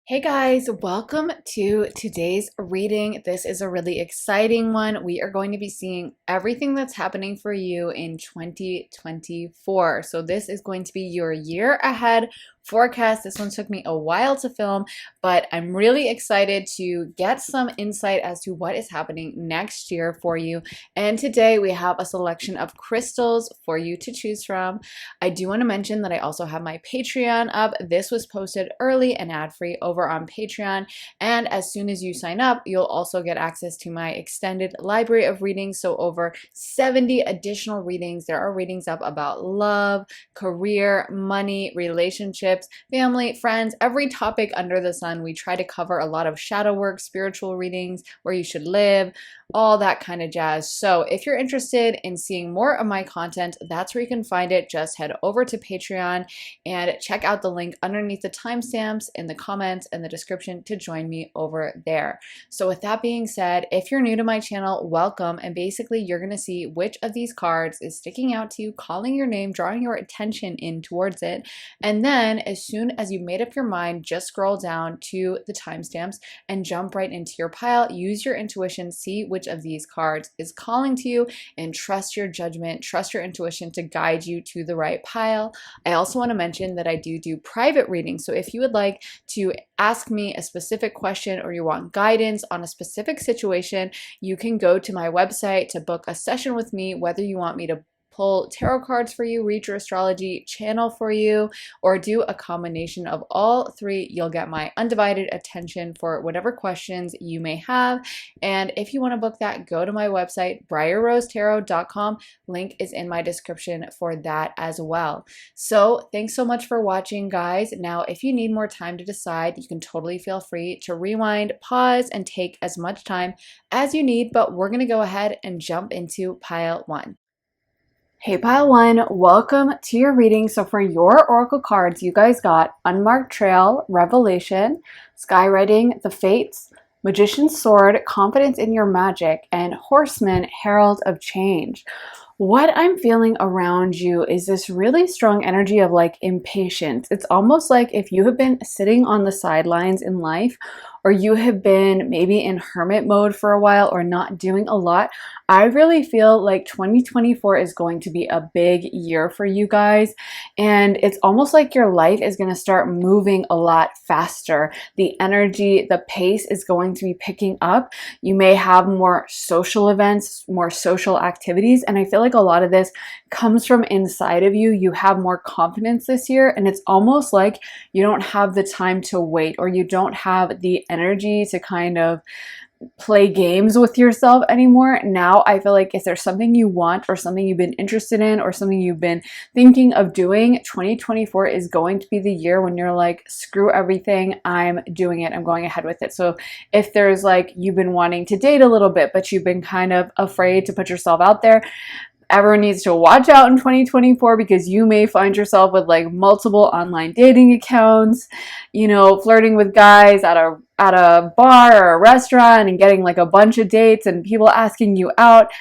Hey guys, welcome to today's reading. This is a really exciting one. We are going to be seeing everything that's happening for you in 2024. So this is going to be your year ahead forecast. This one took me a while to film, but I'm really excited to get some insight as to what is happening next year for you. And today we have a selection of crystals for you to choose from. I do want to mention that I also have my Patreon up. This was posted early and ad-free over on Patreon. And as soon as you sign up, you'll also get access to my extended library of readings. So over 70 additional readings. There are readings up about love, career, money, relationships, family, friends, every topic under the sun. We try to cover a lot of shadow work, spiritual readings, where you should live, all that kind of jazz. So if you're interested in seeing more of my content, that's where you can find it. Just head over to Patreon and check out the link underneath the timestamps in the comments and the description to join me over there. So with that being said, if you're new to my channel, welcome. And basically you're going to see which of these cards is sticking out to you, calling your name, drawing your attention in towards it. And then as soon as you've made up your mind, just scroll down to the timestamps and jump right into your pile. Use your intuition, see which of these cards is calling to you, and trust your judgment, trust your intuition to guide you to the right pile. I also want to mention that I do private readings. So if you would like to ask me a specific question or you want guidance on a specific situation, you can go to my website to book a session with me, whether you want me to pull tarot cards for you, read your astrology, channel for you, or do a combination of all three. You'll get my undivided attention for whatever questions you may have. And if you want to book that, go to my website, briarrosetarot.com. Link is in my description for that as well. So thanks so much for watching, guys. Now, if you need more time to decide, you can totally feel free to rewind, pause, and take as much time as you need, but we're going to go ahead and jump into pile one. Hey Pile 1, welcome to your reading. So for your oracle cards, you guys got Unmarked Trail, Revelation, Skywriting, the Fates, Magician's Sword, Confidence in Your Magic, and Horseman, Herald of Change. What I'm feeling around you is this really strong energy of like impatience. It's almost like if you have been sitting on the sidelines in life, or you have been maybe in hermit mode for a while or not doing a lot, I really feel like 2024 is going to be a big year for you guys. And it's almost like your life is going to start moving a lot faster. The energy, the pace is going to be picking up. You may have more social events, more social activities. And I feel like a lot of this comes from inside of you. You have more confidence this year. And it's almost like you don't have the time to wait, or you don't have the energy to kind of play games with yourself anymore. Now I feel like if there's something you want or something you've been interested in or something you've been thinking of doing, 2024 is going to be the year when you're like, screw everything, I'm doing it, I'm going ahead with it. So if there's like, you've been wanting to date a little bit, but you've been kind of afraid to put yourself out there, everyone needs to watch out in 2024, because you may find yourself with like multiple online dating accounts, you know, flirting with guys at a bar or a restaurant and getting like a bunch of dates and people asking you out,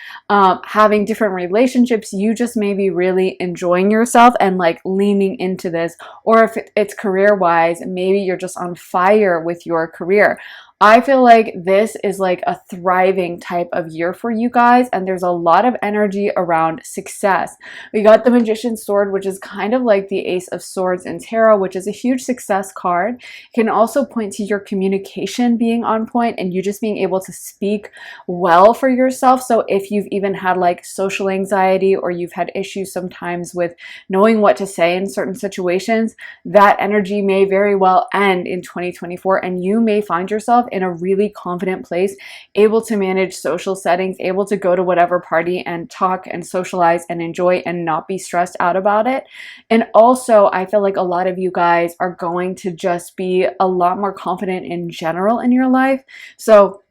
having different relationships. You just may be really enjoying yourself and like leaning into this. Or if it's career wise, maybe you're just on fire with your career. I feel like this is like a thriving type of year for you guys, and there's a lot of energy around success. We got the Magician's Sword, which is kind of like the Ace of Swords in tarot, which is a huge success card. It can also point to your communication being on point and you just being able to speak well for yourself. So if you've even had like social anxiety, or you've had issues sometimes with knowing what to say in certain situations, that energy may very well end in 2024, and you may find yourself in a really confident place, able to manage social settings, able to go to whatever party and talk and socialize and enjoy and not be stressed out about it. And also, I feel like a lot of you guys are going to just be a lot more confident in general in your life. So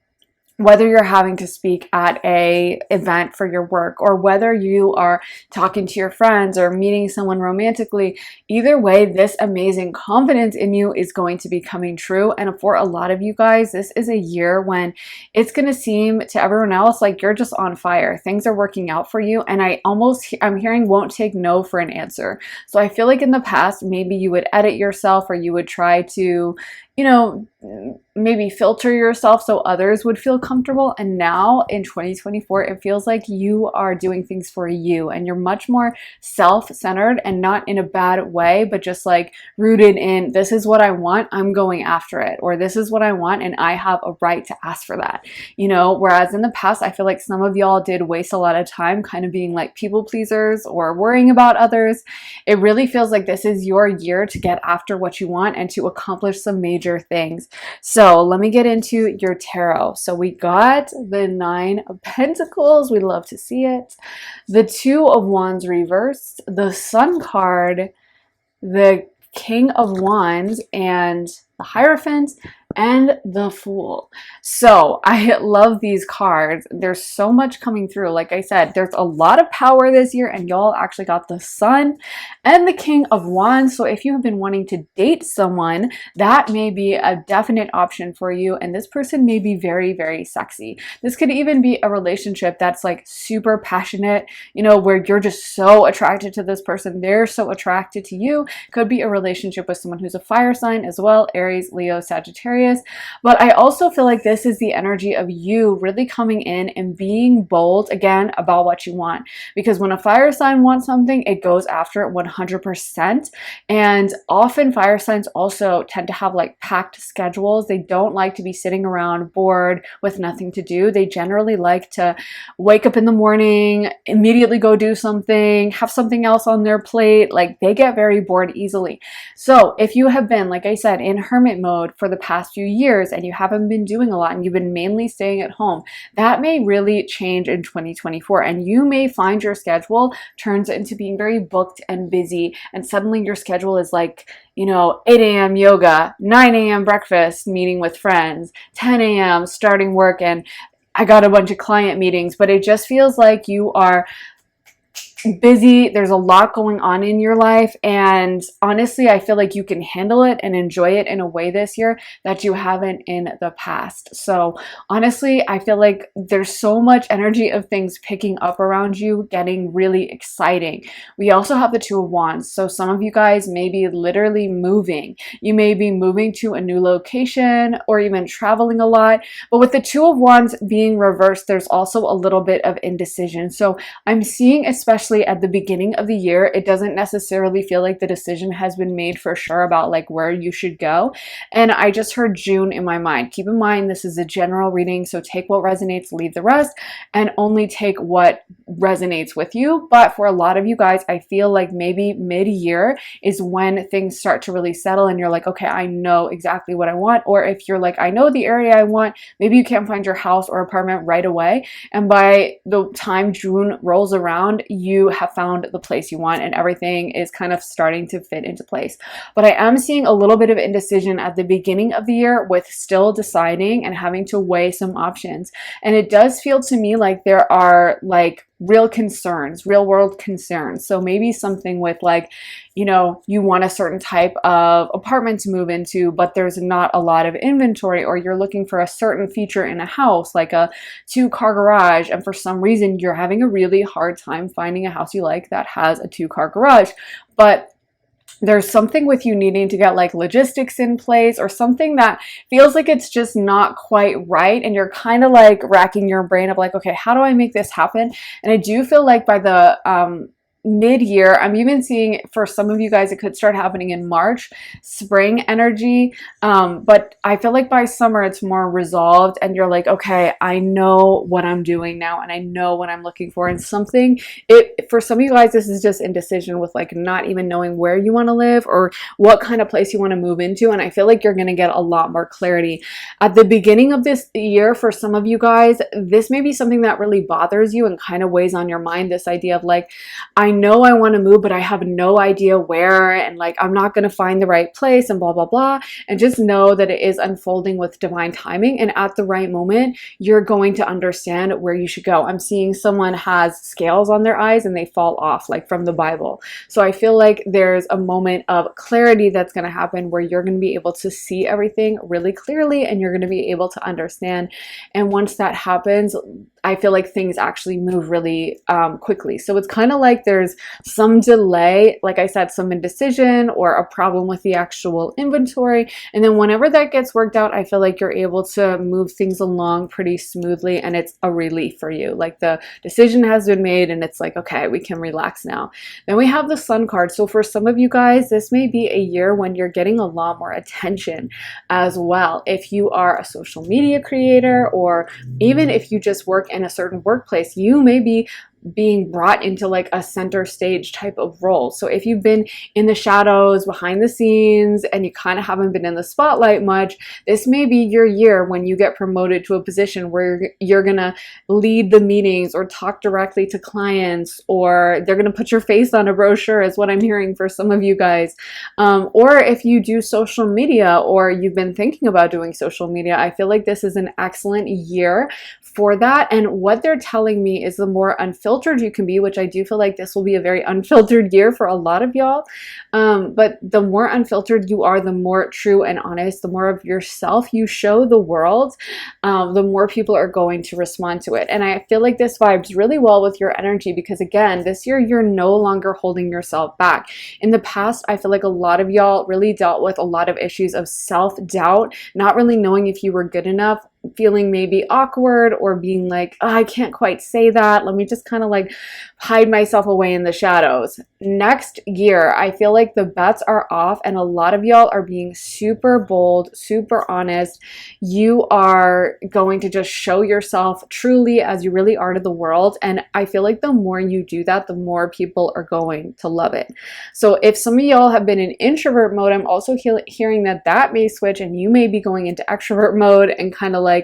whether you're having to speak at a event for your work, or whether you are talking to your friends or meeting someone romantically, either way, this amazing confidence in you is going to be coming true. And for a lot of you guys, this is a year when it's going to seem to everyone else like you're just on fire. Things are working out for you. And I'm hearing won't take no for an answer. So I feel like in the past, maybe you would edit yourself, or you would try to you know, maybe filter yourself so others would feel comfortable. And now in 2024, it feels like you are doing things for you and you're much more self-centered, and not in a bad way, but just like rooted in, this is what I want, I'm going after it, or this is what I want and I have a right to ask for that. Whereas in the past, I feel like some of y'all did waste a lot of time kind of being like people pleasers or worrying about others. It really feels like this is your year to get after what you want and to accomplish some major things. So let me get into your tarot. So we got the Nine of Pentacles. We love to see it. The Two of Wands reversed, the Sun card, the King of Wands, and the Hierophant, and the Fool. So I love these cards. There's so much coming through. Like I said, there's a lot of power this year, and y'all actually got the Sun and the King of Wands. So if you have been wanting to date someone, that may be a definite option for you. And this person may be very, very sexy. This could even be a relationship that's like super passionate, where you're just so attracted to this person. They're so attracted to you. Could be a relationship with someone who's a fire sign as well, Aries, Leo, Sagittarius. But I also feel like this is the energy of you really coming in and being bold again about what you want. Because when a fire sign wants something, it goes after it 100%. And often fire signs also tend to have like packed schedules. They don't like to be sitting around bored with nothing to do. They generally like to wake up in the morning, immediately go do something, have something else on their plate. Like they get very bored easily. So if you have been, like I said, in hermit mode for the past few years and you haven't been doing a lot and you've been mainly staying at home, that may really change in 2024, and you may find your schedule turns into being very booked and busy, and suddenly your schedule is like 8 a.m. yoga, 9 a.m. breakfast, meeting with friends, 10 a.m. starting work, and I got a bunch of client meetings. But it just feels like you are busy. There's a lot going on in your life, and honestly I feel like you can handle it and enjoy it in a way this year that you haven't in the past. So honestly, I feel like there's so much energy of things picking up around you, getting really exciting. We also have the Two of Wands, so some of you guys may be literally moving. You may be moving to a new location or even traveling a lot. But with the Two of Wands being reversed, there's also a little bit of indecision. So I'm seeing, especially at the beginning of the year, it doesn't necessarily feel like the decision has been made for sure about like where you should go. And I just heard June in my mind. Keep in mind, this is a general reading, so take what resonates, leave the rest, and only take what resonates with you. But for a lot of you guys, I feel like maybe mid-year is when things start to really settle and you're like, okay, I know exactly what I want. Or if you're like, I know the area I want, maybe you can't find your house or apartment right away, and by the time June rolls around, you have found the place you want and everything is kind of starting to fit into place. But I am seeing a little bit of indecision at the beginning of the year, with still deciding and having to weigh some options. And it does feel to me like there are like real concerns, real world concerns. So maybe something with like, you want a certain type of apartment to move into, but there's not a lot of inventory, or you're looking for a certain feature in a house, like a 2-car garage. And for some reason, you're having a really hard time finding a house you like that has a 2-car garage. But there's something with you needing to get like logistics in place, or something that feels like it's just not quite right. And you're kind of like racking your brain of like, okay, how do I make this happen? And I do feel like by the mid-year, I'm even seeing for some of you guys, it could start happening in March, spring energy. But I feel like by summer, it's more resolved and you're like, okay, I know what I'm doing now and I know what I'm looking for. And for some of you guys, this is just indecision with like not even knowing where you want to live or what kind of place you want to move into. And I feel like you're going to get a lot more clarity at the beginning of this year. For some of you guys, this may be something that really bothers you and kind of weighs on your mind. This idea of like, I know I want to move, but I have no idea where, and like I'm not going to find the right place and blah, blah, blah. And just know that it is unfolding with divine timing, and at the right moment, you're going to understand where you should go. I'm seeing someone has scales on their eyes and they fall off, like from the Bible. So I feel like there's a moment of clarity that's going to happen where you're going to be able to see everything really clearly and you're going to be able to understand. And once that happens, I feel like things actually move really quickly. So it's kind of like there's some delay, like I said, some indecision or a problem with the actual inventory. And then whenever that gets worked out, I feel like you're able to move things along pretty smoothly, and it's a relief for you. Like the decision has been made and it's like, okay, we can relax now. Then we have the Sun card. So for some of you guys, this may be a year when you're getting a lot more attention as well. If you are a social media creator, or even if you just work in a certain workplace, you may be being brought into like a center stage type of role. So if you've been in the shadows, behind the scenes, and you kind of haven't been in the spotlight much, this may be your year when you get promoted to a position where you're gonna lead the meetings or talk directly to clients, or they're gonna put your face on a brochure, is what I'm hearing for some of you guys. Or if you do social media, or you've been thinking about doing social media, I feel like this is an excellent year for that. And what they're telling me is the more unfiltered you can be, which I do feel like this will be a very unfiltered year for a lot of y'all. But the more unfiltered you are, the more true and honest, the more of yourself you show the world, the more people are going to respond to it. And I feel like this vibes really well with your energy, because again, this year you're no longer holding yourself back. In the past, I feel like a lot of y'all really dealt with a lot of issues of self-doubt, not really knowing if you were good enough, feeling maybe awkward, or being like, oh, I can't quite say that. Let me just kind of like hide myself away in the shadows. Next year, I feel like the bets are off, and a lot of y'all are being super bold, super honest. You are going to just show yourself truly as you really are to the world. And I feel like the more you do that, the more people are going to love it. So if some of y'all have been in introvert mode, I'm also hearing that that may switch, and you may be going into extrovert mode and kind of like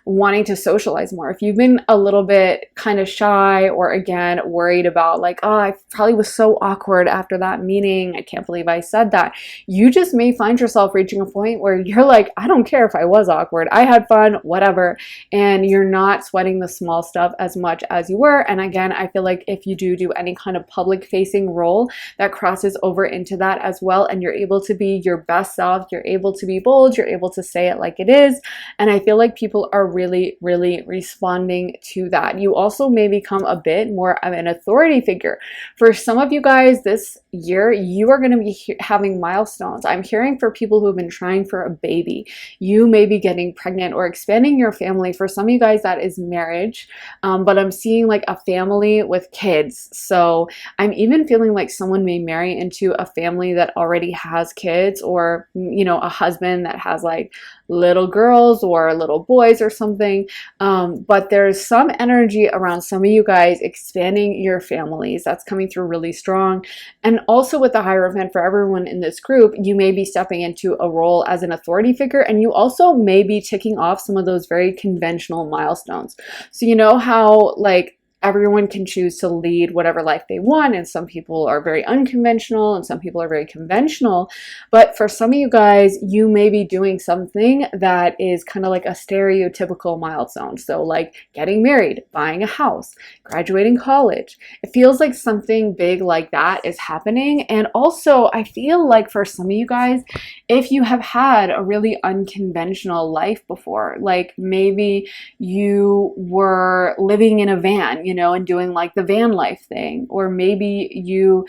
wanting to socialize more. If you've been a little bit kind of shy, or again worried about like, oh, I probably was so awkward after that meeting, I can't believe I said that, you just may find yourself reaching a point where you're like, I don't care if I was awkward, I had fun, whatever. And you're not sweating the small stuff as much as you were. And again, I feel like if you do any kind of public facing role, that crosses over into that as well, and you're able to be your best self, you're able to be bold, you're able to say it like it is. And I feel like people are really, really responding to that. You also may become a bit more of an authority figure. For some of you guys this year, you are going to be having milestones. I'm hearing for people who have been trying for a baby, you may be getting pregnant or expanding your family. For some of you guys, that is marriage, but I'm seeing like a family with kids. So I'm even feeling like someone may marry into a family that already has kids, or, you know, a husband that has like little girls or little boys or something. But there's some energy around some of you guys expanding your families. That's coming through really strong. And also with the Hierophant, for everyone in this group, you may be stepping into a role as an authority figure, and you also may be ticking off some of those very conventional milestones. So you know how like everyone can choose to lead whatever life they want, and some people are very unconventional and some people are very conventional. But for some of you guys, you may be doing something that is kind of like a stereotypical milestone. So like getting married, buying a house, graduating college. It feels like something big like that is happening. And also I feel like for some of you guys, if you have had a really unconventional life before, like maybe you were living in a van, you know, and doing like the van life thing, or maybe you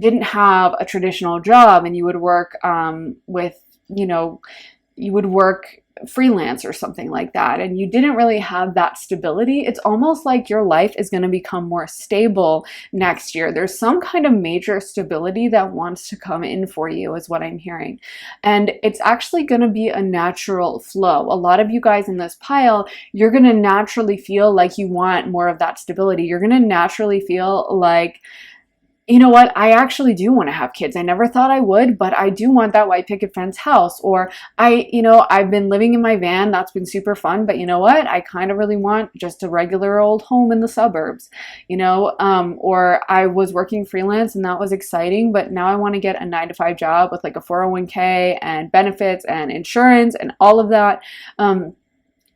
didn't have a traditional job and you would work with, you know, you would work freelance or something like that, and you didn't really have that stability. It's almost like your life is going to become more stable next year. There's some kind of major stability that wants to come in for you, is what I'm hearing. And it's actually going to be a natural flow. A lot of you guys in this pile, you're going to naturally feel like you want more of that stability. You're going to naturally feel like, you know what, I actually do want to have kids. I never thought I would, but I do want that white picket fence house. Or I've been living in my van. That's been super fun. But you know what? I kind of really want just a regular old home in the suburbs, or I was working freelance and that was exciting, but now I want to get a 9-to-5 job with like a 401k and benefits and insurance and all of that.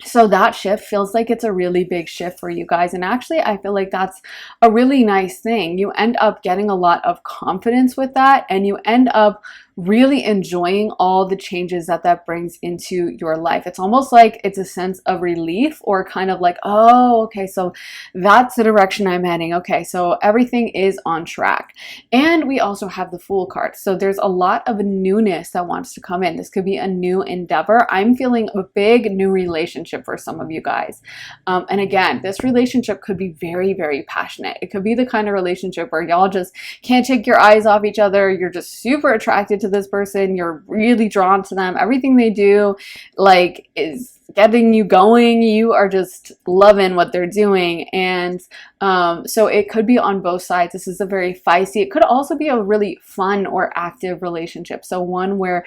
So that shift feels like it's a really big shift for you guys. And actually, I feel like that's a really nice thing. You end up getting a lot of confidence with that, and you end up really enjoying all the changes that that brings into your life. It's almost like it's a sense of relief, or kind of like, oh, okay, so that's the direction I'm heading. Okay, so everything is on track. And we also have the Fool card. So there's a lot of newness that wants to come in. This could be a new endeavor. I'm feeling a big new relationship for some of you guys. And again, this relationship could be very, very passionate. It could be the kind of relationship where y'all just can't take your eyes off each other. You're just super attracted to this person. You're really drawn to them. Everything they do, like, is getting you going. You are just loving what they're doing. And so it could be on both sides. This is a very feisty, it could also be a really fun or active relationship. So one where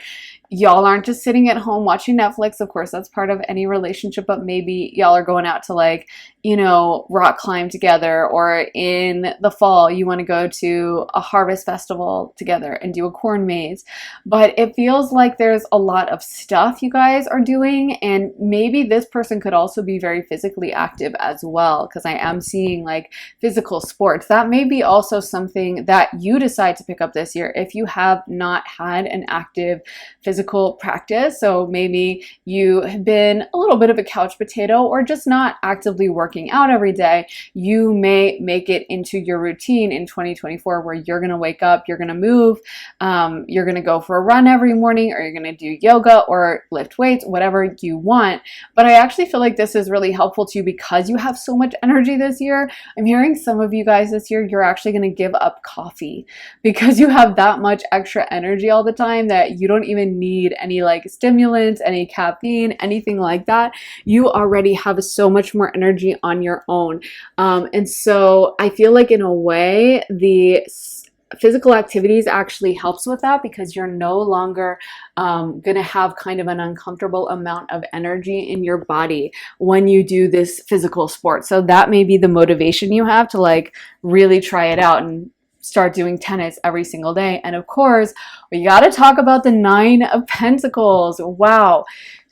y'all aren't just sitting at home watching Netflix. Of course, that's part of any relationship, but maybe y'all are going out to, like, you know, rock climb together, or in the fall, you want to go to a harvest festival together and do a corn maze. But it feels like there's a lot of stuff you guys are doing, and maybe this person could also be very physically active as well, because I am seeing like physical sports. That may be also something that you decide to pick up this year if you have not had an active physical practice. So maybe you have been a little bit of a couch potato, or just not actively working out every day. You may make it into your routine in 2024, where you're going to wake up, you're going to move, you're going to go for a run every morning, or you're going to do yoga or lift weights, whatever you want. But I actually feel like this is really helpful to you because you have so much energy this year. I'm hearing some of you guys this year, you're actually going to give up coffee because you have that much extra energy all the time that you don't even need any like stimulants, any caffeine, anything like that. You already have so much more energy on your own. And so I feel like in a way, the physical activities actually helps with that, because you're no longer going to have kind of an uncomfortable amount of energy in your body when you do this physical sport. So that may be the motivation you have to like really try it out and start doing tennis every single day. And of course, we got to talk about the Nine of Pentacles. Wow.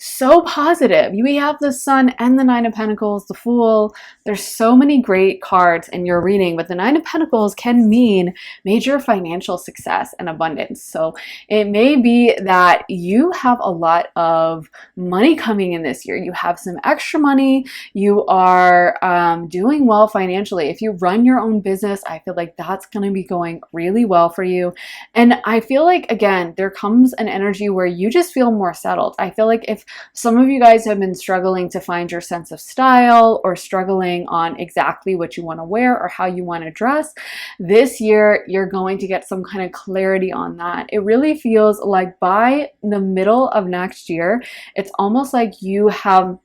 So positive. We have the Sun and the Nine of Pentacles, the Fool. There's so many great cards in your reading, but the Nine of Pentacles can mean major financial success and abundance. So it may be that you have a lot of money coming in this year. You have some extra money. You are doing well financially. If you run your own business, I feel like that's going to be going really well for you. And I feel like, again, there comes an energy where you just feel more settled. I feel like if some of you guys have been struggling to find your sense of style, or struggling on exactly what you want to wear or how you want to dress, this year you're going to get some kind of clarity on that. It really feels like by the middle of next year, it's almost like you have,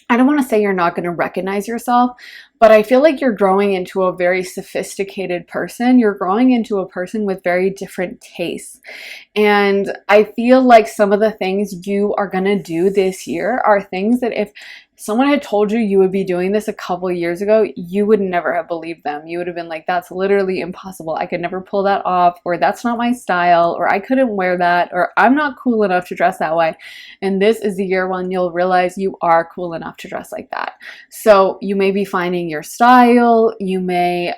I don't want to say you're not going to recognize yourself, but I feel like you're growing into a very sophisticated person. You're growing into a person with very different tastes. And I feel like some of the things you are going to do this year are things that if someone had told you you would be doing this a couple years ago, you would never have believed them. You would have been like, that's literally impossible. I could never pull that off, or that's not my style, or I couldn't wear that, or I'm not cool enough to dress that way. And this is the year when you'll realize you are cool enough to dress like that. So you may be finding your style. You may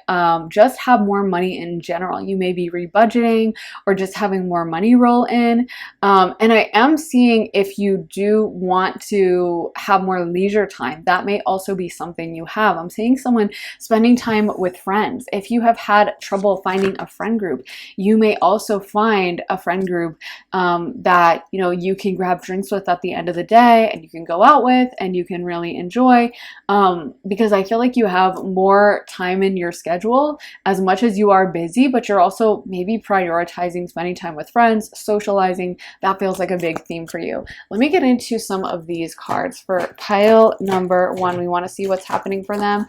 just have more money in general. You may be rebudgeting, or just having more money roll in. And I am seeing, if you do want to have more leisure time, that may also be something you have. I'm seeing someone spending time with friends. If you have had trouble finding a friend group, you may also find a friend group that, you know, you can grab drinks with at the end of the day, and you can go out with, and you can really enjoy, because I feel like you have more time in your schedule, as much as you are busy, but you're also maybe prioritizing spending time with friends, socializing. That feels like a big theme for you. Let me get into some of these cards for pile number one. We want to see what's happening for them.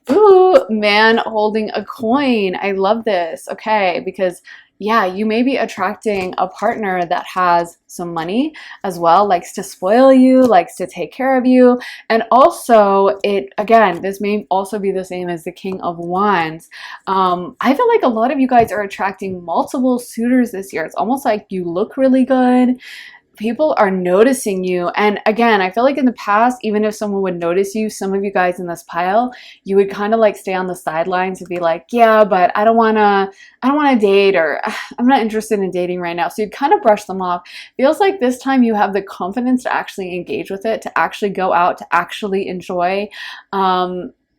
Ooh, man holding a coin. I love this. Okay, because yeah, you may be attracting a partner that has some money as well, likes to spoil you, likes to take care of you. And also, again, this may also be the same as the King of Wands. I feel like a lot of you guys are attracting multiple suitors this year. It's almost like you look really good. people are noticing you. And again, I feel like in the past, even if someone would notice you, some of you guys in this pile, you would kind of like stay on the sidelines and be like, yeah, but I don't want to date, or I'm not interested in dating right now. So you'd kind of brush them off. Feels like this time you have the confidence to actually engage with it, to actually go out, to actually enjoy.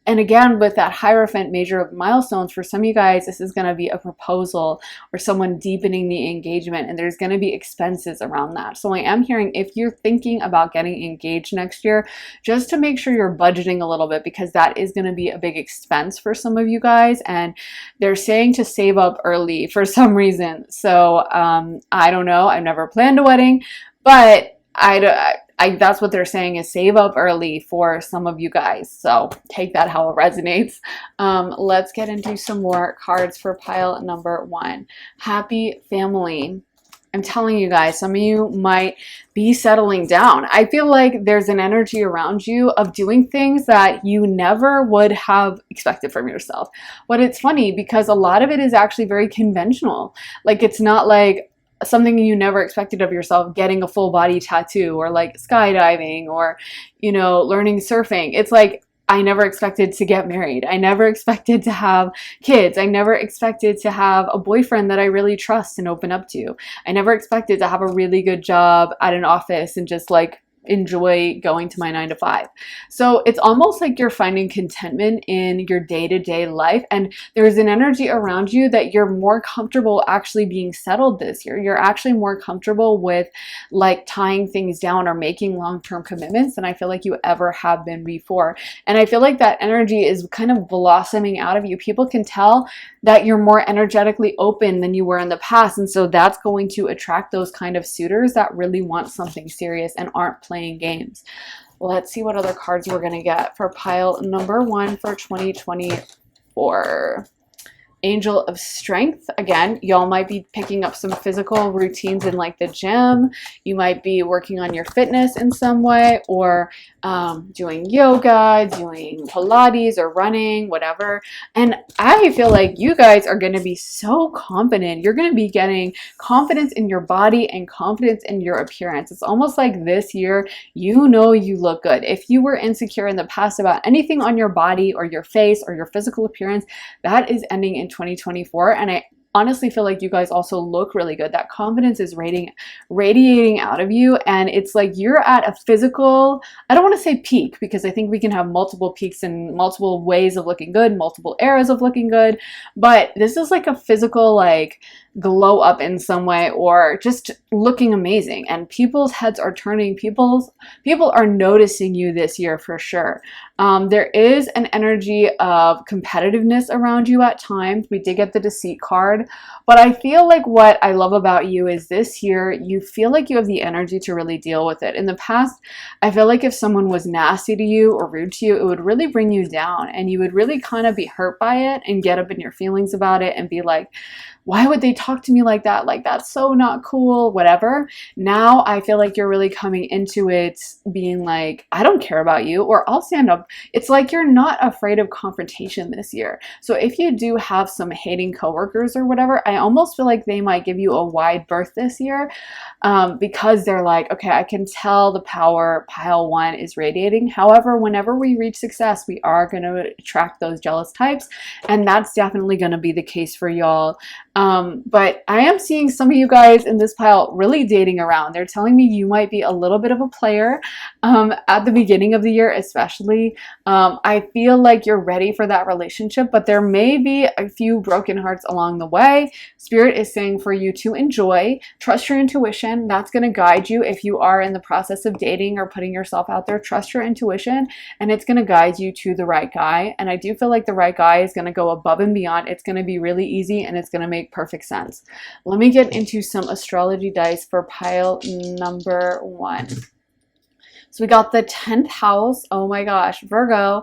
And again, with that Hierophant major of milestones, for some of you guys, this is going to be a proposal or someone deepening the engagement, and there's going to be expenses around that. So I am hearing, if you're thinking about getting engaged next year, just to make sure you're budgeting a little bit, because that is going to be a big expense for some of you guys. And they're saying to save up early for some reason. So I don't know. I've never planned a wedding, but that's what they're saying, is save up early for some of you guys. So take that how it resonates. Let's get into some more cards for pile number 1. Happy family. I'm telling you guys, some of you might be settling down. I feel like there's an energy around you of doing things that you never would have expected from yourself. But it's funny because a lot of it is actually very conventional. Like, it's not like something you never expected of yourself, getting a full body tattoo, or like skydiving, or, you know, learning surfing. It's like, I never expected to get married. I never expected to have kids. I never expected to have a boyfriend that I really trust and open up to. I never expected to have a really good job at an office and just like enjoy going to my 9 to 5. So it's almost like you're finding contentment in your day-to-day life, and there's an energy around you that you're more comfortable actually being settled this year. You're actually more comfortable with like tying things down or making long-term commitments than I feel like you ever have been before. And I feel like that energy is kind of blossoming out of you. People can tell that you're more energetically open than you were in the past, and so that's going to attract those kind of suitors that really want something serious and aren't playing games. Let's see what other cards we're going to get for pile number 1 for 2024. Angel of Strength. Again, y'all might be picking up some physical routines in like the gym. You might be working on your fitness in some way, or doing yoga, doing Pilates, or running, whatever. And I feel like you guys are going to be so confident. You're going to be getting confidence in your body and confidence in your appearance. It's almost like this year, you know, you look good. If you were insecure in the past about anything on your body or your face or your physical appearance, that is ending in 2024. And I honestly feel like you guys also look really good. That confidence is radiating out of you, and it's like you're at a physical, I don't want to say peak, because I think we can have multiple peaks and multiple ways of looking good, multiple eras of looking good, but this is like a physical like glow up in some way, or just looking amazing, and people's heads are turning. People are noticing you this year for sure. There is an energy of competitiveness around you at times. We did get the Deceit card, but I feel like what I love about you is this year you feel like you have the energy to really deal with it. In the past, I feel like if someone was nasty to you or rude to you, it would really bring you down, and you would really kind of be hurt by it and get up in your feelings about it and be like, why would they talk to me like that? Like, that's so not cool, whatever. Now I feel like you're really coming into it being like, I don't care about you, or I'll stand up. It's like you're not afraid of confrontation this year. So if you do have some hating coworkers or whatever, I almost feel like they might give you a wide berth this year, because they're like, okay, I can tell the power pile 1 is radiating. However, whenever we reach success, we are going to attract those jealous types, and that's definitely going to be the case for y'all. But I am seeing some of you guys in this pile really dating around. They're telling me you might be a little bit of a player at the beginning of the year, especially. I feel like you're ready for that relationship, but there may be a few broken hearts along the way. Spirit is saying for you to enjoy, trust your intuition. That's going to guide you if you are in the process of dating or putting yourself out there. Trust your intuition, and it's going to guide you to the right guy. And I do feel like the right guy is going to go above and beyond. It's going to be really easy, and it's going to make perfect sense. Let me get into some astrology dice for pile number 1. So we got the 10th house. Oh my gosh, Virgo.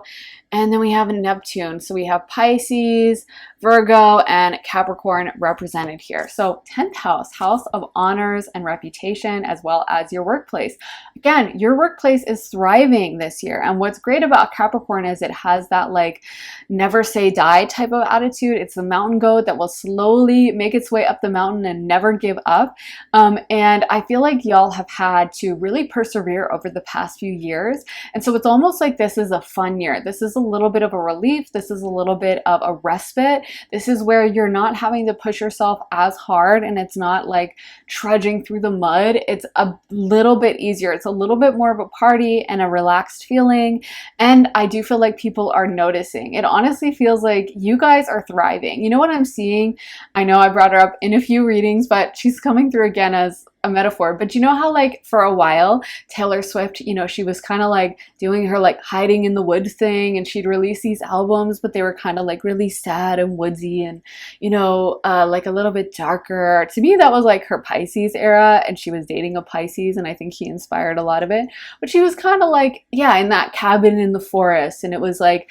And then we have Neptune. So we have Pisces, Virgo, and Capricorn represented here. So 10th house, house of honors and reputation, as well as your workplace. Again, your workplace is thriving this year. And what's great about Capricorn is it has that like never say die type of attitude. It's the mountain goat that will slowly make its way up the mountain and never give up. And I feel like y'all have had to really persevere over the past few years. And so it's almost like this is a fun year. This is a little bit of a relief. This is a little bit of a respite. This is where you're not having to push yourself as hard, and it's not like trudging through the mud. It's a little bit easier. It's a little bit more of a party and a relaxed feeling. And I do feel like people are noticing. It honestly feels like you guys are thriving. You know what I'm seeing? I know I brought her up in a few readings, but she's coming through again as a metaphor. But you know how like for a while Taylor Swift, you know, she was kind of like doing her like hiding in the woods thing, and she'd release these albums, but they were kind of like really sad and woodsy and, you know, like a little bit darker. To me, that was like her Pisces era, and she was dating a Pisces, and I think he inspired a lot of it. But she was kind of like, yeah, in that cabin in the forest, and it was like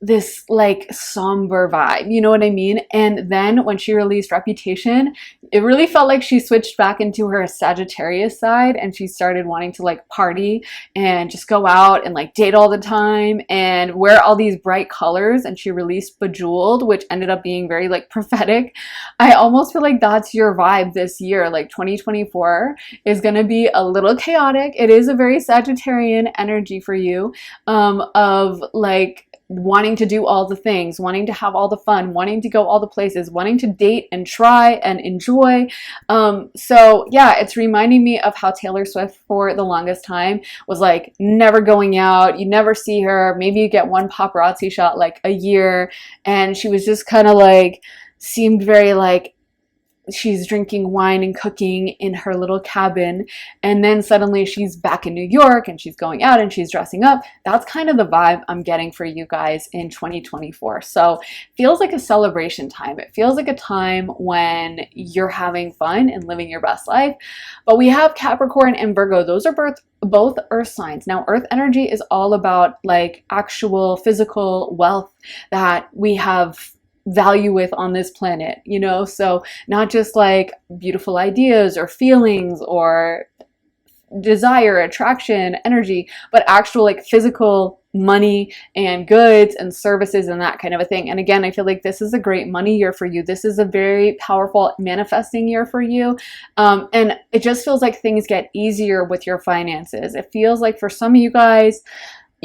this like somber vibe, you know what I mean? And then when she released Reputation, it really felt like she switched back into her Sagittarius side, and she started wanting to like party and just go out and like date all the time and wear all these bright colors. And she released Bejeweled, which ended up being very like prophetic. I almost feel like that's your vibe this year. Like 2024 is going to be a little chaotic. It is a very Sagittarian energy for you, of like wanting to do all the things, wanting to have all the fun, wanting to go all the places, wanting to date and try and enjoy. So yeah, it's reminding me of how Taylor Swift for the longest time was like never going out. You never see her. Maybe you get one paparazzi shot like a year, and she was just kind of like seemed very like she's drinking wine and cooking in her little cabin, and then suddenly she's back in New York and she's going out and she's dressing up. That's kind of the vibe I'm getting for you guys in 2024. So it feels like a celebration time. It feels like a time when you're having fun and living your best life. But we have Capricorn and Virgo. Those are both earth signs. Now, earth energy is all about like actual physical wealth that we have value with on this planet, you know? So not just like beautiful ideas or feelings or desire, attraction, energy, but actual like physical money and goods and services and that kind of a thing. And again, I feel like this is a great money year for you. This is a very powerful manifesting year for you. And it just feels like things get easier with your finances. It feels like for some of you guys,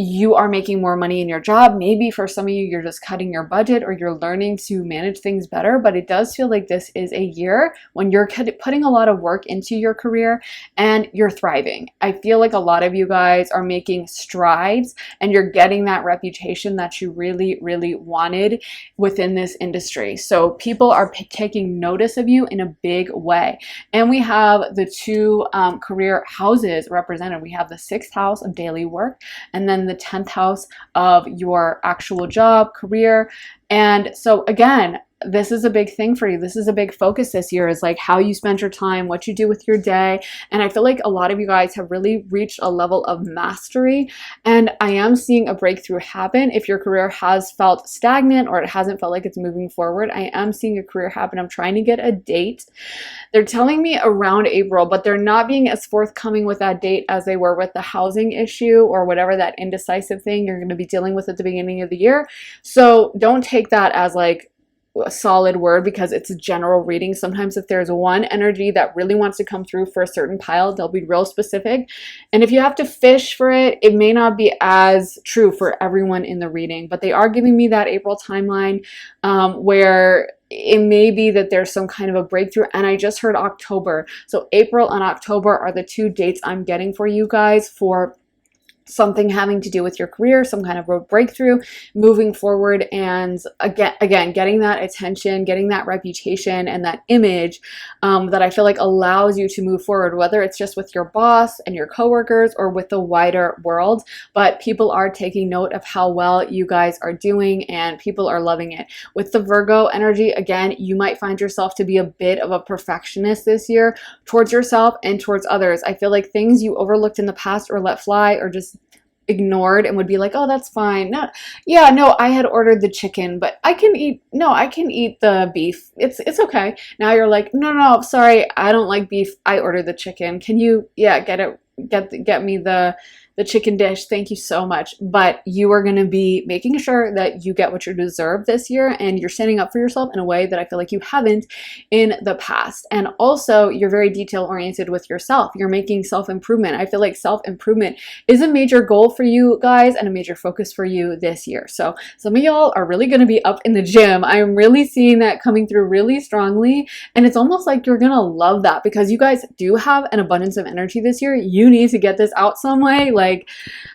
you are making more money in your job. Maybe for some of you, you're just cutting your budget or you're learning to manage things better. But it does feel like this is a year when you're putting a lot of work into your career and you're thriving. I feel like a lot of you guys are making strides and you're getting that reputation that you really, really wanted within this industry. So people are taking notice of you in a big way. And we have the two career houses represented. We have the 6th house of daily work, and then the 10th house of your actual job, career. And so again, this is a big thing for you. This is a big focus this year, is like how you spend your time, what you do with your day. And I feel like a lot of you guys have really reached a level of mastery, and I am seeing a breakthrough happen. If your career has felt stagnant or it hasn't felt like it's moving forward, I am seeing a career happen. I'm trying to get a date. They're telling me around April, but they're not being as forthcoming with that date as they were with the housing issue or whatever that indecisive thing you're going to be dealing with at the beginning of the year. So don't take that as like a solid word, because it's a general reading. Sometimes if there's one energy that really wants to come through for a certain pile, they'll be real specific. And if you have to fish for it, it may not be as true for everyone in the reading, but they are giving me that April timeline, where it may be that there's some kind of a breakthrough. And I just heard October. So April and October are the two dates I'm getting for you guys for something having to do with your career, some kind of road breakthrough, moving forward, and again, getting that attention, getting that reputation and that image that I feel like allows you to move forward, whether it's just with your boss and your coworkers or with the wider world. But people are taking note of how well you guys are doing, and people are loving it. With the Virgo energy, again, you might find yourself to be a bit of a perfectionist this year towards yourself and towards others. I feel like things you overlooked in the past or let fly or just ignored and would be like, oh, that's fine. No, yeah, no, I had ordered the chicken, but I can eat, no, I can eat the beef. It's okay. Now you're like, no, no, sorry, I don't like beef. I ordered the chicken. Can you, yeah, get me the chicken dish. Thank you so much. But you are going to be making sure that you get what you deserve this year, and you're standing up for yourself in a way that I feel like you haven't in the past. And also, you're very detail oriented with yourself. You're making self-improvement. I feel like self-improvement is a major goal for you guys and a major focus for you this year. So some of y'all are really going to be up in the gym. I'm really seeing that coming through really strongly. And it's almost like you're going to love that because you guys do have an abundance of energy this year. You need to get this out some way. Like,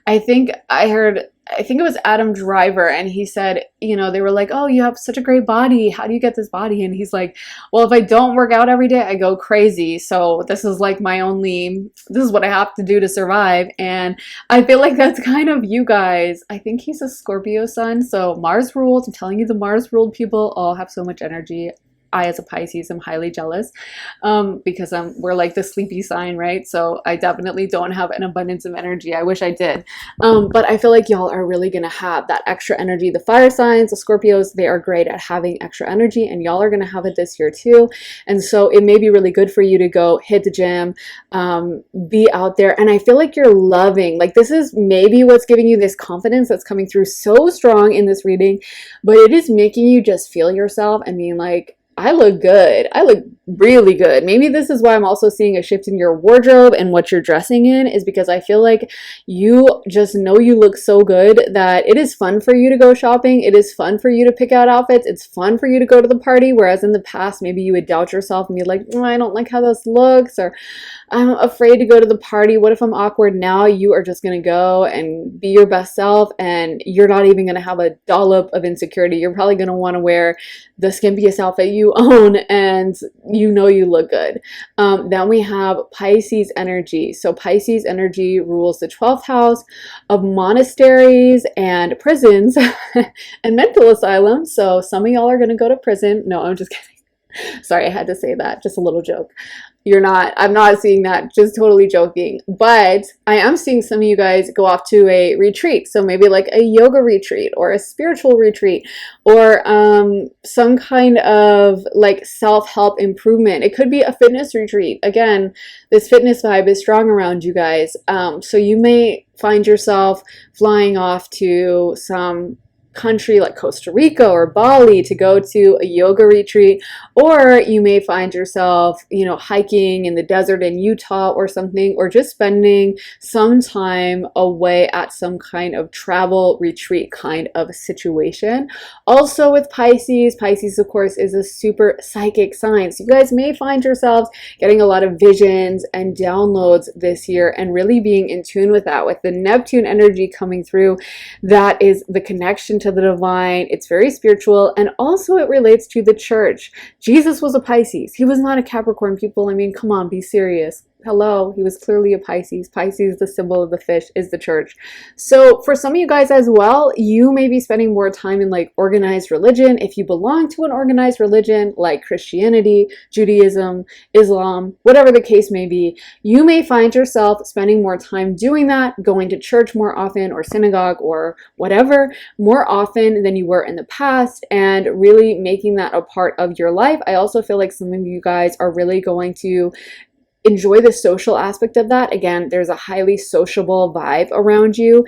I think it was Adam Driver, and he said, you know, they were like, oh, you have such a great body. How do you get this body? And he's like, well, if I don't work out every day, I go crazy. So this is like this is what I have to do to survive. And I feel like that's kind of you guys. I think he's a Scorpio sun. So Mars ruled. I'm telling you, the Mars ruled people all have so much energy. I, as a Pisces, am highly jealous because we're like the sleepy sign, right? So I definitely don't have an abundance of energy. I wish I did. But I feel like y'all are really going to have that extra energy. The fire signs, the Scorpios, they are great at having extra energy, and y'all are going to have it this year too. And so it may be really good for you to go hit the gym, be out there. And I feel like you're loving, like this is maybe what's giving you this confidence that's coming through so strong in this reading, but it is making you just feel yourself and being like, I look good. I look really good. Maybe this is why I'm also seeing a shift in your wardrobe and what you're dressing in, is because I feel like you just know you look so good that it is fun for you to go shopping. It is fun for you to pick out outfits. It's fun for you to go to the party. Whereas in the past, maybe you would doubt yourself and be like, oh, I don't like how this looks, or I'm afraid to go to the party. What if I'm awkward? Now you are just going to go and be your best self, and you're not even going to have a dollop of insecurity. You're probably going to want to wear the skimpiest outfit you own, and you know you look good. Then we have Pisces energy. So Pisces energy rules the 12th house of monasteries and prisons and mental asylums. So some of y'all are going to go to prison. No, I'm just kidding. Sorry, I had to say that. Just a little joke. I'm not seeing that, just totally joking. But I am seeing some of you guys go off to a retreat. So maybe like a yoga retreat or a spiritual retreat, or some kind of like self-help improvement. It could be a fitness retreat. Again, this fitness vibe is strong around you guys. So you may find yourself flying off to some country like Costa Rica or Bali to go to a yoga retreat, or you may find yourself, you know, hiking in the desert in Utah or something, or just spending some time away at some kind of travel retreat kind of situation. Also with Pisces, of course is a super psychic sign. So you guys may find yourselves getting a lot of visions and downloads this year, and really being in tune with that. With the Neptune energy coming through, that is the connection to the divine. It's very spiritual, and also it relates to the church. Jesus was a Pisces. He was not a Capricorn, people. I mean, come on, be serious. Hello, he was clearly a Pisces. Pisces, the symbol of the fish, is the church. So for some of you guys as well, you may be spending more time in like organized religion. If you belong to an organized religion like Christianity, Judaism, Islam, whatever the case may be, you may find yourself spending more time doing that, going to church more often, or synagogue, or whatever, more often than you were in the past, and really making that a part of your life. I also feel like some of you guys are really going to enjoy the social aspect of that. Again, there's a highly sociable vibe around you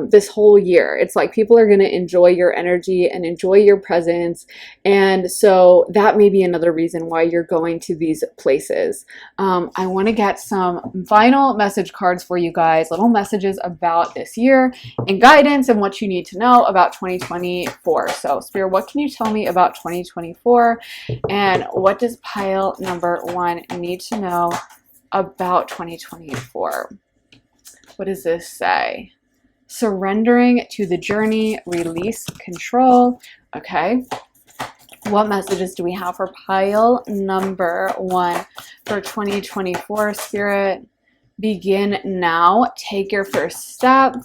this whole year. It's like people are going to enjoy your energy and enjoy your presence. And so that may be another reason why you're going to these places. I want to get some final message cards for you guys, little messages about this year and guidance and what you need to know about 2024. So Spirit, what can you tell me about 2024? And what does pile number 1 need to know about 2024? What does this say? Surrendering to the journey, release control. Okay. What messages do we have for pile number 1 for 2024? Spirit, begin now. Take your first step.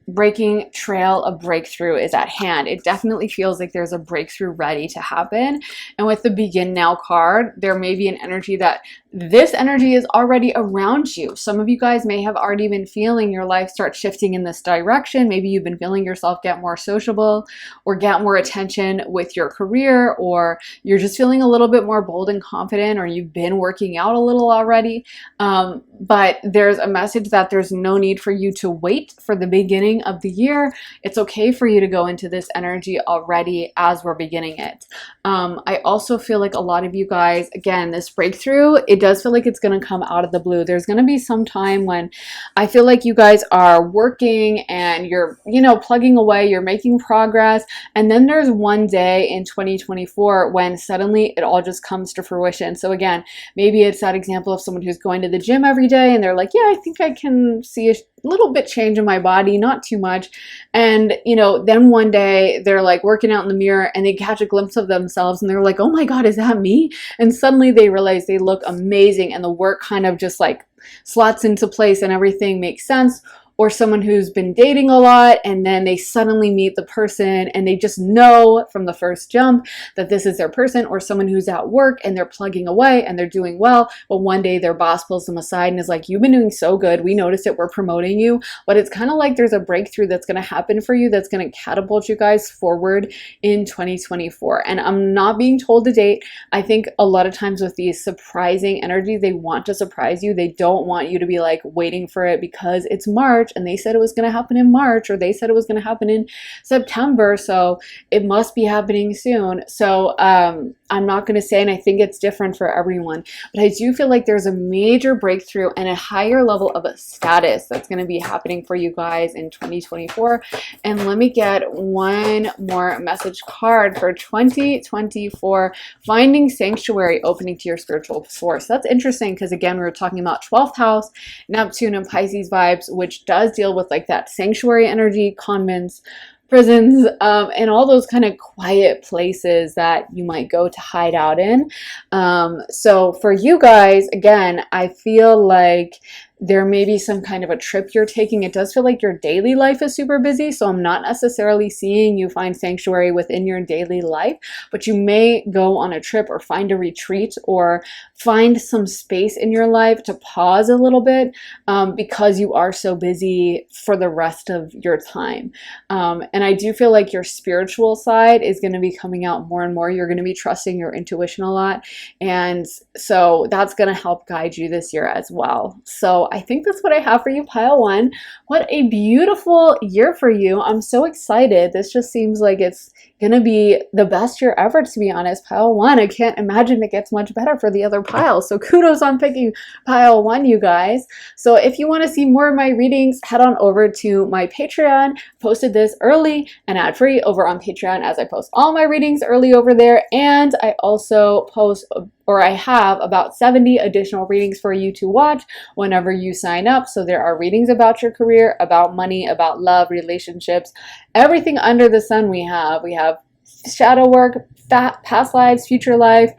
breaking trail of breakthrough is at hand. It definitely feels like there's a breakthrough ready to happen. And with the begin now card, there may be an energy that this energy is already around you. Some of you guys may have already been feeling your life start shifting in this direction. Maybe you've been feeling yourself get more sociable or get more attention with your career, or you're just feeling a little bit more bold and confident, or you've been working out a little already. But there's a message that there's no need for you to wait for the beginning of the year. It's okay for you to go into this energy already as we're beginning it. I also feel like a lot of you guys, again, this breakthrough, it does feel like it's going to come out of the blue. There's going to be some time when I feel like you guys are working and you're, plugging away, you're making progress. And then there's one day in 2024 when suddenly it all just comes to fruition. So again, maybe it's that example of someone who's going to the gym every day and they're like, yeah, I think I can see a little bit change in my body, not too much. And, then one day they're like working out in the mirror and they catch a glimpse of themselves and they're like, oh my God, is that me? And suddenly they realize they look amazing and the work kind of just like slots into place and everything makes sense. Or someone who's been dating a lot and then they suddenly meet the person and they just know from the first jump that this is their person. Or someone who's at work and they're plugging away and they're doing well, but one day their boss pulls them aside and is like, you've been doing so good, we noticed it, we're promoting you. But it's kind of like there's a breakthrough that's going to happen for you that's going to catapult you guys forward in 2024. And I'm not being told the date. I think a lot of times with these surprising energies, they want to surprise you. They don't want you to be like waiting for it because it's March and they said it was going to happen in March, or they said it was going to happen in September, so it must be happening soon. So I'm not going to say, and I think it's different for everyone, but I do feel like there's a major breakthrough and a higher level of a status that's going to be happening for you guys in 2024. And let me get one more message card for 2024, finding sanctuary, opening to your spiritual source. That's interesting because again, we were talking about 12th house, Neptune and Pisces vibes, which does deal with like that sanctuary energy, convents, prisons, and all those kind of quiet places that you might go to hide out in. So for you guys, again, I feel like there may be some kind of a trip you're taking. It does feel like your daily life is super busy, so I'm not necessarily seeing you find sanctuary within your daily life, but you may go on a trip or find a retreat or find some space in your life to pause a little bit because you are so busy for the rest of your time. And I do feel like your spiritual side is going to be coming out more and more. You're going to be trusting your intuition a lot. And so that's going to help guide you this year as well. So I think that's what I have for you, pile one. What a beautiful year for you. I'm so excited. This just seems like it's going to be the best year ever, to be honest. Pile one, I can't imagine it gets much better for the other piles. So kudos on picking pile one, you guys. So if you want to see more of my readings, head on over to my Patreon. Posted this early and ad free over on Patreon, as I post all my readings early over there. And I also post, or I have about 70 additional readings for you to watch whenever you sign up. So there are readings about your career, about money, about love, relationships, everything under the sun we have. We have shadow work, past lives, future life.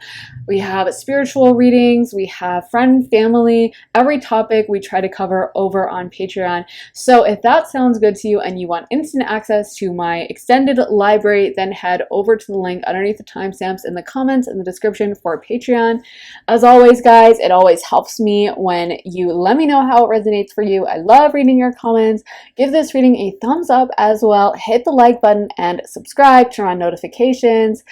We have spiritual readings. We have friend, family, every topic we try to cover over on Patreon. So if that sounds good to you and you want instant access to my extended library, then head over to the link underneath the timestamps in the comments in the description for Patreon. As always, guys, it always helps me when you let me know how it resonates for you. I love reading your comments. Give this reading a thumbs up as well. Hit the like button and subscribe, turn on notifications.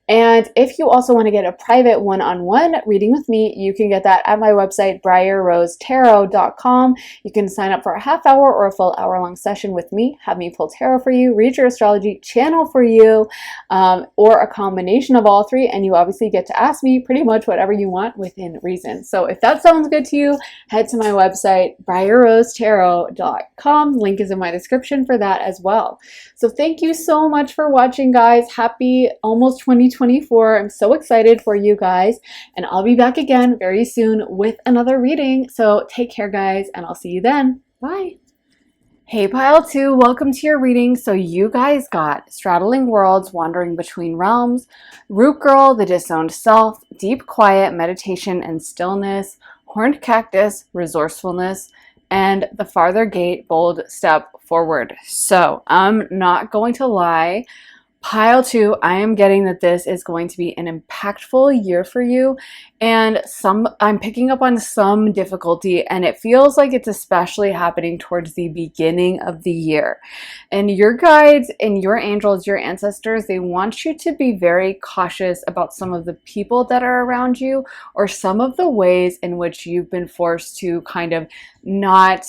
And if you also want to get a private one-on-one reading with me, you can get that at my website, briarrosetarot.com. You can sign up for a half hour or a full hour-long session with me, have me pull tarot for you, read your astrology, channel for you, or a combination of all three. And you obviously get to ask me pretty much whatever you want within reason. So if that sounds good to you, head to my website, briarrosetarot.com. Link is in my description for that as well. So thank you so much for watching, guys. Happy almost 2024. I'm so excited for you guys, and I'll be back again very soon with another reading. So take care, guys, and I'll see you then. Bye. Hey, pile two, welcome to your reading. So you guys got straddling worlds, wandering between realms, root girl, the disowned self, deep quiet, meditation and stillness, horned cactus, resourcefulness, and the farther gate, bold step forward. So I'm not going to lie. Pile 2, I am getting that this is going to be an impactful year for you, and I'm picking up on some difficulty, and it feels like it's especially happening towards the beginning of the year. And your guides and your angels, your ancestors, they want you to be very cautious about some of the people that are around you, or some of the ways in which you've been forced to kind of not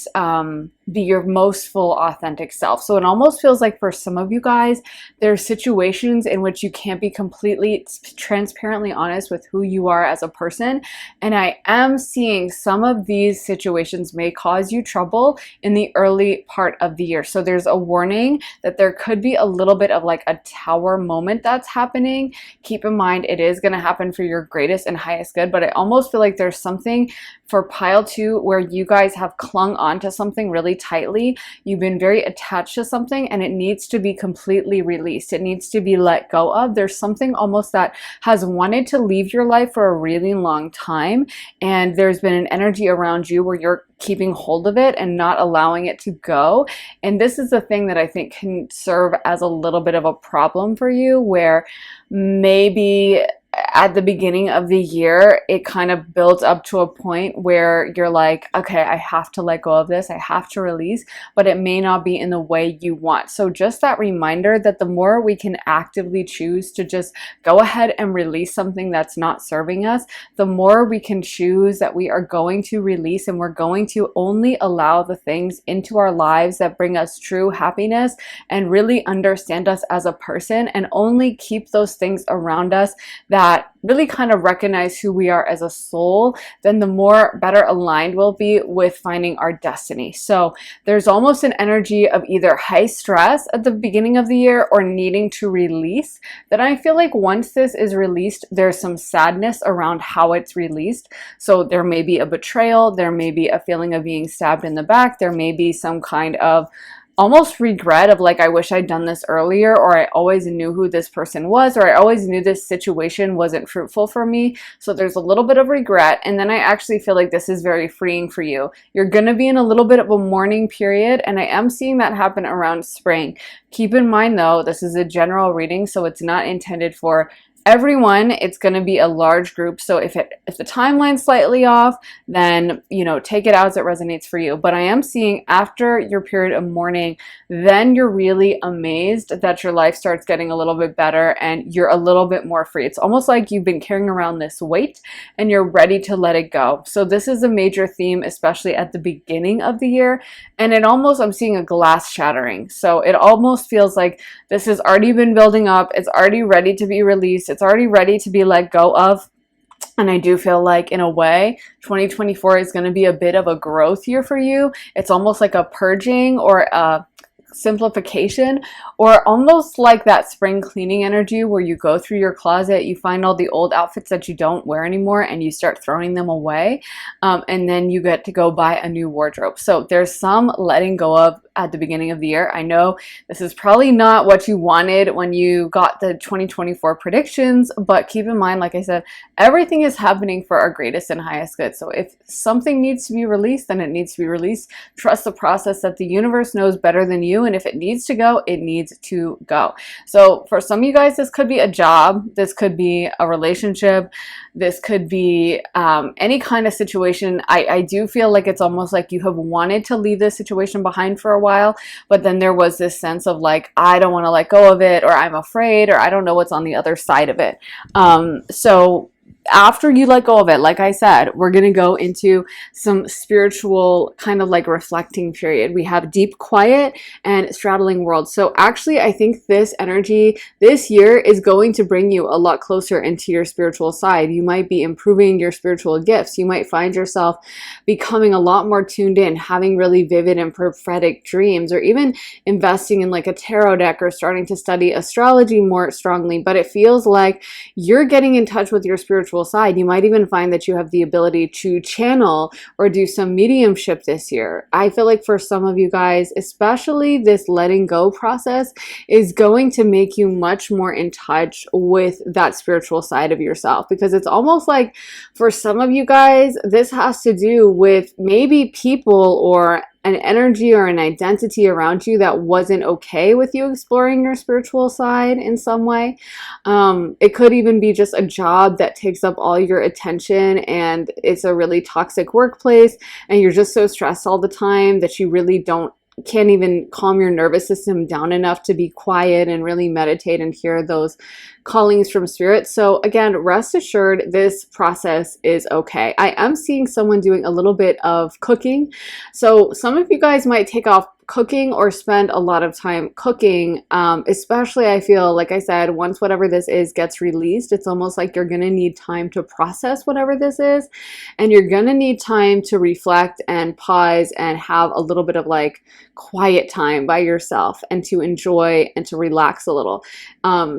be your most full authentic self. So it almost feels like for some of you guys, there's situations in which you can't be completely transparently honest with who you are as a person. And I am seeing some of these situations may cause you trouble in the early part of the year. So there's a warning that there could be a little bit of like a tower moment that's happening. Keep in mind, it is going to happen for your greatest and highest good, but I almost feel like there's something for pile 2 where you guys have clung on to something really tightly. You've been very attached to something, and it needs to be completely released. It needs to be let go of. There's something almost that has wanted to leave your life for a really long time, and there's been an energy around you where you're keeping hold of it and not allowing it to go. And this is the thing that I think can serve as a little bit of a problem for you, where maybe at the beginning of the year, it kind of builds up to a point where you're like, okay, I have to let go of this, I have to release, but it may not be in the way you want. So just that reminder that the more we can actively choose to just go ahead and release something that's not serving us, the more we can choose that we are going to release, and we're going to only allow the things into our lives that bring us true happiness and really understand us as a person, and only keep those things around us that really kind of recognize who we are as a soul. Then the more better aligned we'll be with finding our destiny. So there's almost an energy of either high stress at the beginning of the year or needing to release, that I feel like once this is released, there's some sadness around how it's released. So there may be a betrayal, there may be a feeling of being stabbed in the back, there may be some kind of almost regret of like, I wish I'd done this earlier, or I always knew who this person was, or I always knew this situation wasn't fruitful for me. So there's a little bit of regret. And then I actually feel like this is very freeing for you. You're going to be in a little bit of a mourning period, and I am seeing that happen around spring. Keep in mind though, this is a general reading, so it's not intended for everyone. It's going to be a large group. So if the timeline's slightly off, then, you know, take it out as it resonates for you. But I am seeing after your period of mourning, then you're really amazed that your life starts getting a little bit better and you're a little bit more free. It's almost like you've been carrying around this weight and you're ready to let it go. So this is a major theme, especially at the beginning of the year. And I'm seeing a glass shattering. So it almost feels like this has already been building up. It's already ready to be released. It's already ready to be let go of. And I do feel like, in a way, 2024 is going to be a bit of a growth year for you. It's almost like a purging or a simplification, or almost like that spring cleaning energy where you go through your closet, you find all the old outfits that you don't wear anymore, and you start throwing them away, and then you get to go buy a new wardrobe. So there's some letting go of at the beginning of the year. I know this is probably not what you wanted when you got the 2024 predictions, but keep in mind, like I said, everything is happening for our greatest and highest good. So if something needs to be released, then it needs to be released. Trust the process that the universe knows better than you, and if it needs to go, it needs to go. So for some of you guys, this could be a job, this could be a relationship, this could be any kind of situation. I do feel like it's almost like you have wanted to leave this situation behind for a while, but then there was this sense of like, I don't want to let go of it, or I'm afraid, or I don't know what's on the other side of it. So after you let go of it, like I said, we're going to go into some spiritual kind of like reflecting period. We have deep quiet and straddling worlds. So actually, I think this energy this year is going to bring you a lot closer into your spiritual side. You might be improving your spiritual gifts. You might find yourself becoming a lot more tuned in, having really vivid and prophetic dreams, or even investing in like a tarot deck or starting to study astrology more strongly. But it feels like you're getting in touch with your spiritual spiritual side. You might even find that you have the ability to channel or do some mediumship this year. I feel like for some of you guys, especially this letting go process is going to make you much more in touch with that spiritual side of yourself, because it's almost like for some of you guys, this has to do with maybe people or an energy or an identity around you that wasn't okay with you exploring your spiritual side in some way. It could even be just a job that takes up all your attention and it's a really toxic workplace and you're just so stressed all the time that you really can't even calm your nervous system down enough to be quiet and really meditate and hear those callings from spirit. So again, rest assured, this process is okay. I am seeing someone doing a little bit of cooking. So some of you guys might take off cooking or spend a lot of time cooking, especially I feel, like I said, once whatever this is gets released, it's almost like you're going to need time to process whatever this is, and you're going to need time to reflect and pause and have a little bit of like quiet time by yourself and to enjoy and to relax a little.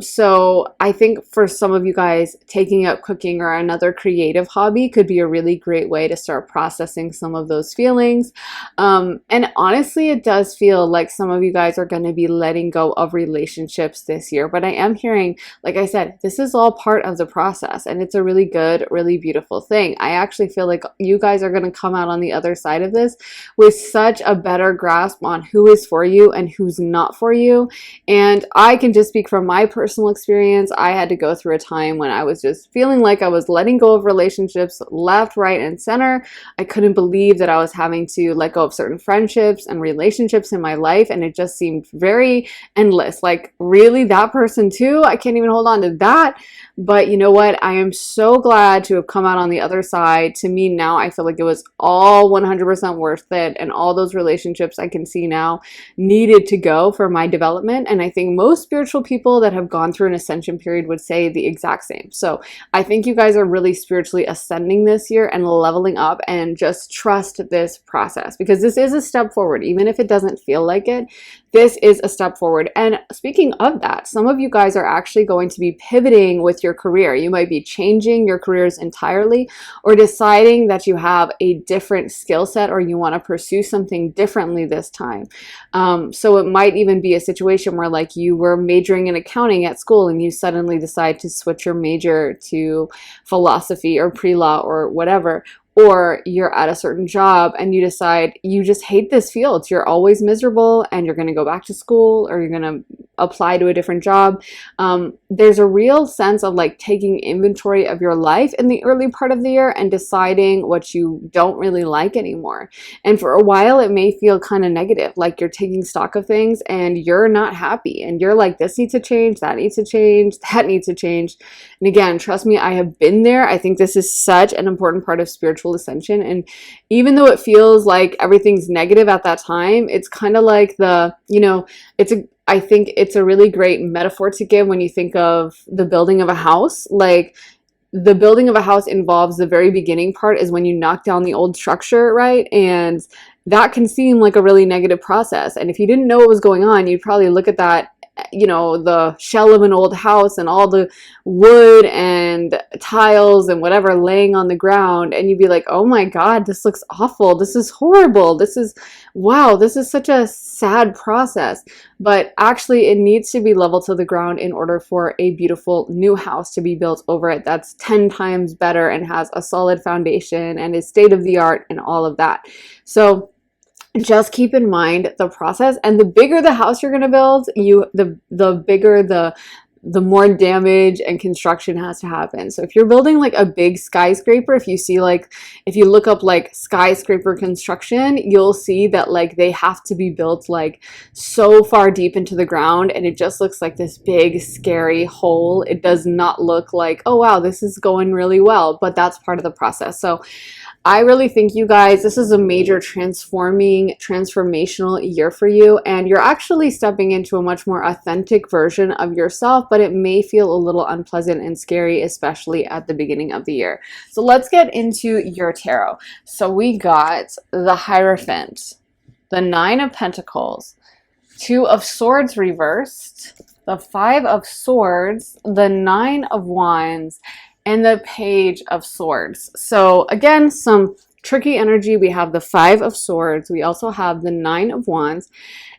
So I think for some of you guys, taking up cooking or another creative hobby could be a really great way to start processing some of those feelings. And honestly, it does feel like some of you guys are going to be letting go of relationships this year, but I am hearing, like I said, this is all part of the process and it's a really good, really beautiful thing. I actually feel like you guys are going to come out on the other side of this with such a better grasp on who is for you and who's not for you. And I can just speak from my personal experience. I had to go through a time when I was just feeling like I was letting go of relationships left, right, and center. I couldn't believe that I was having to let go of certain friendships and relationships in my life, and it just seemed very endless. Like, really, that person too? I can't even hold on to that. But you know what? I am so glad to have come out on the other side. To me now, I feel like it was all 100% worth it, and all those relationships I can see now needed to go for my development. And I think most spiritual people that have gone through an ascension period would say the exact same. So I think you guys are really spiritually ascending this year and leveling up, and just trust this process, because this is a step forward. Even if it doesn't feel like it, this is a step forward. And speaking of that, some of you guys are actually going to be pivoting with your career. You might be changing your careers entirely, or deciding that you have a different skill set, or you want to pursue something differently this time. So it might even be a situation where, like, you were majoring in accounting at school and you suddenly decide to switch your major to philosophy or pre-law or whatever. Or you're at a certain job and you decide you just hate this field. You're always miserable and you're going to go back to school, or you're going to apply to a different job. There's a real sense of like taking inventory of your life in the early part of the year and deciding what you don't really like anymore. And for a while, it may feel kind of negative, like you're taking stock of things and you're not happy. And you're like, this needs to change, that needs to change, that needs to change. And again, trust me, I have been there. I think this is such an important part of spiritual ascension. And even though it feels like everything's negative at that time, it's kind of like I think it's a really great metaphor to give when you think of the building of a house. Like, the building of a house involves the very beginning part is when you knock down the old structure, right? And that can seem like a really negative process. And if you didn't know what was going on, you'd probably look at that, the shell of an old house and all the wood and tiles and whatever laying on the ground, and you'd be like, oh my God, this looks awful. This is horrible. This is such a sad process. But actually, it needs to be leveled to the ground in order for a beautiful new house to be built over it that's 10 times better and has a solid foundation and is state of the art and all of that. So just keep in mind the process, and the bigger the house you're going to build, the bigger the more damage and construction has to happen. So if you're building like a big skyscraper, if you look up like skyscraper construction, you'll see that like they have to be built like so far deep into the ground, and it just looks like this big scary hole. It does not look like, oh wow, this is going really well, but that's part of the process. So I really think, you guys, this is a major transformational year for you, and you're actually stepping into a much more authentic version of yourself, but it may feel a little unpleasant and scary, especially at the beginning of the year. So let's get into your tarot. So we got the Hierophant, the Nine of Pentacles, Two of Swords reversed, the Five of Swords, the Nine of Wands, and the Page of Swords. So again, some tricky energy. We have the Five of Swords. We also have the Nine of Wands.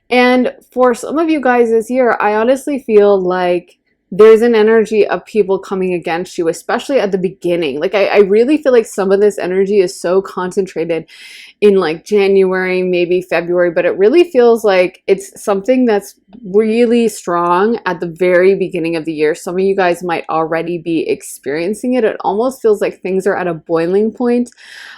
And for some of you guys this year, I honestly feel like there's an energy of people coming against you, especially at the beginning. Like, I really feel like some of this energy is so concentrated in like January, maybe February, but it really feels like it's something that's really strong at the very beginning of the year. Some of you guys might already be experiencing it. It almost feels like things are at a boiling point.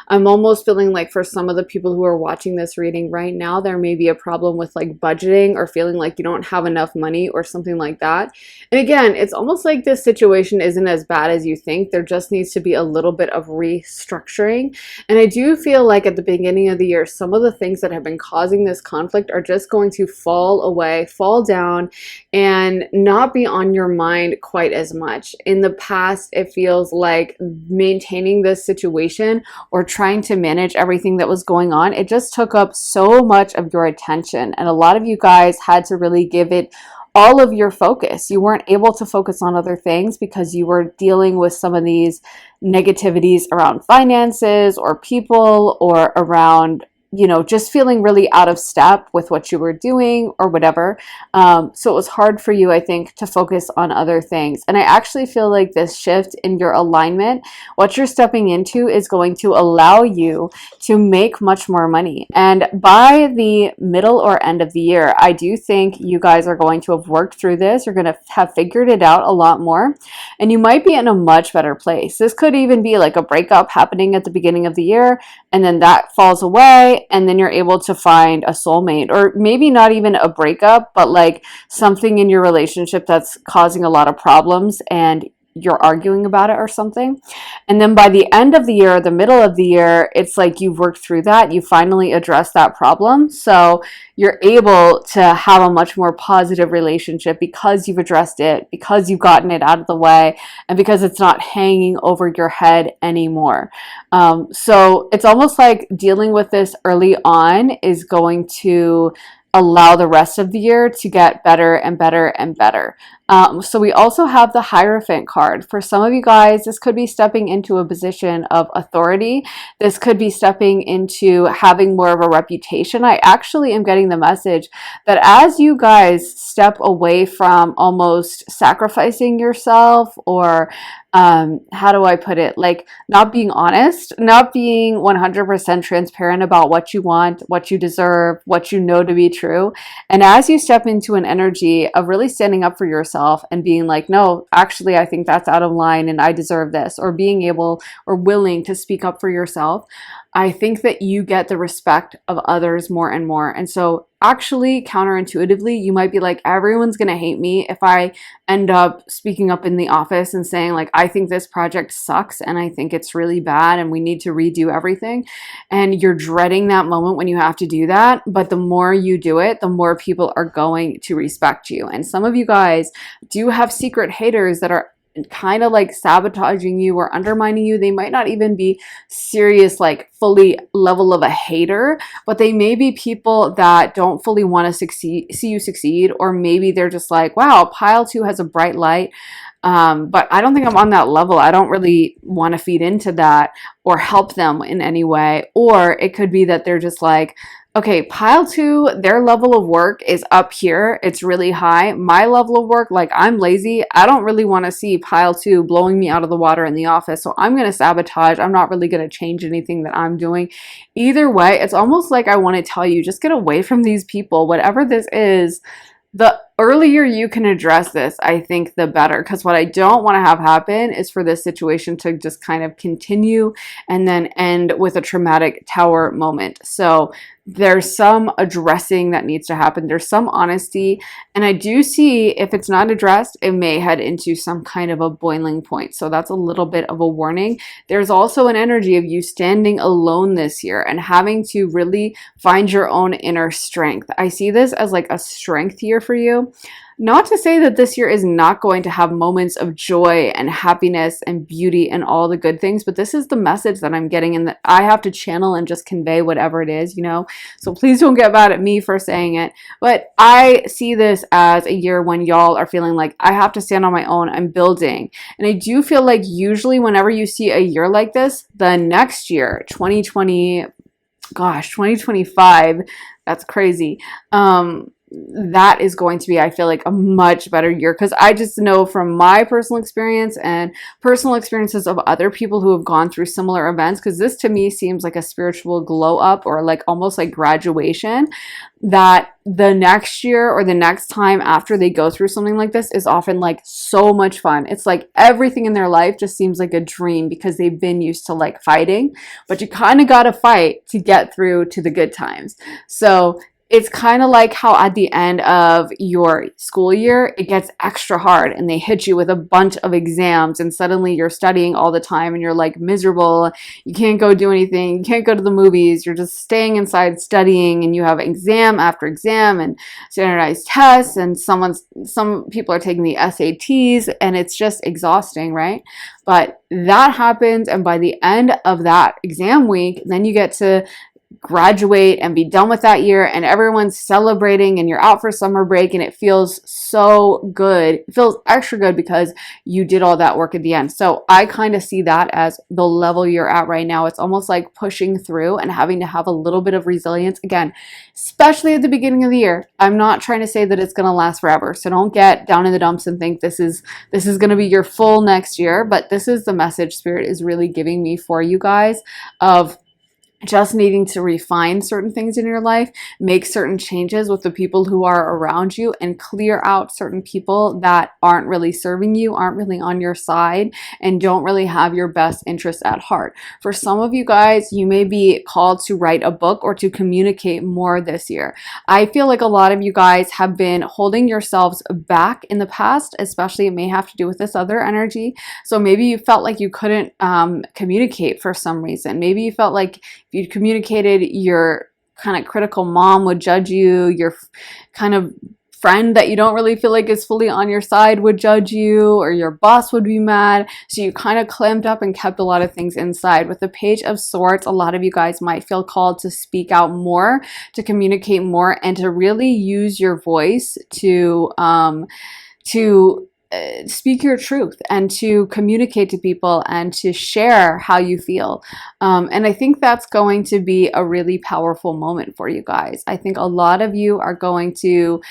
I'm almost feeling like for some of the people who are watching this reading right now, there may be a problem with like budgeting or feeling like you don't have enough money or something like that. And again, it's almost like this situation isn't as bad as you think. There just needs to be a little bit of restructuring. And I do feel like at the beginning of the year, some of the things that have been causing this conflict are just going to fall away, fall down, and not be on your mind quite as much. In the past, it feels like maintaining this situation or trying to manage everything that was going on, it just took up so much of your attention. And a lot of you guys had to really give it all of your focus. You weren't able to focus on other things because you were dealing with some of these negativities around finances or people or around, you know, just feeling really out of step with what you were doing or whatever. So it was hard for you, I think, to focus on other things. And I actually feel like this shift in your alignment, what you're stepping into, is going to allow you to make much more money. And by the middle or end of the year, I do think you guys are going to have worked through this. You're going to have figured it out a lot more, and you might be in a much better place. This could even be like a breakup happening at the beginning of the year, and then that falls away, and then you're able to find a soulmate, or maybe not even a breakup, but like something in your relationship that's causing a lot of problems and you're arguing about it or something. And then by the end of the year, the middle of the year, it's like you've worked through that. You finally addressed that problem. So you're able to have a much more positive relationship because you've addressed it, because you've gotten it out of the way, and because it's not hanging over your head anymore. So it's almost like dealing with this early on is going to allow the rest of the year to get better and better and better. So we also have the Hierophant card. For some of you guys, this could be stepping into a position of authority. This could be stepping into having more of a reputation. I actually am getting the message that as you guys step away from almost sacrificing yourself, or how do I put it? Like not being honest, not being 100% transparent about what you want, what you deserve, what you know to be true. And as you step into an energy of really standing up for yourself and being like, no, actually, I think that's out of line and I deserve this, or being able or willing to speak up for yourself, I think that you get the respect of others more and more. And so actually, counterintuitively, you might be like, everyone's going to hate me if I end up speaking up in the office and saying like, I think this project sucks and I think it's really bad and we need to redo everything. And you're dreading that moment when you have to do that. But the more you do it, the more people are going to respect you. And some of you guys do have secret haters that are kind of like sabotaging you or undermining you. They might not even be serious, like fully level of a hater, but they may be people that don't fully want to see you succeed, or maybe they're just like, wow, pile 2 has a bright light. But I don't think I'm on that level. I don't really want to feed into that or help them in any way. Or it could be that they're just like, okay, pile 2, their level of work is up here. It's really high. My level of work, like I'm lazy. I don't really want to see pile 2 blowing me out of the water in the office. So I'm going to sabotage. I'm not really going to change anything that I'm doing. Either way, it's almost like I want to tell you, just get away from these people. Whatever this is, the earlier you can address this, I think the better. Because what I don't want to have happen is for this situation to just kind of continue and then end with a traumatic tower moment. So there's some addressing that needs to happen. There's some honesty. And I do see if it's not addressed, it may head into some kind of a boiling point. So that's a little bit of a warning. There's also an energy of you standing alone this year and having to really find your own inner strength. I see this as like a strength year for you. you. Not to say that this year is not going to have moments of joy and happiness and beauty and all the good things, but this is the message that I'm getting, and that I have to channel and just convey whatever it is, you know? So please don't get mad at me for saying it, but I see this as a year when y'all are feeling like, I have to stand on my own, I'm building. And I do feel like usually whenever you see a year like this, the next year, 2025, that's crazy. That is going to be, I feel like, a much better year, because I just know from my personal experience and personal experiences of other people who have gone through similar events, because this to me seems like a spiritual glow up, or like almost like graduation, that the next year or the next time after they go through something like this is often like so much fun. It's like everything in their life just seems like a dream, because they've been used to like fighting, but you kind of got to fight to get through to the good times. So it's kind of like how at the end of your school year, it gets extra hard and they hit you with a bunch of exams, and suddenly you're studying all the time and you're like miserable. You can't go do anything. You can't go to the movies. You're just staying inside studying, and you have exam after exam and standardized tests, and some people are taking the SATs, and it's just exhausting, right? But that happens, and by the end of that exam week, then you get to graduate and be done with that year, and everyone's celebrating, and you're out for summer break, and it feels so good. It feels extra good because you did all that work at the end. So I kind of see that as the level you're at right now. It's almost like pushing through and having to have a little bit of resilience again, especially at the beginning of the year. I'm not trying to say that it's going to last forever, so don't get down in the dumps and think this is going to be your full next year. But this is the message Spirit is really giving me for you guys, of just needing to refine certain things in your life, make certain changes with the people who are around you, and clear out certain people that aren't really serving you, aren't really on your side, and don't really have your best interests at heart. For some of you guys, you may be called to write a book or to communicate more this year. I feel like a lot of you guys have been holding yourselves back in the past, especially it may have to do with this other energy. So maybe you felt like you couldn't communicate for some reason. Maybe you felt like if you communicated, your kind of critical mom would judge you, your kind of friend that you don't really feel like is fully on your side would judge you, or your boss would be mad. So you kind of clamped up and kept a lot of things inside. With the Page of Swords, a lot of you guys might feel called to speak out more, to communicate more, and to really use your voice to speak your truth and to communicate to people and to share how you feel. And I think that's going to be a really powerful moment for you guys. I think a lot of you are going to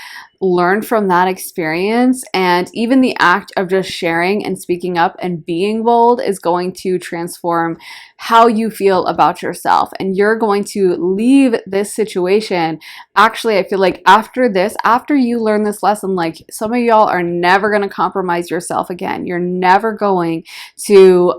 learn from that experience, and even the act of just sharing and speaking up and being bold is going to transform how you feel about yourself. And you're going to leave this situation. Actually, I feel like after this, after you learn this lesson, like some of y'all are never going to compromise yourself again. You're never going to,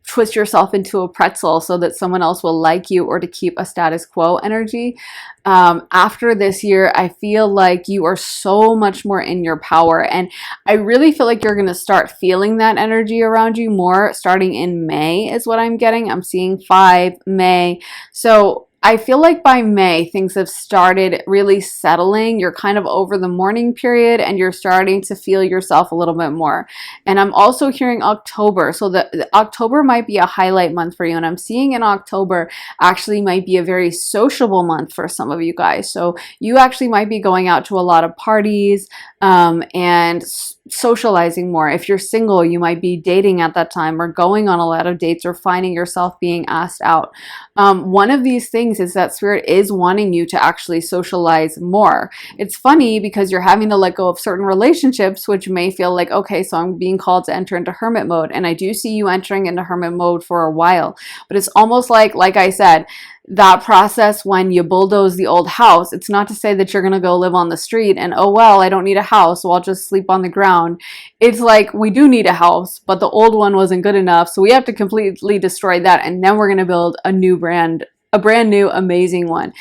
twist yourself into a pretzel so that someone else will like you, or to keep a status quo energy. After this year, I feel like you are so much more in your power, and I really feel like you're going to start feeling that energy around you more starting in May is what I'm getting. I'm seeing 5 May. So I feel like by May, things have started really settling. You're kind of over the mourning period, and you're starting to feel yourself a little bit more. And I'm also hearing October. So the October might be a highlight month for you. And I'm seeing in October actually might be a very sociable month for some of you guys. So you actually might be going out to a lot of parties and socializing more. If you're single, you might be dating at that time, or going on a lot of dates, or finding yourself being asked out. One of these things is that Spirit is wanting you to actually socialize more. It's funny because you're having to let go of certain relationships, which may feel like, okay, so I'm being called to enter into hermit mode. And I do see you entering into hermit mode for a while, but it's almost like I said, that process when you bulldoze the old house, it's not to say that you're going to go live on the street and, oh, well, I don't need a house, so I'll just sleep on the ground. It's like, we do need a house, but the old one wasn't good enough, so we have to completely destroy that, and then we're going to build a new brand a brand new, amazing one.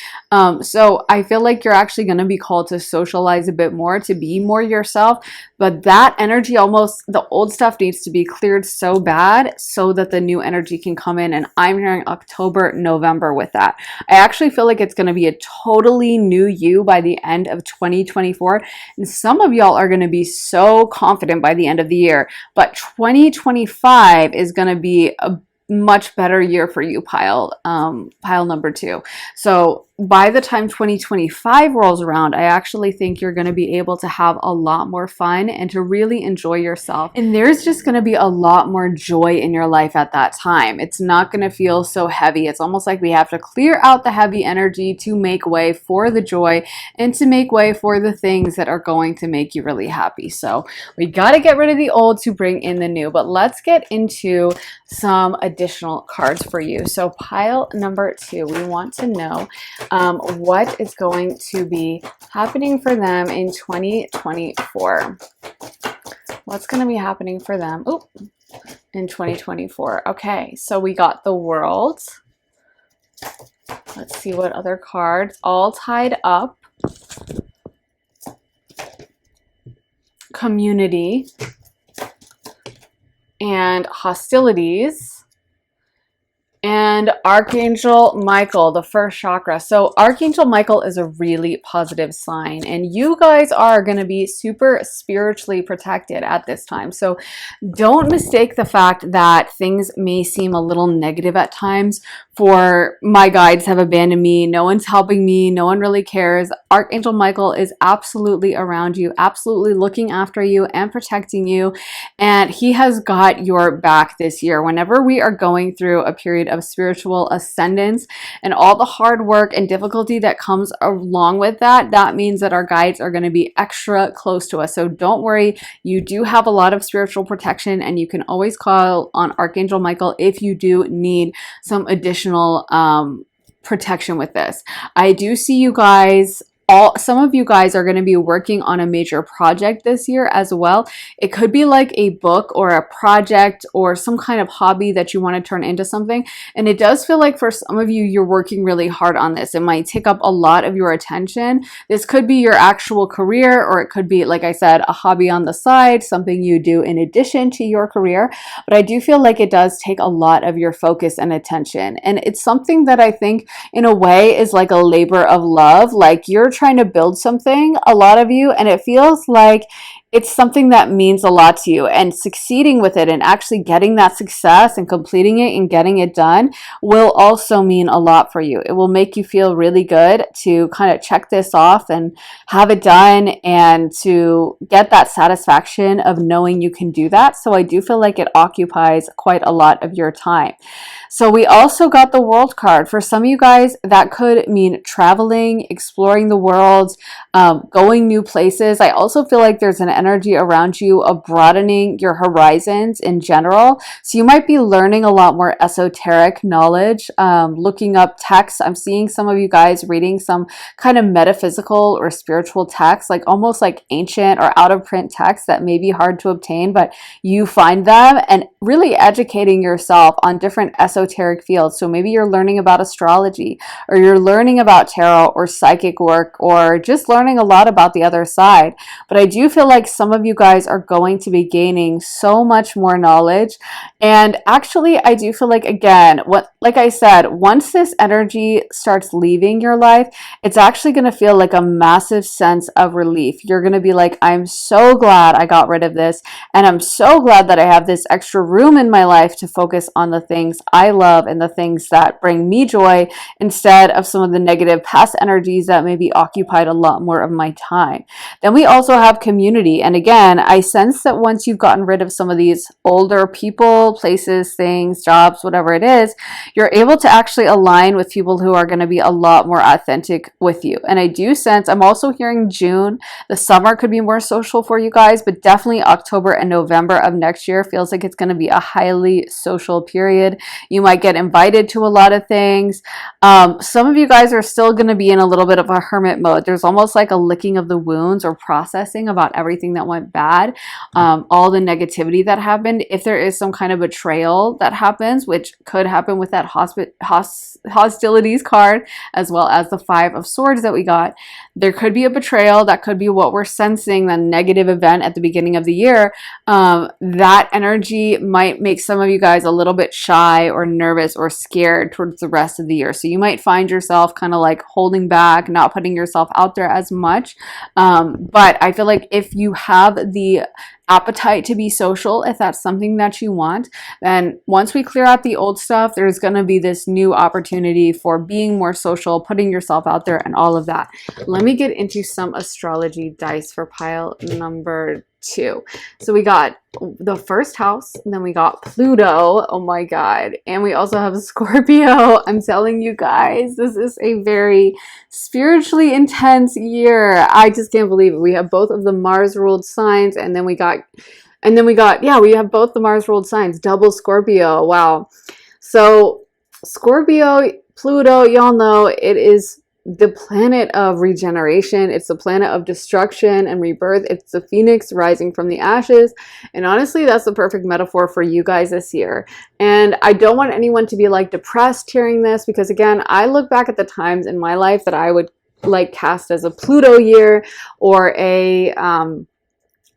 So I feel like you're actually going to be called to socialize a bit more, to be more yourself. But that energy, almost the old stuff needs to be cleared so bad so that the new energy can come in. And I'm hearing October, November with that. I actually feel like it's going to be a totally new you by the end of 2024. And some of y'all are going to be so confident by the end of the year. But 2025 is going to be a much better year for you, pile number 2. So by the time 2025 rolls around, I actually think you're going to be able to have a lot more fun and to really enjoy yourself. And there's just going to be a lot more joy in your life at that time. It's not going to feel so heavy. It's almost like we have to clear out the heavy energy to make way for the joy and to make way for the things that are going to make you really happy. So we got to get rid of the old to bring in the new. But let's get into some additional cards for you. So pile number 2, we want to know what is going to be happening for them in 2024. What's going to be happening for them in 2024? Okay, so we got the World. Let's see what other cards. All tied up. Community. And hostilities. And Archangel Michael, the first chakra. So Archangel Michael is a really positive sign, and you guys are going to be super spiritually protected at this time. So don't mistake the fact that things may seem a little negative at times. For my guides have abandoned me, no one's helping me, no one really cares. Archangel Michael is absolutely around you, absolutely looking after you and protecting you, and he has got your back this year. Whenever we are going through a period of spiritual ascendance and all the hard work and difficulty that comes along with that, that means that our guides are going to be extra close to us. So don't worry, you do have a lot of spiritual protection, and you can always call on Archangel Michael if you do need some additional protection with this. I do see you guys. Some of you guys are going to be working on a major project this year as well. It could be like a book or a project or some kind of hobby that you want to turn into something. And it does feel like for some of you, you're working really hard on this. It might take up a lot of your attention. This could be your actual career, or it could be, like I said, a hobby on the side, something you do in addition to your career. But I do feel like it does take a lot of your focus and attention. And it's something that I think in a way is like a labor of love. Like you're trying to build something, a lot of you, and it feels like it's something that means a lot to you, and succeeding with it and actually getting that success and completing it and getting it done will also mean a lot for you. It will make you feel really good to kind of check this off and have it done, and to get that satisfaction of knowing you can do that. So I do feel like it occupies quite a lot of your time. So we also got the World card. For some of you guys, that could mean traveling, exploring the world, going new places. I also feel like there's an energy around you of broadening your horizons in general. So you might be learning a lot more esoteric knowledge, looking up texts. I'm seeing some of you guys reading some kind of metaphysical or spiritual texts, like almost like ancient or out of print texts that may be hard to obtain, but you find them, and really educating yourself on different esoteric fields. So maybe you're learning about astrology, or you're learning about tarot or psychic work, or just learning a lot about the other side. But I do feel like some of you guys are going to be gaining so much more knowledge. And actually, I do feel like, again, like I said, once this energy starts leaving your life, it's actually going to feel like a massive sense of relief. You're going to be like, I'm so glad I got rid of this, and I'm so glad that I have this extra room in my life to focus on the things I love and the things that bring me joy, instead of some of the negative past energies that maybe occupied a lot more of my time. Then we also have community. And again, I sense that once you've gotten rid of some of these older people, places, things, jobs, whatever it is, you're able to actually align with people who are going to be a lot more authentic with you. And I do sense, I'm also hearing June, the summer could be more social for you guys, but definitely October and November of next year feels like it's going to be a highly social period. You might get invited to a lot of things. Some of you guys are still going to be in a little bit of a hermit mode. There's almost like a licking of the wounds, or processing about everything that went bad, all the negativity that happened. If there is some kind of betrayal that happens, which could happen with that hostilities card, as well as the Five of Swords that we got, there could be a betrayal. That could be what we're sensing, the negative event at the beginning of the year. That energy might make some of you guys a little bit shy or nervous or scared towards the rest of the year. So you might find yourself kind of like holding back, not putting yourself out there as much. But I feel like if you have the appetite to be social, if that's something that you want, then once we clear out the old stuff, there's going to be this new opportunity for being more social, putting yourself out there, and all of that. Let me get into some astrology dice for pile number 2. So we got the first house, and then we got Pluto. Oh my god. And we also have Scorpio. I'm telling you guys, this is a very spiritually intense year. I just can't believe it. We have both of the Mars ruled signs, and then we got yeah, we have both the Mars ruled signs, double Scorpio. Wow. So Scorpio, Pluto, y'all know it is the planet of regeneration. It's the planet of destruction and rebirth. It's the phoenix rising from the ashes. And honestly, that's the perfect metaphor for you guys this year. And I don't want anyone to be like depressed hearing this, because again, I look back at the times in my life that I would like cast as a Pluto year or a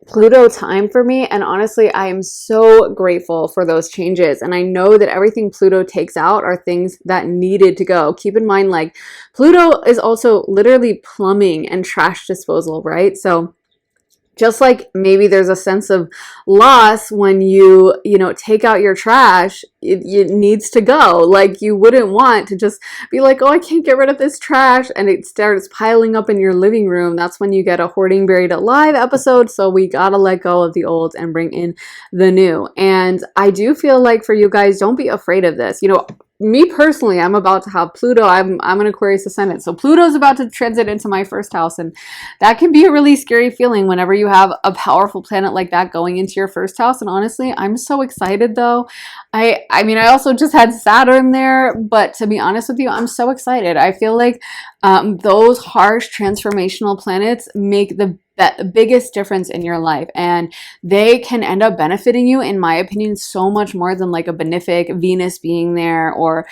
Pluto time for me, and honestly, I am so grateful for those changes. And I know that everything Pluto takes out are things that needed to go. Keep in mind, like, Pluto is also literally plumbing and trash disposal, right? So just like maybe there's a sense of loss when you take out your trash, it needs to go. Like, you wouldn't want to just be like, oh, I can't get rid of this trash, and it starts piling up in your living room. That's when you get a Hoarding Buried Alive episode. So we gotta let go of the old and bring in the new. And I do feel like for you guys, don't be afraid of this. Me personally, I'm about to have Pluto. I'm an Aquarius ascendant. So Pluto's about to transit into my first house. And that can be a really scary feeling whenever you have a powerful planet like that going into your first house. And honestly, I'm so excited though. I mean, I also just had Saturn there, but to be honest with you, I'm so excited. I feel like those harsh transformational planets make the biggest difference in your life, and they can end up benefiting you, in my opinion, so much more than like a benefic Venus being there or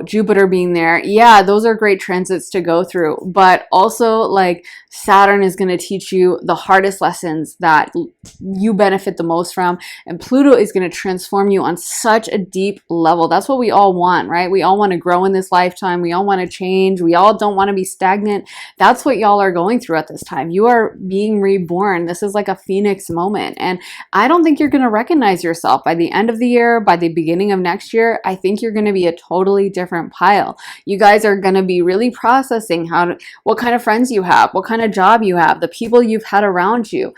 Jupiter being there. Yeah, those are great transits to go through, but also like Saturn is going to teach you the hardest lessons that you benefit the most from, and Pluto is going to transform you on such a deep level. That's what we all want, right? We all want to grow in this lifetime. We all want to change. We all don't want to be stagnant. That's what y'all are going through at this time. You are being reborn. This is like a phoenix moment, and I don't think you're going to recognize yourself by the end of the year, by the beginning of next year. I think you're going to be a totally different pile. You guys are going to be really processing what kind of friends you have, what kind of job you have, the people you've had around you,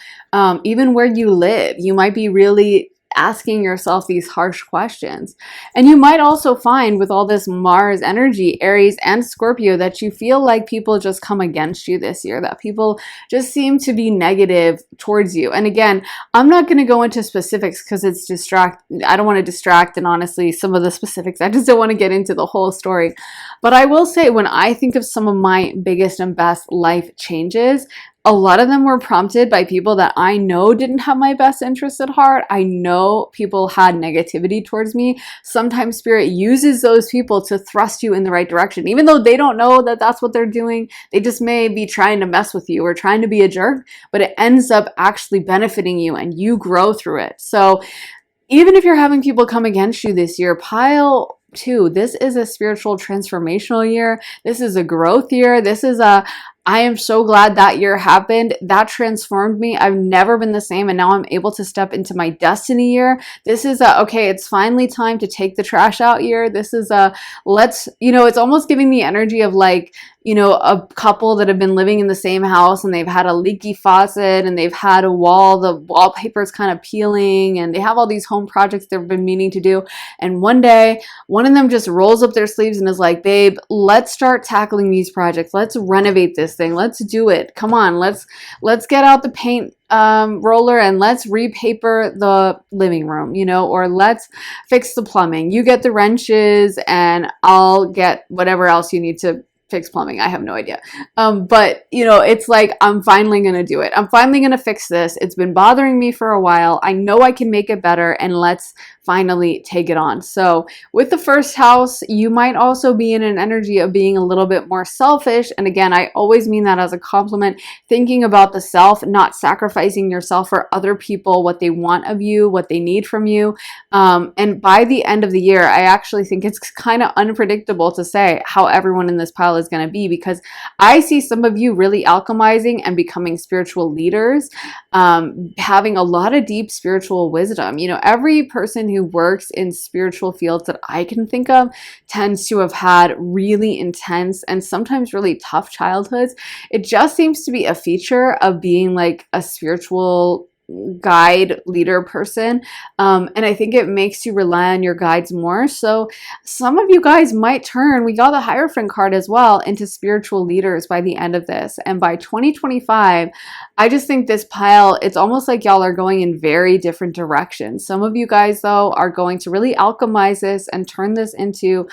even where you live. You might be really asking yourself these harsh questions. And you might also find with all this Mars energy, Aries and Scorpio, that you feel like people just come against you this year, that people just seem to be negative towards you. And again, I'm not going to go into specifics because it's I don't want to distract, and honestly, some of the specifics, I just don't want to get into the whole story. But I will say, when I think of some of my biggest and best life changes, a lot of them were prompted by people that I know didn't have my best interests at heart. I know people had negativity towards me. Sometimes Spirit uses those people to thrust you in the right direction, even though they don't know that that's what they're doing. They just may be trying to mess with you or trying to be a jerk, but it ends up actually benefiting you and you grow through it. So even if you're having people come against you this year, pile 2, this is a spiritual transformational year. This is a growth year. I am so glad that year happened. That transformed me. I've never been the same, and now I'm able to step into my destiny year. This is okay, it's finally time to take the trash out year. This is it's almost giving me energy of like, a couple that have been living in the same house and they've had a leaky faucet and they've had the wallpaper is kind of peeling, and they have all these home projects they've been meaning to do. And one day, one of them just rolls up their sleeves and is like, babe, let's start tackling these projects. Let's renovate this thing. Let's do it. Come on, let's get out the paint roller and let's repaper the living room, or let's fix the plumbing. You get the wrenches and I'll get whatever else you need to fix plumbing. I have no idea. But you know, it's like, I'm finally gonna do it. I'm finally gonna fix this. It's been bothering me for a while. I know I can make it better, and let's finally take it on. So with the first house, you might also be in an energy of being a little bit more selfish. And again, I always mean that as a compliment, thinking about the self, not sacrificing yourself for other people, what they want of you, what they need from you. And by the end of the year, I actually think it's kind of unpredictable to say how everyone in this pile is going to be, because I see some of you really alchemizing and becoming spiritual leaders, having a lot of deep spiritual wisdom. You know, every person who works in spiritual fields that I can think of tends to have had really intense and sometimes really tough childhoods. It just seems to be a feature of being like a spiritual guide leader person, and I think it makes you rely on your guides more. So some of you guys might turn, we got the Hierophant card as well, into spiritual leaders by the end of this. And by 2025, I just think this pile, it's almost like y'all are going in very different directions. Some of you guys though are going to really alchemize this and turn this into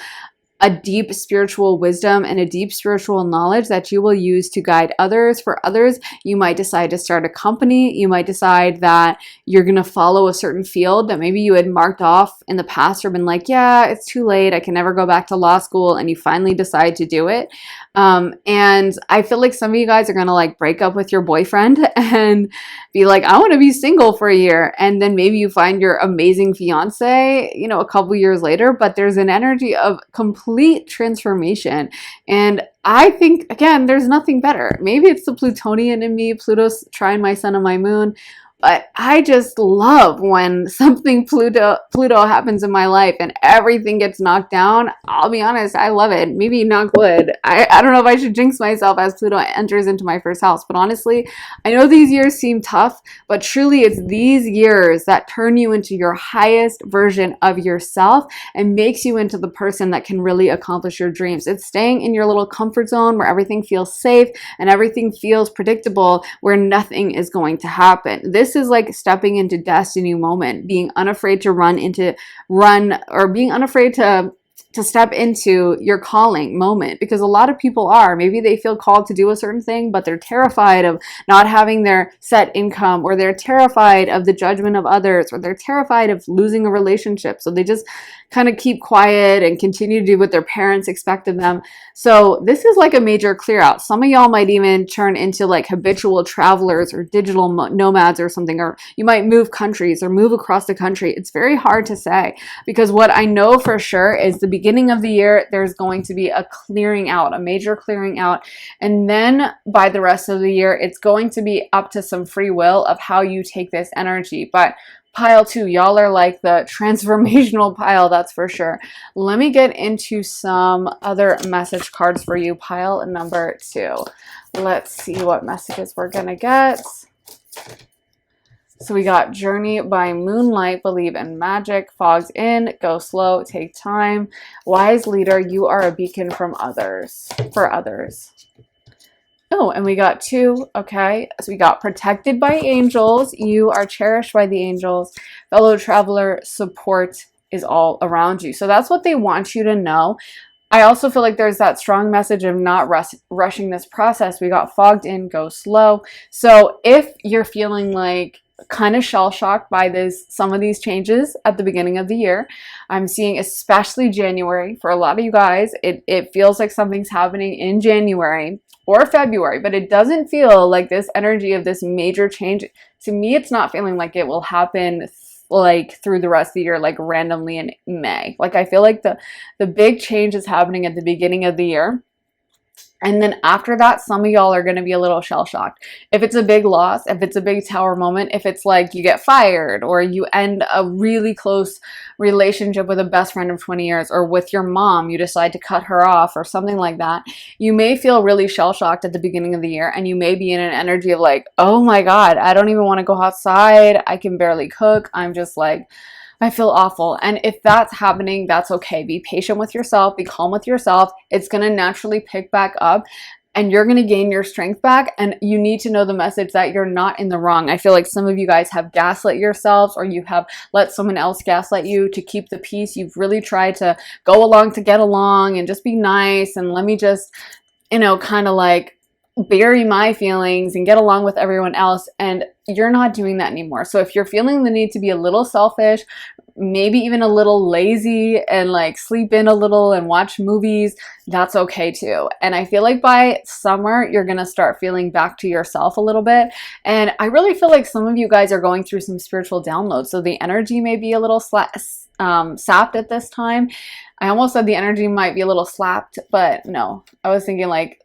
a deep spiritual wisdom and a deep spiritual knowledge that you will use to guide others. For others, you might decide to start a company. You might decide that you're going to follow a certain field that maybe you had marked off in the past or been like, yeah, it's too late. I can never go back to law school. And you finally decide to do it. And I feel like some of you guys are going to like break up with your boyfriend and be like, I want to be single for a year. And then maybe you find your amazing fiance, you know, a couple years later, but there's an energy of complete transformation. And I think, again, there's nothing better. Maybe it's the Plutonian in me, Pluto's trine my sun and my moon. But I just love when something Pluto happens in my life and everything gets knocked down. I'll be honest, I love it. Maybe not good. I don't know if I should jinx myself as Pluto enters into my first house. But honestly, I know these years seem tough, but truly it's these years that turn you into your highest version of yourself and makes you into the person that can really accomplish your dreams. It's staying in your little comfort zone where everything feels safe and everything feels predictable, where nothing is going to happen. This is like stepping into destiny moment, being unafraid to being unafraid to step into your calling moment, because a lot of people are, maybe they feel called to do a certain thing, but they're terrified of not having their set income, or they're terrified of the judgment of others, or they're terrified of losing a relationship. So they just kind of keep quiet and continue to do what their parents expect of them. So this is like a major clear out. Some of y'all might even turn into like habitual travelers or digital nomads or something, or you might move countries or move across the country. It's very hard to say, because what I know for sure is the beginning of the year, there's going to be a clearing out, a major clearing out. And then by the rest of the year, it's going to be up to some free will of how you take this energy. But pile 2, y'all are like the transformational pile, that's for sure. Let me get into some other message cards for you, pile number 2. Let's see what messages we're gonna get. So we got Journey by Moonlight, Believe in Magic, Fogged In, Go Slow, Take Time, Wise Leader, You Are a Beacon from others, for others. Oh, and we got 2, okay. So we got Protected by Angels, You Are Cherished by the Angels, Fellow Traveler, Support is all around you. So that's what they want you to know. I also feel like there's that strong message of not rushing this process. We got Fogged In, Go Slow. So if you're feeling like kind of shell-shocked by some of these changes at the beginning of the year, I'm seeing especially January for a lot of you guys, it feels like something's happening in January or February, but it doesn't feel like this energy of this major change. To me, it's not feeling like it will happen like through the rest of the year, like randomly in May. Like I feel like the big change is happening at the beginning of the year. And then after that, some of y'all are going to be a little shell-shocked. If it's a big loss, if it's a big tower moment, if it's like you get fired or you end a really close relationship with a best friend of 20 years, or with your mom, you decide to cut her off or something like that, you may feel really shell-shocked at the beginning of the year, and you may be in an energy of like, oh my God, I don't even want to go outside. I can barely cook. I'm just like, I feel awful. And if that's happening, that's okay. Be patient with yourself. Be calm with yourself. It's going to naturally pick back up, and you're going to gain your strength back. And you need to know the message that you're not in the wrong. I feel like some of you guys have gaslit yourselves, or you have let someone else gaslight you to keep the peace. You've really tried to go along to get along and just be nice, and let me just kind of like bury my feelings and get along with everyone else. And you're not doing that anymore. So if you're feeling the need to be a little selfish, maybe even a little lazy and like sleep in a little and watch movies, that's okay too. And I feel like by summer, you're going to start feeling back to yourself a little bit. And I really feel like some of you guys are going through some spiritual downloads. So the energy may be a little sapped at this time. I almost said the energy might be a little slapped, but no, I was thinking like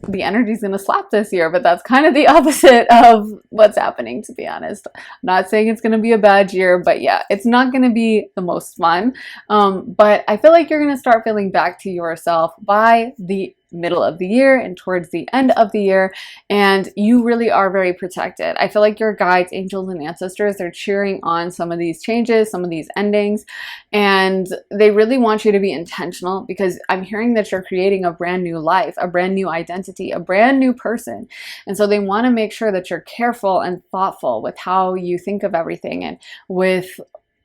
the energy's gonna slap this year, but that's kind of the opposite of what's happening, to be honest. I'm not saying it's gonna be a bad year, but yeah, it's not gonna be the most fun. But I feel like you're gonna start feeling back to yourself by the middle of the year and towards the end of the year, and you really are very protected. I feel like your guides, angels, and ancestors, they're cheering on some of these changes, some of these endings, and they really want you to be intentional, because I'm hearing that you're creating a brand new life, a brand new identity, a brand new person. And so they want to make sure that you're careful and thoughtful with how you think of everything, and with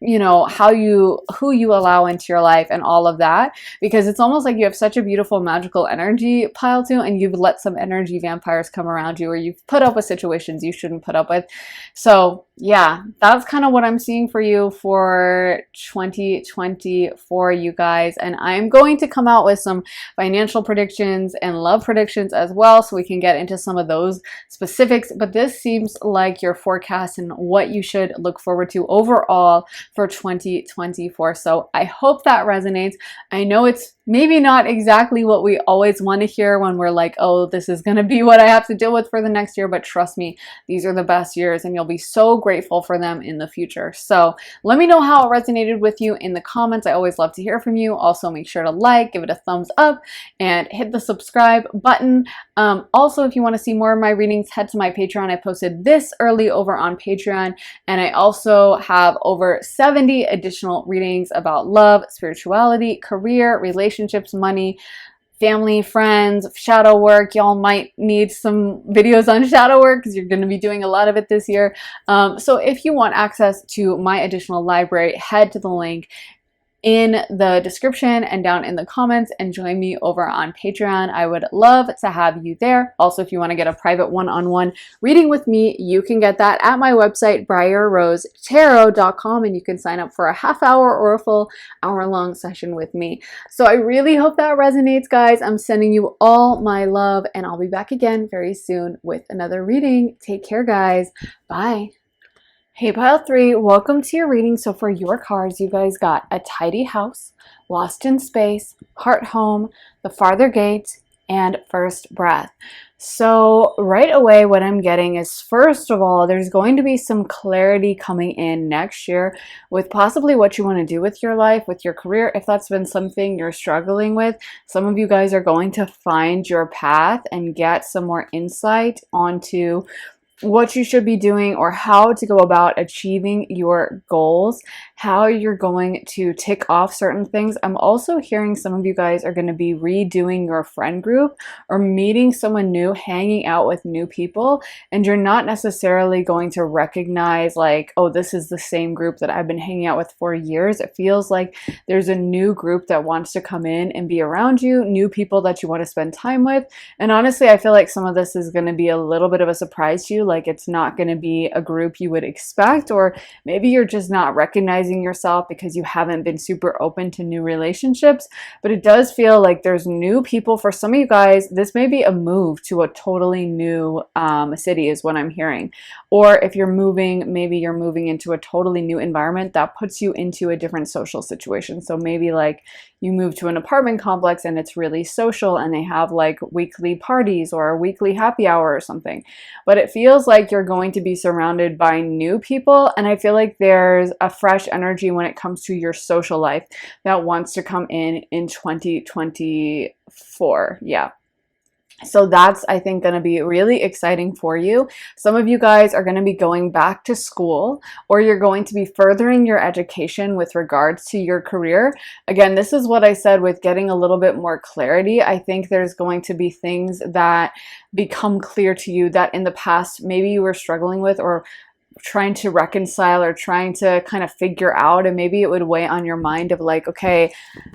who you allow into your life and all of that, because it's almost like you have such a beautiful magical energy pile too, and you've let some energy vampires come around you, or you've put up with situations you shouldn't put up with. So yeah, that's kind of what I'm seeing for you for 2024, you guys. And I'm going to come out with some financial predictions and love predictions as well, so we can get into some of those specifics. But this seems like your forecast and what you should look forward to overall for 2024. So I hope that resonates. I know it's maybe not exactly what we always want to hear when we're like, oh, this is going to be what I have to deal with for the next year, but trust me, these are the best years and you'll be so grateful for them in the future. So let me know how it resonated with you in the comments. I always love to hear from you. Also, make sure to like, give it a thumbs up, and hit the subscribe button. Also, if you want to see more of my readings, head to my Patreon. I posted this early over on Patreon, and I also have over 70 additional readings about love, spirituality, career, relationships, money, family, friends, shadow work. Y'all might need some videos on shadow work because you're going to be doing a lot of it this year. So if you want access to my additional library, head to the link in the description and down in the comments and join me over on Patreon. I would love to have you there. Also, if you want to get a private one-on-one reading with me, you can get that at my website, briarrosetarot.com, and you can sign up for a half hour or a full hour-long session with me. So I really hope that resonates, guys. I'm sending you all my love, and I'll be back again very soon with another reading. Take care, guys. Bye. Hey, Pile 3, welcome to your reading. So for your cards, you guys got a tidy house, lost in space, heart home, the farther gate, and first breath. So right away, what I'm getting is, first of all, there's going to be some clarity coming in next year with possibly what you want to do with your life, with your career. If that's been something you're struggling with, some of you guys are going to find your path and get some more insight onto what you should be doing or how to go about achieving your goals, how you're going to tick off certain things. I'm also hearing some of you guys are going to be redoing your friend group or meeting someone new, hanging out with new people, and you're not necessarily going to recognize like, oh, this is the same group that I've been hanging out with for years. It feels like there's a new group that wants to come in and be around you, new people that you want to spend time with. And honestly, I feel like some of this is going to be a little bit of a surprise to you. Like, it's not going to be a group you would expect, or maybe you're just not recognizing yourself because you haven't been super open to new relationships. But it does feel like there's new people. For some of you guys, this may be a move to a totally new city is what I'm hearing. Or if you're moving, maybe you're moving into a totally new environment that puts you into a different social situation. So maybe like you move to an apartment complex and it's really social and they have like weekly parties or a weekly happy hour or something. But it feels like you're going to be surrounded by new people, and I feel like there's a fresh energy when it comes to your social life that wants to come in 2024. Yeah. So that's, I think, going to be really exciting for you. Some of you guys are going to be going back to school, or you're going to be furthering your education with regards to your career. Again, this is what I said with getting a little bit more clarity. I think there's going to be things that become clear to you that in the past maybe you were struggling with, or trying to reconcile or trying to kind of figure out, and maybe it would weigh on your mind of like, okay,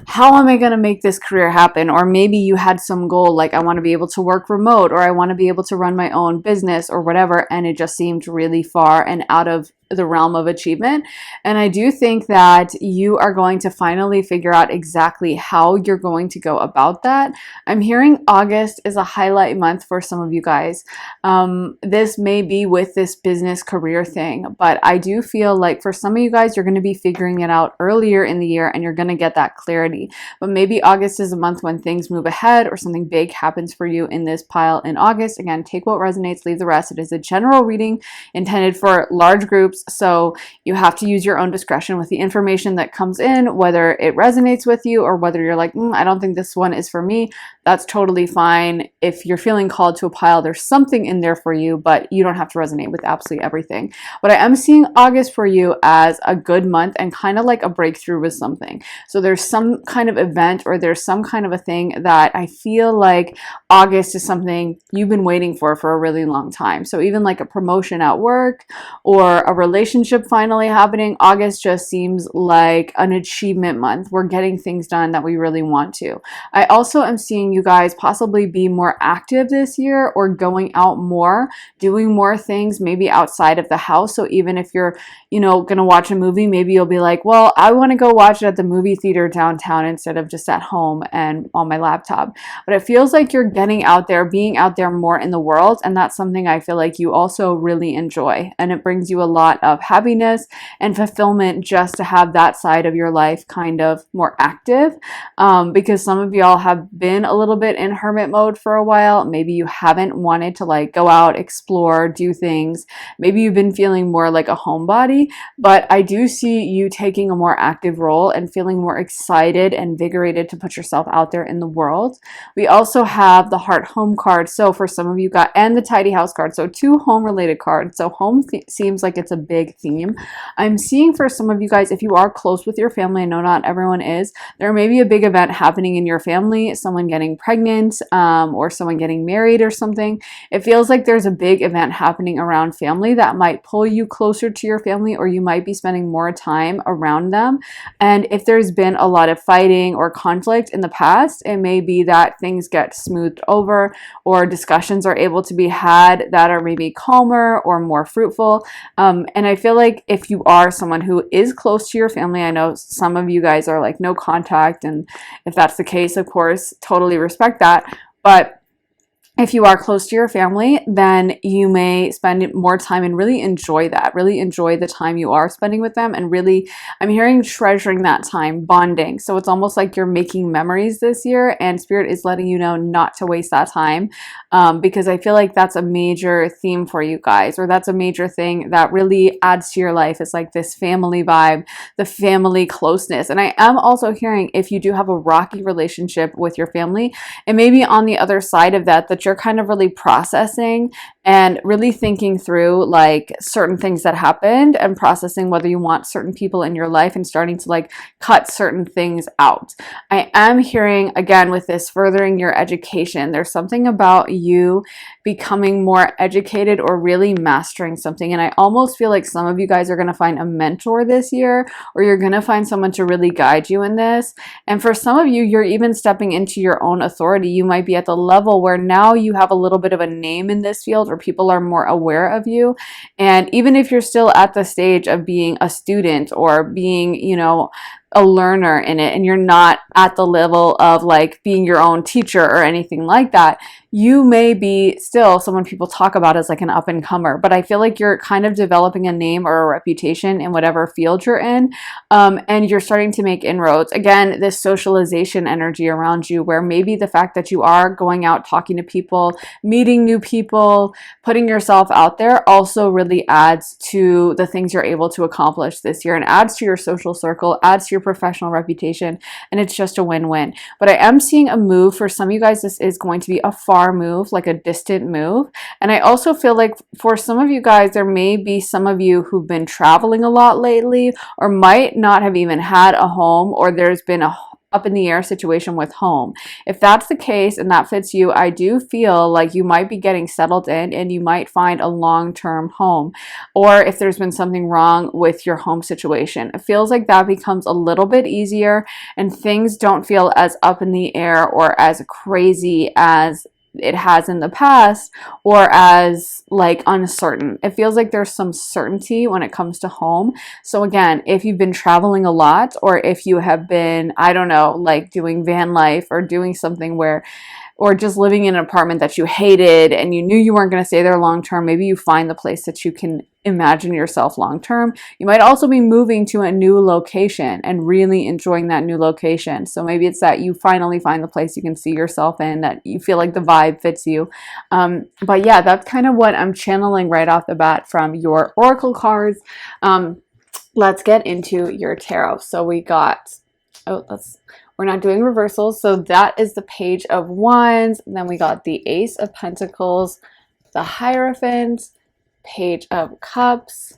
how am I going to make this career happen? Or maybe you had some goal like I want to be able to work remote, or I want to be able to run my own business or whatever, and it just seemed really far and out of the realm of achievement. And I do think that you are going to finally figure out exactly how you're going to go about that. I'm hearing August is a highlight month for some of you guys. This may be with this business career thing, but I do feel like for some of you guys, you're going to be figuring it out earlier in the year and you're going to get that clarity. But maybe August is a month when things move ahead or something big happens for you in this pile in August. Again, take what resonates, leave the rest. It is a general reading intended for large groups. So you have to use your own discretion with the information that comes in, whether it resonates with you or whether you're like, I don't think this one is for me. That's totally fine. If you're feeling called to a pile, there's something in there for you, but you don't have to resonate with absolutely everything. But I am seeing August for you as a good month and kind of like a breakthrough with something. So there's some kind of event or there's some kind of a thing that I feel like August is something you've been waiting for a really long time. So even like a promotion at work or a relationship finally happening, August just seems like an achievement month. We're getting things done that we really want to. I also am seeing you guys possibly be more active this year or going out more, doing more things maybe outside of the house. So even if you're, going to watch a movie, maybe you'll be like, well, I want to go watch it at the movie theater downtown instead of just at home and on my laptop. But it feels like you're getting out there, being out there more in the world. And that's something I feel like you also really enjoy. And it brings you a lot of happiness and fulfillment just to have that side of your life kind of more active. Because some of y'all have been a little bit in hermit mode for a while. Maybe you haven't wanted to like go out, explore, do things. Maybe you've been feeling more like a homebody, but I do see you taking a more active role and feeling more excited and invigorated to put yourself out there in the world. We also have the heart home card. So for some of you got, and the tidy house card. So two home related cards. So home seems like it's a big theme. I'm seeing for some of you guys, if you are close with your family, I know not everyone is, there may be a big event happening in your family, someone getting pregnant, or someone getting married or something. It feels like there's a big event happening around family that might pull you closer to your family, or you might be spending more time around them. And if there's been a lot of fighting or conflict in the past, it may be that things get smoothed over or discussions are able to be had that are maybe calmer or more fruitful. And I feel like if you are someone who is close to your family, I know some of you guys are like no contact, and if that's the case, of course, totally respect that. But if you are close to your family, then you may spend more time and really enjoy that, really enjoy the time you are spending with them. And really, I'm hearing treasuring that time, bonding. So it's almost like you're making memories this year, and Spirit is letting you know not to waste that time, because I feel like that's a major theme for you guys, or that's a major thing that really adds to your life. It's like this family vibe, the family closeness. And I am also hearing if you do have a rocky relationship with your family, and maybe on the other side of that, that you're kind of really processing and really thinking through like certain things that happened and processing whether you want certain people in your life and starting to like cut certain things out. I am hearing again with this furthering your education. There's something about you becoming more educated or really mastering something. And I almost feel like some of you guys are going to find a mentor this year, or you're going to find someone to really guide you in this. And for some of you, you're even stepping into your own authority. You might be at the level where now you have a little bit of a name in this field, or people are more aware of you. And even if you're still at the stage of being a student or being, a learner in it, and you're not at the level of like being your own teacher or anything like that, you may be still someone people talk about as like an up and comer. But I feel like you're kind of developing a name or a reputation in whatever field you're in, and you're starting to make inroads. Again, this socialization energy around you, where maybe the fact that you are going out, talking to people, meeting new people, putting yourself out there also really adds to the things you're able to accomplish this year, and adds to your social circle, adds to your professional reputation, and it's just a win-win. But I am seeing a move for some of you guys. This is going to be a far move, like a distant move. And I also feel like for some of you guys, there may be some of you who've been traveling a lot lately, or might not have even had a home, or there's been a up in the air situation with home. If that's the case and that fits you, I do feel like you might be getting settled in and you might find a long-term home. Or if there's been something wrong with your home situation, it feels like that becomes a little bit easier and things don't feel as up in the air or as crazy as it has in the past, or as like uncertain. It feels like there's some certainty when it comes to home. So again, if you've been traveling a lot, or if you have been, I don't know, like doing van life or doing something where, or just living in an apartment that you hated and you knew you weren't going to stay there long term, maybe you find the place that you can imagine yourself long term. You might also be moving to a new location and really enjoying that new location. So maybe it's that you finally find the place you can see yourself in, that you feel like the vibe fits you. But yeah, that's kind of what I'm channeling right off the bat from your oracle cards. Let's get into your tarot. So we got, we're not doing reversals. So that is the Page of Wands. And then we got the Ace of Pentacles, the Hierophant, Page of Cups,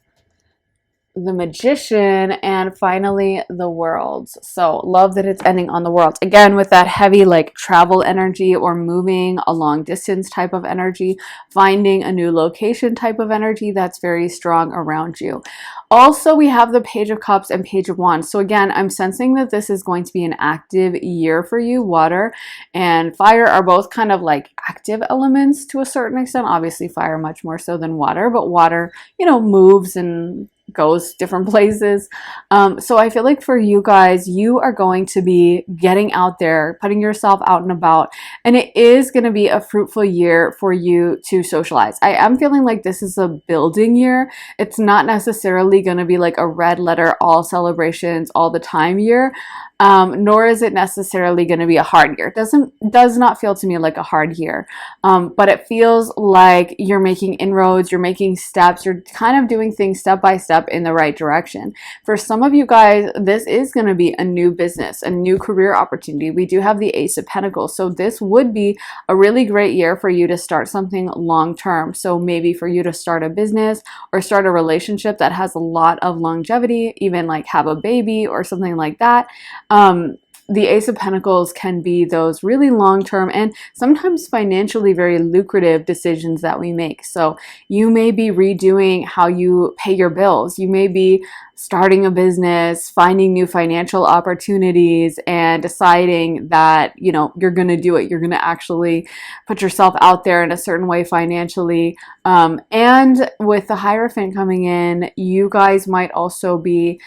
the Magician, and finally the Worlds. So love that it's ending on the Worlds. Again, with that heavy like travel energy or moving a long distance type of energy, finding a new location type of energy that's very strong around you. Also, we have the Page of Cups and Page of Wands. So again, I'm sensing that this is going to be an active year for you. Water and fire are both kind of like active elements to a certain extent. Obviously, fire much more so than water, but water, you know, moves and goes different places. So I feel like for you guys, you are going to be getting out there, putting yourself out and about, and it is going to be a fruitful year for you to socialize. I am feeling like this is a building year. It's not necessarily going to be like a red letter, all celebrations all the time year. Nor is it necessarily going to be a hard year. It does not feel to me like a hard year, but it feels like you're making inroads, you're making steps, you're kind of doing things step by step in the right direction. For some of you guys, this is going to be a new business, a new career opportunity. We do have the Ace of Pentacles, so this would be a really great year for you to start something long term. So maybe for you to start a business or start a relationship that has a lot of longevity, even like have a baby or something like that. The Ace of Pentacles can be those really long-term and sometimes financially very lucrative decisions that we make. So you may be redoing how you pay your bills. You may be starting a business, finding new financial opportunities, and deciding that, you know, you're going to do it. You're going to actually put yourself out there in a certain way financially. And with the Hierophant coming in, you guys might also be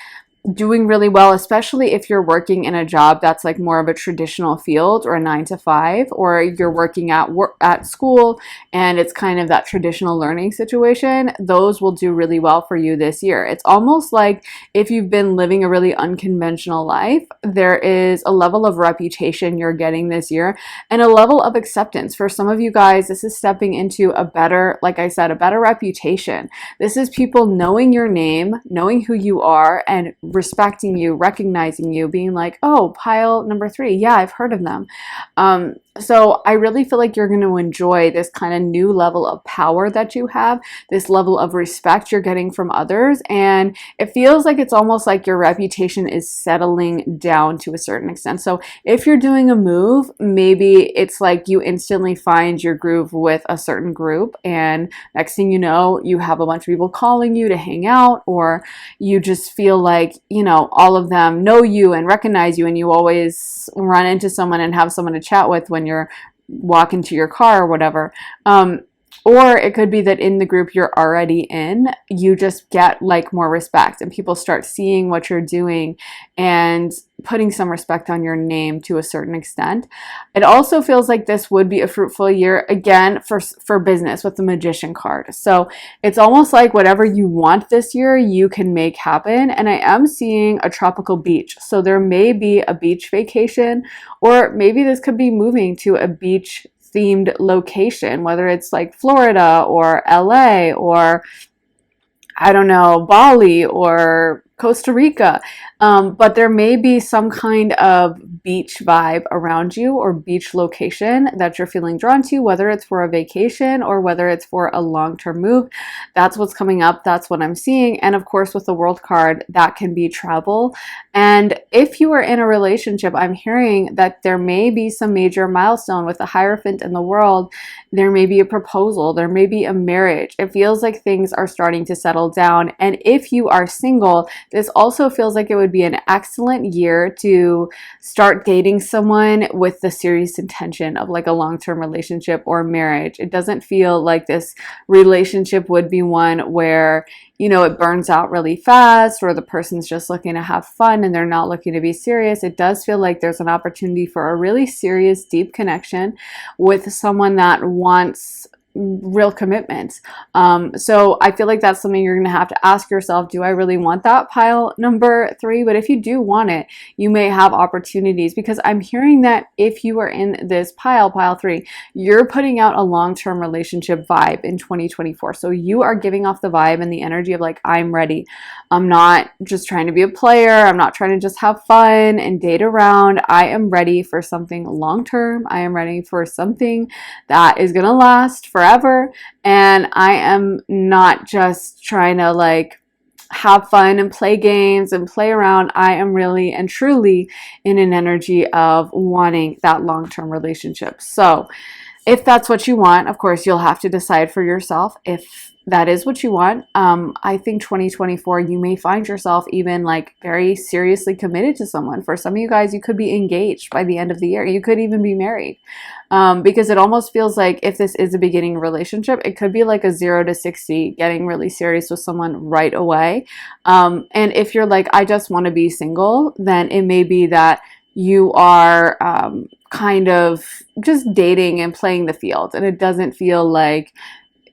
doing really well, especially if you're working in a job that's like more of a traditional field or a 9 to 5, or you're working at school and it's kind of that traditional learning situation. Those will do really well for you this year. It's almost like if you've been living a really unconventional life, there is a level of reputation you're getting this year and a level of acceptance. For some of you guys, this is stepping into a better, like I said, a better reputation. This is people knowing your name, knowing who you are, and respecting you, recognizing you, being like, oh, pile number 3. Yeah, I've heard of them. So I really feel like you're going to enjoy this kind of new level of power that you have, this level of respect you're getting from others. And it feels like it's almost like your reputation is settling down to a certain extent. So if you're doing a move, maybe it's like you instantly find your groove with a certain group. And next thing you know, you have a bunch of people calling you to hang out, or you just feel like, you know, all of them know you and recognize you, and you always run into someone and have someone to chat with when you're walking to your car or whatever. Or it could be that in the group you're already in, you just get like more respect and people start seeing what you're doing and putting some respect on your name to a certain extent. It also feels like this would be a fruitful year again for business with the Magician card. So it's almost like whatever you want this year, you can make happen. And I am seeing a tropical beach. So there may be a beach vacation, or maybe this could be moving to a beach themed location, whether it's like Florida or LA or I don't know, Bali or Costa Rica. But there may be some kind of beach vibe around you or beach location that you're feeling drawn to, whether it's for a vacation or whether it's for a long-term move. That's what's coming up. That's what I'm seeing. And of course, with the World card, that can be travel. And if you are in a relationship, I'm hearing that there may be some major milestone with the Hierophant in the world. There may be a proposal. There may be a marriage. It feels like things are starting to settle down. And if you are single, this also feels like it would be an excellent year to start dating someone with the serious intention of like a long-term relationship or marriage. It doesn't feel like this relationship would be one where, you know, it burns out really fast or the person's just looking to have fun and they're not looking to be serious. It does feel like there's an opportunity for a really serious, deep connection with someone that wants real commitment. So I feel like that's something you're going to have to ask yourself, do I really want that, pile number 3? But if you do want it, you may have opportunities, because I'm hearing that if you are in this pile 3, you're putting out a long-term relationship vibe in 2024. So you are giving off the vibe and the energy of like, I'm ready. I'm not just trying to be a player. I'm not trying to just have fun and date around. I am ready for something long-term. I am ready for something that is going to last forever. And I am not just trying to like have fun and play games and play around. I am really and truly in an energy of wanting that long-term relationship. So if that's what you want, of course, you'll have to decide for yourself if that is what you want. I think 2024, you may find yourself even like very seriously committed to someone. For some of you guys, you could be engaged by the end of the year. You could even be married, because it almost feels like if this is a beginning relationship, it could be like a 0 to 60, getting really serious with someone right away. And if you're like, I just want to be single, then it may be that you are kind of just dating and playing the field. And it doesn't feel like,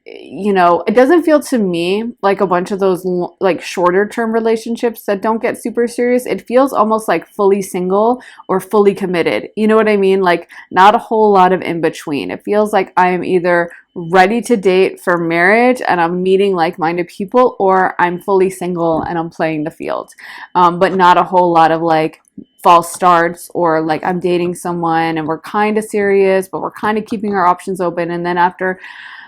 you know, it doesn't feel to me like a bunch of those like shorter term relationships that don't get super serious. It feels almost like fully single or fully committed. You know what I mean? Like not a whole lot of in between. It feels like I am either ready to date for marriage and I'm meeting like-minded people, or I'm fully single and I'm playing the field. But not a whole lot of like false starts, or like I'm dating someone and we're kind of serious, but we're kind of keeping our options open. And then after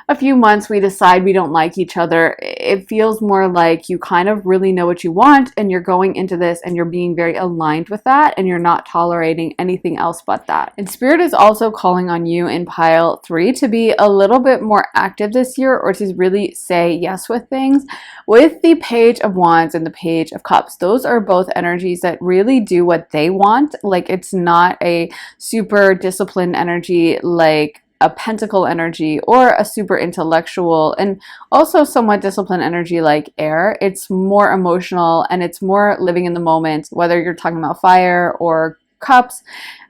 a few months, we decide we don't like each other. It feels more like you kind of really know what you want and you're going into this and you're being very aligned with that and you're not tolerating anything else but that. And Spirit is also calling on you in pile 3 to be a little bit more active this year, or to really say yes with things. With the Page of Wands and the Page of Cups, those are both energies that really do what they want. Like it's not a super disciplined energy like a pentacle energy or a super intellectual and also somewhat disciplined energy like air. It's more emotional and it's more living in the moment, whether you're talking about fire or cups,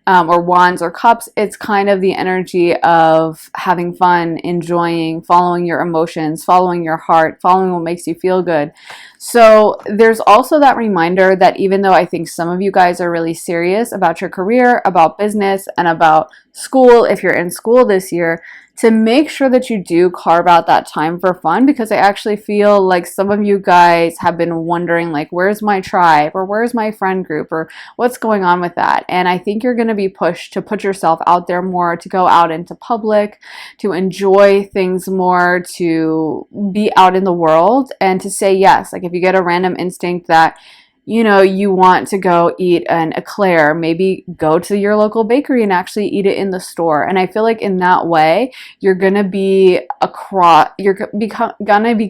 or wands or cups. It's kind of the energy of having fun, enjoying, following your emotions, following your heart, following what makes you feel good. So there's also that reminder that even though I think some of you guys are really serious about your career, about business, and about school, if you're in school this year, to make sure that you do carve out that time for fun, because I actually feel like some of you guys have been wondering like, where's my tribe, or where's my friend group, or what's going on with that. And I think you're going to be pushed to put yourself out there more, to go out into public, to enjoy things more, to be out in the world, and to say yes. Like if you get a random instinct that, you know, you want to go eat an eclair, maybe go to your local bakery and actually eat it in the store. And I feel like in that way, you're gonna be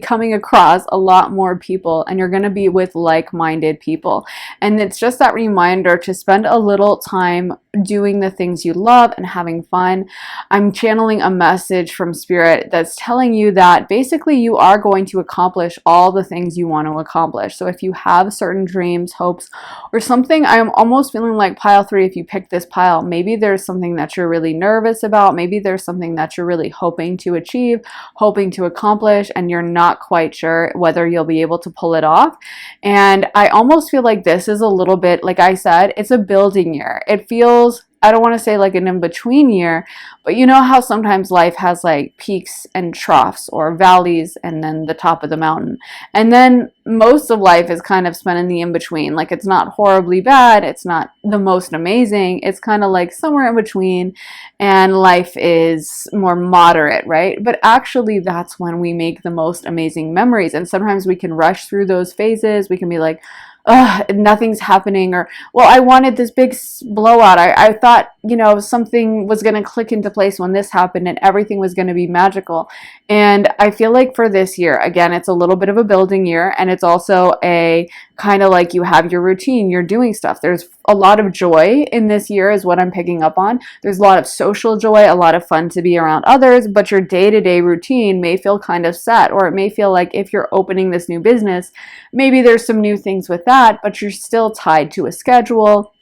coming across a lot more people, and you're gonna be with like-minded people. And it's just that reminder to spend a little time doing the things you love and having fun. I'm channeling a message from Spirit that's telling you that basically you are going to accomplish all the things you want to accomplish. So if you have certain dreams, hopes, or something, I'm almost feeling like pile 3, if you pick this pile, maybe there's something that you're really nervous about. Maybe there's something that you're really hoping to achieve, hoping to accomplish, and you're not quite sure whether you'll be able to pull it off. And I almost feel like this is a little bit, like I said, it's a building year. It feels I don't want to say like an in-between year, but you know how sometimes life has like peaks and troughs or valleys and then the top of the mountain. And then most of life is kind of spent in the in-between. Like it's not horribly bad, it's not the most amazing. It's kind of like somewhere in between, and life is more moderate, right? But actually that's when we make the most amazing memories. And sometimes we can rush through those phases. We can be like, ugh, nothing's happening, or, well, I wanted this big blowout. I thought, you know, something was going to click into place when this happened and everything was going to be magical. And I feel like for this year, again, it's a little bit of a building year, and it's also a kind of like you have your routine, you're doing stuff. There's a lot of joy in this year is what I'm picking up on. There's a lot of social joy, a lot of fun to be around others, but your day-to-day routine may feel kind of set, or it may feel like if you're opening this new business, maybe there's some new things with that, but you're still tied to a schedule.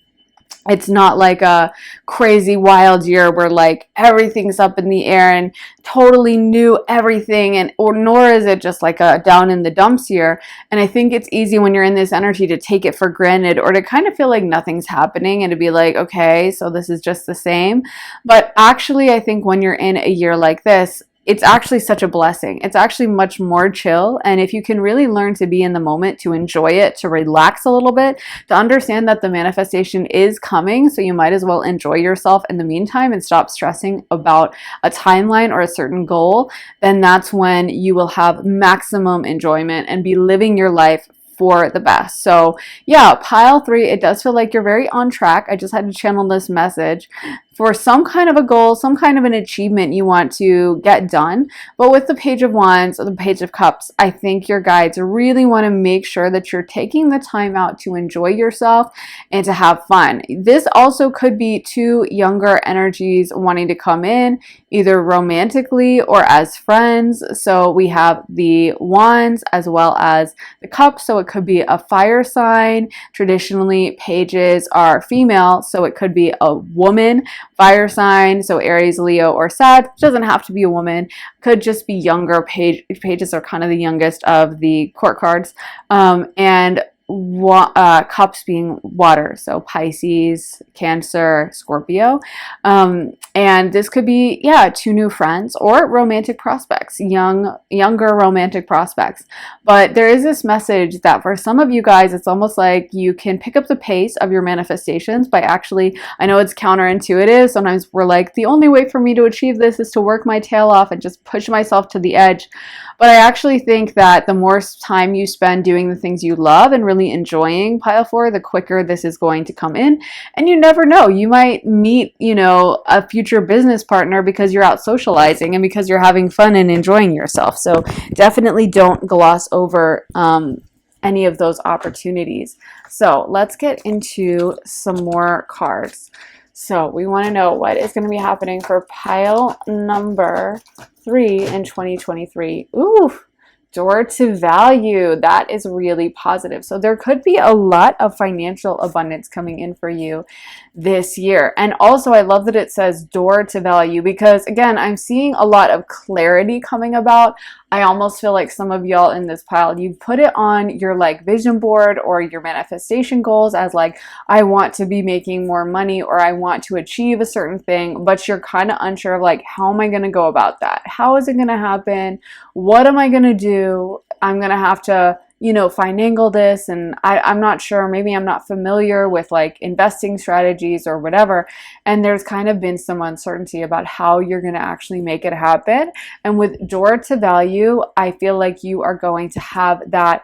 It's not like a crazy wild year where like everything's up in the air and totally new everything, and or nor is it just like a down in the dumps year. And I think it's easy when you're in this energy to take it for granted, or to kind of feel like nothing's happening and to be like, okay, so this is just the same. But actually, I think when you're in a year like this, it's actually such a blessing. It's actually much more chill. And if you can really learn to be in the moment, to enjoy it, to relax a little bit, to understand that the manifestation is coming, so you might as well enjoy yourself in the meantime and stop stressing about a timeline or a certain goal, then that's when you will have maximum enjoyment and be living your life for the best. So yeah, pile 3, it does feel like you're very on track. I just had to channel this message for some kind of a goal, some kind of an achievement you want to get done. But with the Page of Wands or the Page of Cups, I think your guides really want to make sure that you're taking the time out to enjoy yourself and to have fun. This also could be 2 younger energies wanting to come in, either romantically or as friends. So we have the Wands as well as the Cups. So it could be a fire sign. Traditionally, pages are female, so it could be a woman fire sign, so Aries, Leo, or Sag. Doesn't have to be a woman, could just be younger. Pages are kind of the youngest of the court cards. And cups being water, so Pisces, Cancer, Scorpio. And this could be, yeah, 2 new friends or romantic prospects, younger romantic prospects. But there is this message that for some of you guys, it's almost like you can pick up the pace of your manifestations by actually, I know it's counterintuitive. Sometimes we're like, the only way for me to achieve this is to work my tail off and just push myself to the edge. But I actually think that the more time you spend doing the things you love and really enjoying pile 4, the quicker this is going to come in. And you never know, you might meet, you know, a future business partner because you're out socializing and because you're having fun and enjoying yourself. So definitely don't gloss over any of those opportunities. So let's get into some more cards. So we want to know what is going to be happening for pile number 3 in 2023. Ooh, door to value. That is really positive. So there could be a lot of financial abundance coming in for you this year. And also, I love that it says door to value, because again, I'm seeing a lot of clarity coming about. I almost feel like some of y'all in this pile, you've put it on your like vision board or your manifestation goals as like, I want to be making more money, or I want to achieve a certain thing, but you're kind of unsure of like, how am I going to go about that? How is it going to happen? What am I going to do? I'm going to have to, you know, finagle this, and I'm not sure, maybe I'm not familiar with like investing strategies or whatever. And there's kind of been some uncertainty about how you're going to actually make it happen. And with door to value, I feel like you are going to have that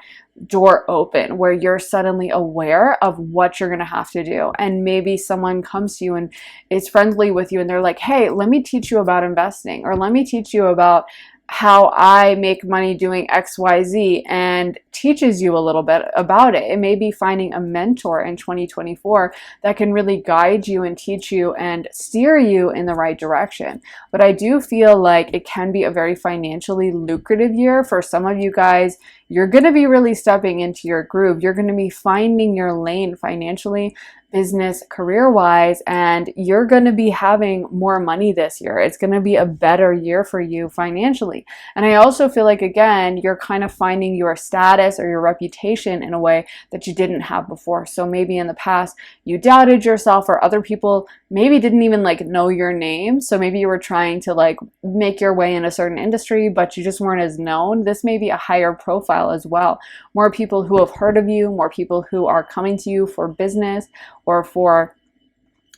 door open where you're suddenly aware of what you're going to have to do. And maybe someone comes to you and is friendly with you and they're like, hey, let me teach you about investing, or let me teach you about how I make money doing XYZ, and teaches you a little bit about it. It may be finding a mentor in 2024 that can really guide you and teach you and steer you in the right direction. But I do feel like it can be a very financially lucrative year. For some of you guys, you're going to be really stepping into your groove. You're going to be finding your lane financially, business, career-wise, and you're going to be having more money this year. It's going to be a better year for you financially. And I also feel like, again, you're kind of finding your status or your reputation in a way that you didn't have before. So maybe in the past you doubted yourself, or other people maybe didn't even like know your name. So maybe you were trying to like make your way in a certain industry, but you just weren't as known. This may be a higher profile as well. More people who have heard of you, more people who are coming to you for business or for,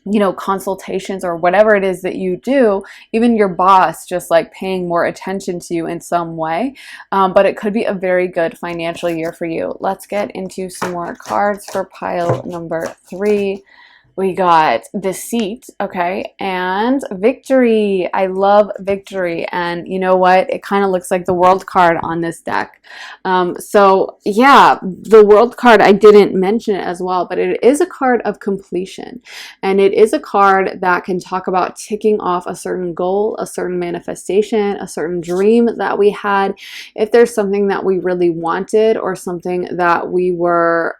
you know, consultations or whatever it is that you do. Even your boss just like paying more attention to you in some way. But it could be a very good financial year for you. Let's get into some more cards for pile number 3. We got deceit, okay, and victory. I love victory. And you know what? It kind of looks like the world card on this deck. So yeah, the world card, I didn't mention it as well, but it is a card of completion. And it is a card that can talk about ticking off a certain goal, a certain manifestation, a certain dream that we had. If there's something that we really wanted, or something that we were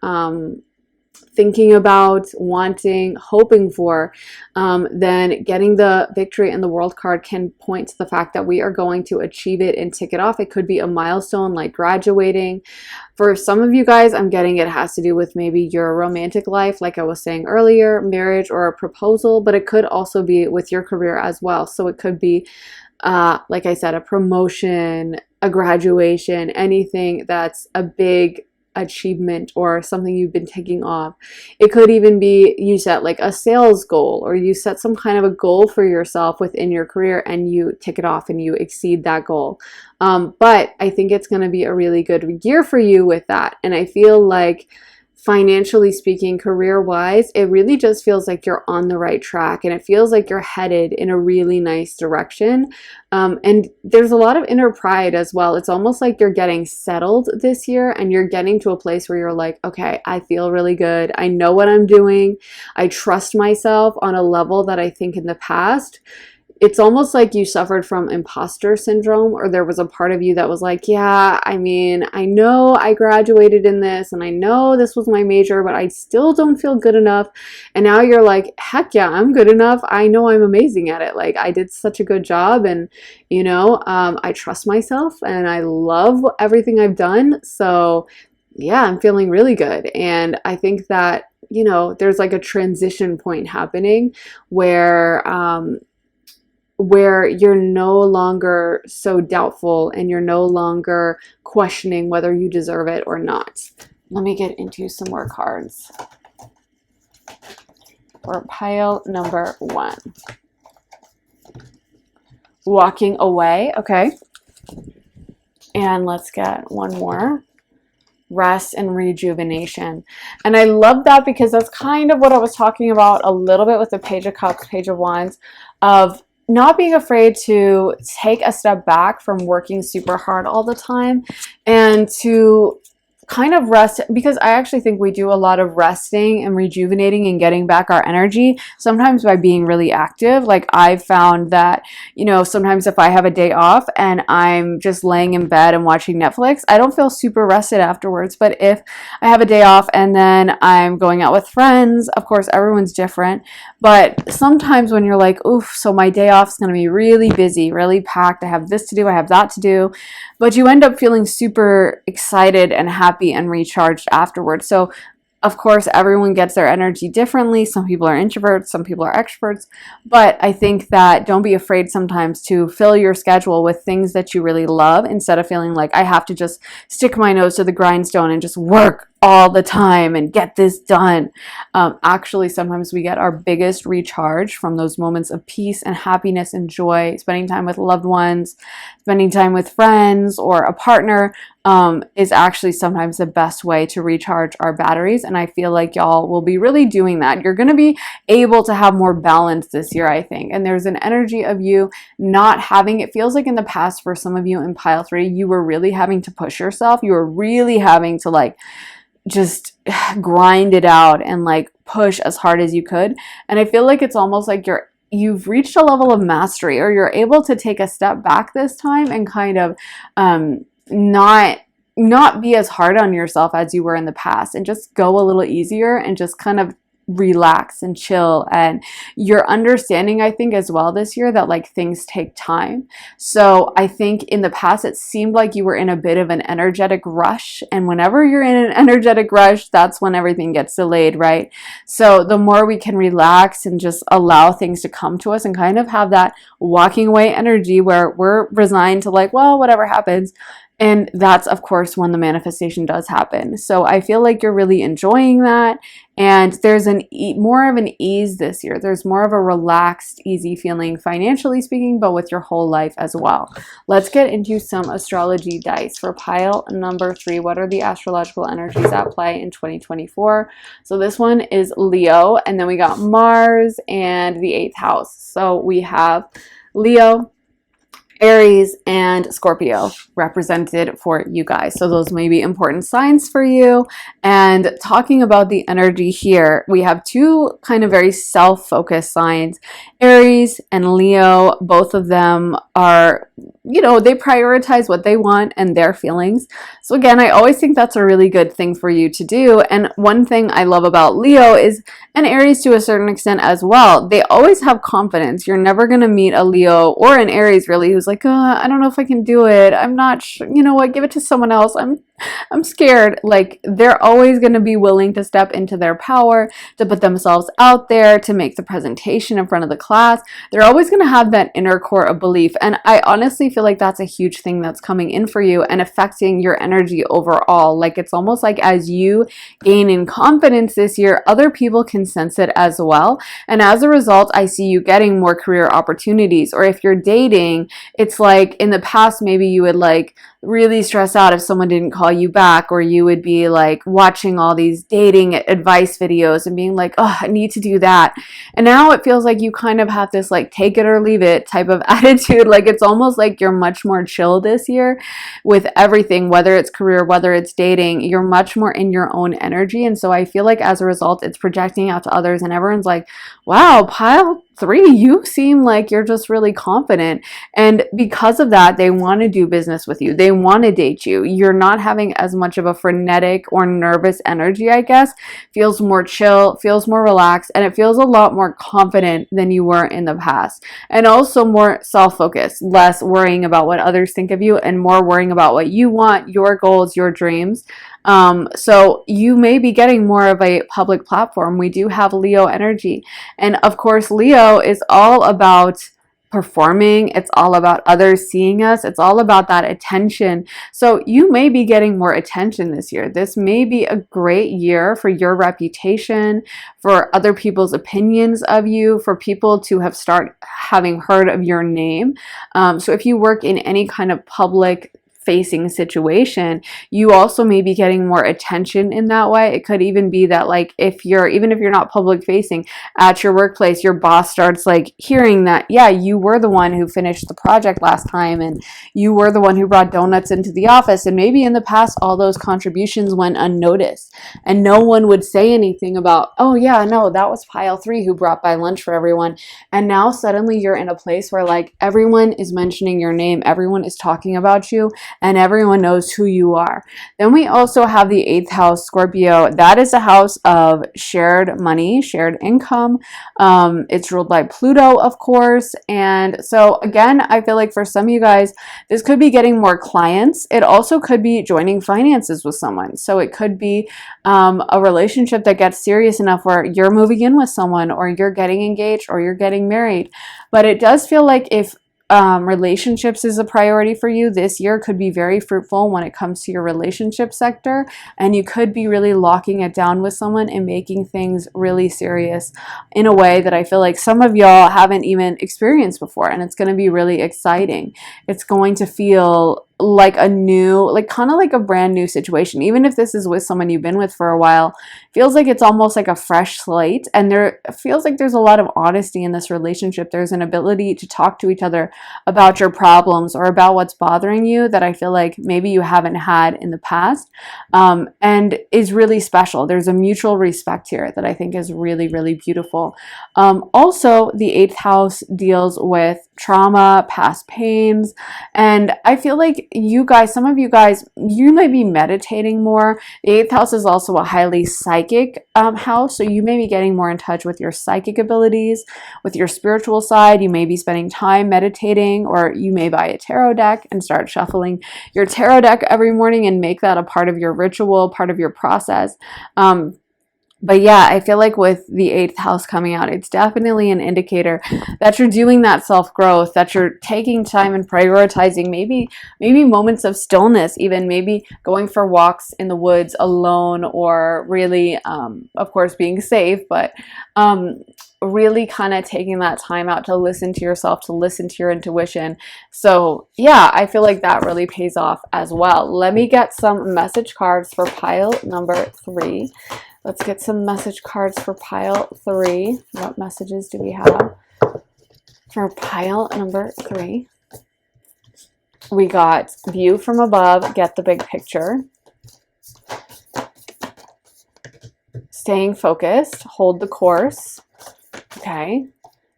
thinking about, wanting, hoping for, then getting the victory and the world card can point to the fact that we are going to achieve it and tick it off. It could be a milestone like graduating. For some of you guys, I'm getting it has to do with maybe your romantic life, like I was saying earlier, marriage or a proposal, but it could also be with your career as well. So it could be, like I said, a promotion, a graduation, anything that's a big achievement or something you've been taking off. It could even be you set like a sales goal, or you set some kind of a goal for yourself within your career and you tick it off and you exceed that goal. But I think it's going to be a really good year for you with that. And I feel like financially speaking, career-wise, it really just feels like you're on the right track, and it feels like you're headed in a really nice direction. And there's a lot of inner pride as well. It's almost like you're getting settled this year, and you're getting to a place where you're like, okay, I feel really good. I know what I'm doing. I trust myself on a level that I think in the past, it's almost like you suffered from imposter syndrome, or there was a part of you that was like, yeah, I mean, I know I graduated in this and I know this was my major, but I still don't feel good enough. And now you're like, heck yeah, I'm good enough. I know I'm amazing at it. Like, I did such a good job, and you know, I trust myself and I love everything I've done. So yeah, I'm feeling really good. And I think that, you know, there's like a transition point happening where you're no longer so doubtful and you're no longer questioning whether you deserve it or not. Let me get into some more cards for pile number 1. Walking away, okay. And let's get one more. Rest and rejuvenation. And I love that because that's kind of what I was talking about a little bit with the Page of Cups, Page of Wands, of not being afraid to take a step back from working super hard all the time and to kind of rest, because I actually think we do a lot of resting and rejuvenating and getting back our energy sometimes by being really active. Like, I've found that, you know, sometimes if I have a day off and I'm just laying in bed and watching Netflix, I don't feel super rested afterwards. But if I have a day off and then I'm going out with friends, of course everyone's different, but sometimes when you're like, oof, so my day off is going to be really busy, really packed, I have this to do, I have that to do, but you end up feeling super excited and happy and recharged afterwards. So of course, everyone gets their energy differently. Some people are introverts, some people are extroverts. But I think that don't be afraid sometimes to fill your schedule with things that you really love, instead of feeling like I have to just stick my nose to the grindstone and just work all the time and get this done. Actually, sometimes we get our biggest recharge from those moments of peace and happiness and joy, spending time with loved ones, spending time with friends or a partner. Is actually sometimes the best way to recharge our batteries. And I feel like y'all will be really doing that. You're going to be able to have more balance this year, I think. And there's an energy of you not having, it feels like in the past for some of you in pile 3, you were really having to push yourself. You were really having to like just grind it out and like push as hard as you could. And I feel like it's almost like you've reached a level of mastery, or you're able to take a step back this time and kind of, not not be as hard on yourself as you were in the past, and just go a little easier and just kind of relax and chill. And you're understanding, I think, as well this year that like things take time. So I think in the past it seemed like you were in a bit of an energetic rush, and whenever you're in an energetic rush, that's when everything gets delayed, right? So the more we can relax and just allow things to come to us and kind of have that walking away energy where we're resigned to like, well, whatever happens. And that's, of course, when the manifestation does happen. So I feel like you're really enjoying that. And there's more of an ease this year. There's more of a relaxed, easy feeling, financially speaking, but with your whole life as well. Let's get into some astrology dice for pile number 3. What are the astrological energies at play in 2024? So this one is Leo, and then we got Mars and the 8th house. So we have Leo, Aries, and Scorpio represented for you guys. So those may be important signs for you. And talking about the energy here, we have two kind of very self-focused signs, Aries and Leo. Both of them are, they prioritize what they want and their feelings. So again, I always think that's a really good thing for you to do. And one thing I love about Leo is, and Aries to a certain extent as well, they always have confidence. You're never going to meet a Leo or an Aries really who's like, I don't know if I can do it. I'm not sure. You know what? Give it to someone else. I'm scared. Like, they're always going to be willing to step into their power, to put themselves out there, to make the presentation in front of the class. They're always going to have that inner core of belief. And I honestly feel like that's a huge thing that's coming in for you and affecting your energy overall. Like, it's almost like as you gain in confidence this year, other people can sense it as well. And as a result, I see you getting more career opportunities. Or if you're dating, it's like in the past, maybe you would like really stress out if someone didn't call you back, or you would be like watching all these dating advice videos and being like, oh, I need to do that. And now it feels like you kind of have this like take it or leave it type of attitude. Like, it's almost like you're much more chill this year with everything, whether it's career, whether it's dating. You're much more in your own energy. And so I feel like as a result, it's projecting out to others, and everyone's like, wow, pile 3, you seem like you're just really confident. And because of that, they want to do business with you. They want to date you. You're not having as much of a frenetic or nervous energy, I guess. Feels more chill, feels more relaxed, and it feels a lot more confident than you were in the past. And also more self-focused, less worrying about what others think of you and more worrying about what you want, your goals, your dreams. So you may be getting more of a public platform. We do have Leo energy. And of course, Leo is all about performing. It's all about others seeing us. It's all about that attention. So you may be getting more attention this year. This may be a great year for your reputation, for other people's opinions of you, for people to have start having heard of your name. So if you work in any kind of public facing situation, you also may be getting more attention in that way. It could even be that like even if you're not public facing at your workplace, your boss starts like hearing that, yeah, you were the one who finished the project last time, and you were the one who brought donuts into the office, and maybe in the past all those contributions went unnoticed and no one would say anything about, oh yeah, no, that was pile 3 who brought by lunch for everyone. And now suddenly you're in a place where like everyone is mentioning your name, everyone is talking about you, and everyone knows who you are. Then we also have the 8th house, Scorpio. That is a house of shared money, shared income. It's ruled by Pluto, of course. And so again, I feel like for some of you guys, this could be getting more clients. It also could be joining finances with someone. So it could be a relationship that gets serious enough where you're moving in with someone, or you're getting engaged, or you're getting married. But it does feel like if relationships is a priority for you, this year could be very fruitful when it comes to your relationship sector, and you could be really locking it down with someone and making things really serious in a way that I feel like some of y'all haven't even experienced before, and it's going to be really exciting. It's going to feel like a new, like kind of like a brand new situation. Even if this is with someone you've been with for a while, feels like it's almost like a fresh slate, and there feels like there's a lot of honesty in this relationship. There's an ability to talk to each other about your problems or about what's bothering you that I feel like maybe you haven't had in the past, and is really special. There's a mutual respect here that I think is really, really beautiful. Also, the 8th house deals with trauma, past pains. And I feel like you guys, some of you guys, you might be meditating more. The eighth house is also a highly psychic house. So you may be getting more in touch with your psychic abilities, with your spiritual side. You may be spending time meditating, or you may buy a tarot deck and start shuffling your tarot deck every morning and make that a part of your ritual, part of your process. But yeah, I feel like with the eighth house coming out, it's definitely an indicator that you're doing that self-growth, that you're taking time and prioritizing maybe moments of stillness, even maybe going for walks in the woods alone, or really, of course, being safe, but really kind of taking that time out to listen to yourself, to listen to your intuition. So yeah, I feel like that really pays off as well. Let me get some message cards for pile number 3. Let's get some message cards for pile 3. What messages do we have for pile number 3? We got view from above, get the big picture. Staying focused, hold the course. Okay.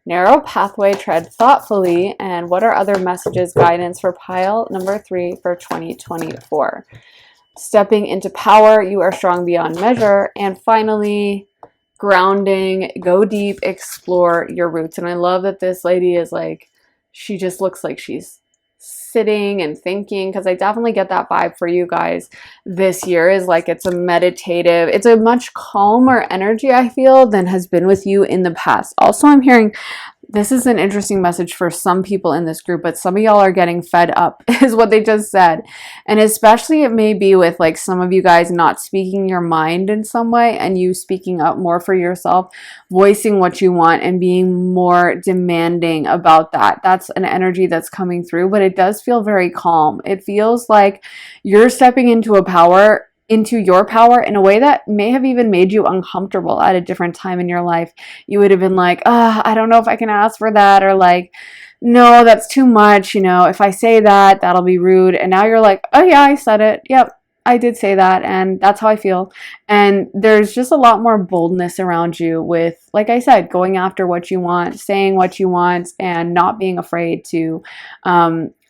Narrow pathway, tread thoughtfully. And what are other messages, guidance for pile number 3 for 2024? Stepping into power, you are strong beyond measure. And finally, grounding, go deep, explore your roots. And I love that this lady is like, she just looks like she's sitting and thinking, because I definitely get that vibe for you guys this year. Is like, it's a meditative, it's a much calmer energy, I feel, than has been with you in the past. Also, I'm hearing, this is an interesting message for some people in this group, but some of y'all are getting fed up is what they just said. And especially it may be with like some of you guys not speaking your mind in some way, and you speaking up more for yourself, voicing what you want and being more demanding about that. That's an energy that's coming through, but it does feel very calm. It feels like you're stepping into your power in a way that may have even made you uncomfortable at a different time in your life. You would have been like, I don't know if I can ask for that, or like, no, that's too much. If I say that, that'll be rude. And now you're like, oh yeah, I said it. Yep, I did say that. And that's how I feel. And there's just a lot more boldness around you with, like I said, going after what you want, saying what you want, and not being afraid to,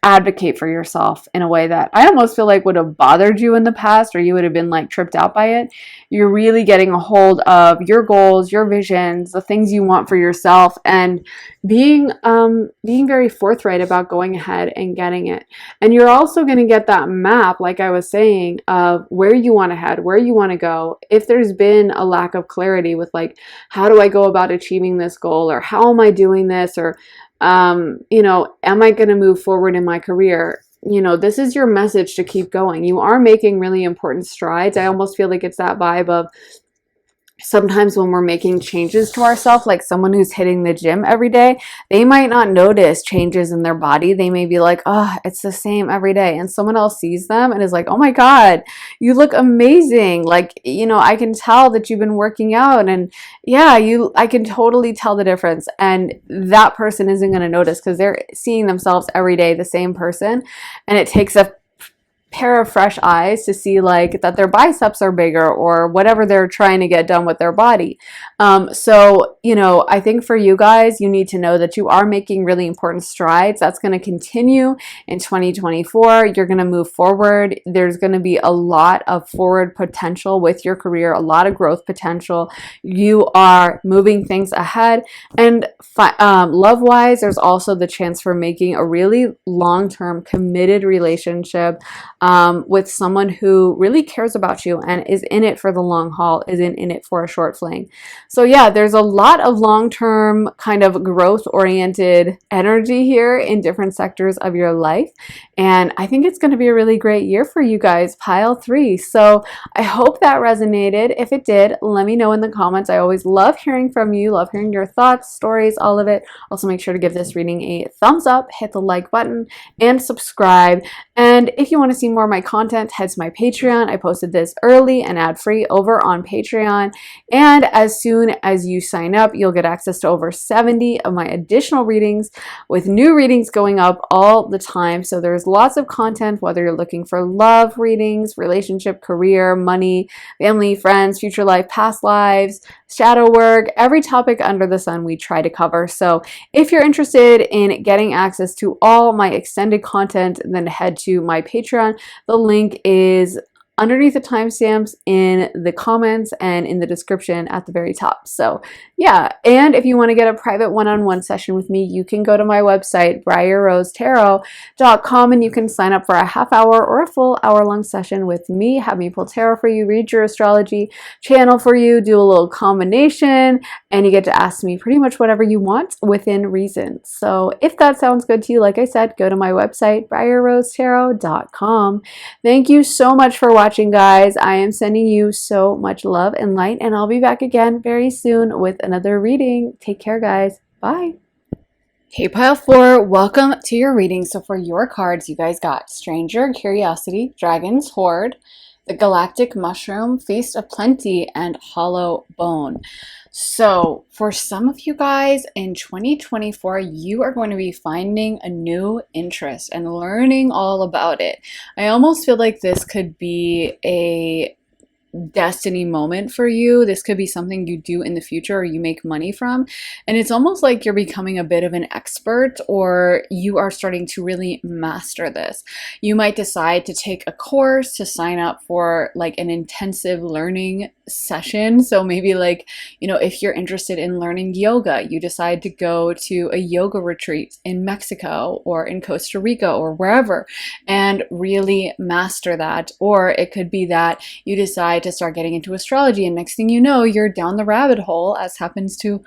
advocate for yourself in a way that I almost feel like would have bothered you in the past, or you would have been like tripped out by it. You're really getting a hold of your goals, your visions, the things you want for yourself, and being very forthright about going ahead and getting it. And you're also going to get that map, like I was saying, of where you want to head, where you want to go. If there's been a lack of clarity with like, how do I go about achieving this goal, or how am I doing this, or am I going to move forward in my career? This is your message to keep going. You are making really important strides. I almost feel like it's that vibe of, sometimes when we're making changes to ourselves, like someone who's hitting the gym every day, they might not notice changes in their body. They may be like, oh, it's the same every day. And someone else sees them and is like, oh my God, you look amazing. Like, I can tell that you've been working out, and yeah, I can totally tell the difference. And that person isn't going to notice because they're seeing themselves every day, the same person. And it takes a pair of fresh eyes to see like that their biceps are bigger, or whatever they're trying to get done with their body. So I think for you guys, you need to know that you are making really important strides. That's going to continue in 2024. You're going to move forward. There's going to be a lot of forward potential with your career, a lot of growth potential. You are moving things ahead. And love wise, there's also the chance for making a really long-term committed relationship with someone who really cares about you and is in it for the long haul, isn't in it for a short fling. So yeah, there's a lot of long-term kind of growth-oriented energy here in different sectors of your life. And I think it's going to be a really great year for you guys, pile 3. So I hope that resonated. If it did, let me know in the comments. I always love hearing from you, love hearing your thoughts, stories, all of it. Also, make sure to give this reading a thumbs up, hit the like button, and subscribe. And if you want to see more of my content, head to my Patreon. I posted this early and ad-free over on Patreon. And as soon as you sign up, you'll get access to over 70 of my additional readings, with new readings going up all the time. So there's lots of content, whether you're looking for love readings, relationship, career, money, family, friends, future life, past lives, shadow work, every topic under the sun we try to cover. So if you're interested in getting access to all my extended content, then head to my Patreon. The link is underneath the timestamps in the comments and in the description at the very top. So yeah, and if you want to get a private one-on-one session with me, you can go to my website, briarrosetarot.com, and you can sign up for a half hour or a full hour-long session with me, have me pull tarot for you, read your astrology, channel for you, do a little combination, and you get to ask me pretty much whatever you want within reason. So if that sounds good to you, like I said, go to my website, briarrosetarot.com. Thank you so much for watching, guys. I am sending you so much love and light, and I'll be back again very soon with another reading. Take care, guys. Bye. Hey, pile 4, welcome to your reading. So for your cards, you guys got Stranger, Curiosity, Dragon's Hoard, the Galactic Mushroom, Feast of Plenty, and Hollow Bone. So for some of you guys in 2024, you are going to be finding a new interest and learning all about it. I almost feel like this could be a destiny moment for you. This could be something you do in the future or you make money from. And it's almost like you're becoming a bit of an expert, or you are starting to really master this. You might decide to take a course, to sign up for like an intensive learning session. So maybe like, if you're interested in learning yoga, you decide to go to a yoga retreat in Mexico or in Costa Rica or wherever and really master that. Or it could be that you decide to start getting into astrology, and next thing you know, you're down the rabbit hole, as happen to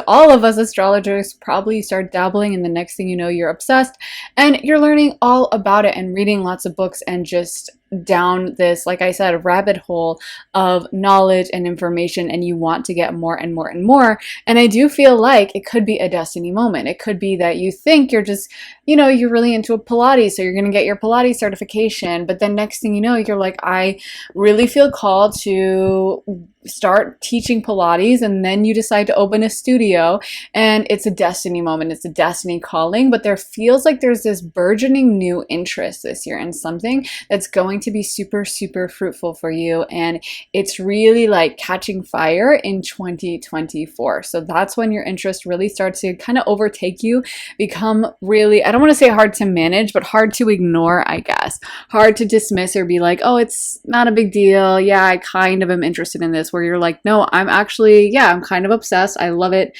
all of us astrologers. Probably start dabbling, and the next thing you know, you're obsessed and you're learning all about it and reading lots of books and just down this, like I said, rabbit hole of knowledge and information, and you want to get more and more and more. And I do feel like it could be a destiny moment. It could be that you think you're just, you're really into Pilates, so you're going to get your Pilates certification, but then next thing you know, you're like, I really feel called to start teaching Pilates, and then you decide to open a studio, and it's a destiny moment, it's a destiny calling. But there feels like there's this burgeoning new interest this year in something that's going to be super, super fruitful for you, and it's really like catching fire in 2024. So that's when your interest really starts to kind of overtake you, become really, I don't want to say hard to manage, but hard to ignore, I guess. Hard to dismiss or be like, oh, it's not a big deal. Yeah, I kind of am interested in this. Where you're like, no, I'm actually, yeah, I'm kind of obsessed. I love it.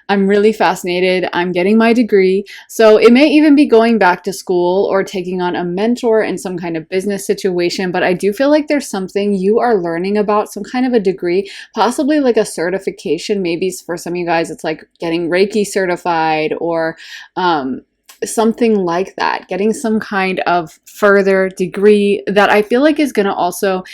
I'm really fascinated. I'm getting my degree. So it may even be going back to school or taking on a mentor in some kind of business situation. But I do feel like there's something you are learning about, some kind of a degree, possibly like a certification. Maybe for some of you guys, it's like getting Reiki certified or something like that, getting some kind of further degree that I feel like is going to also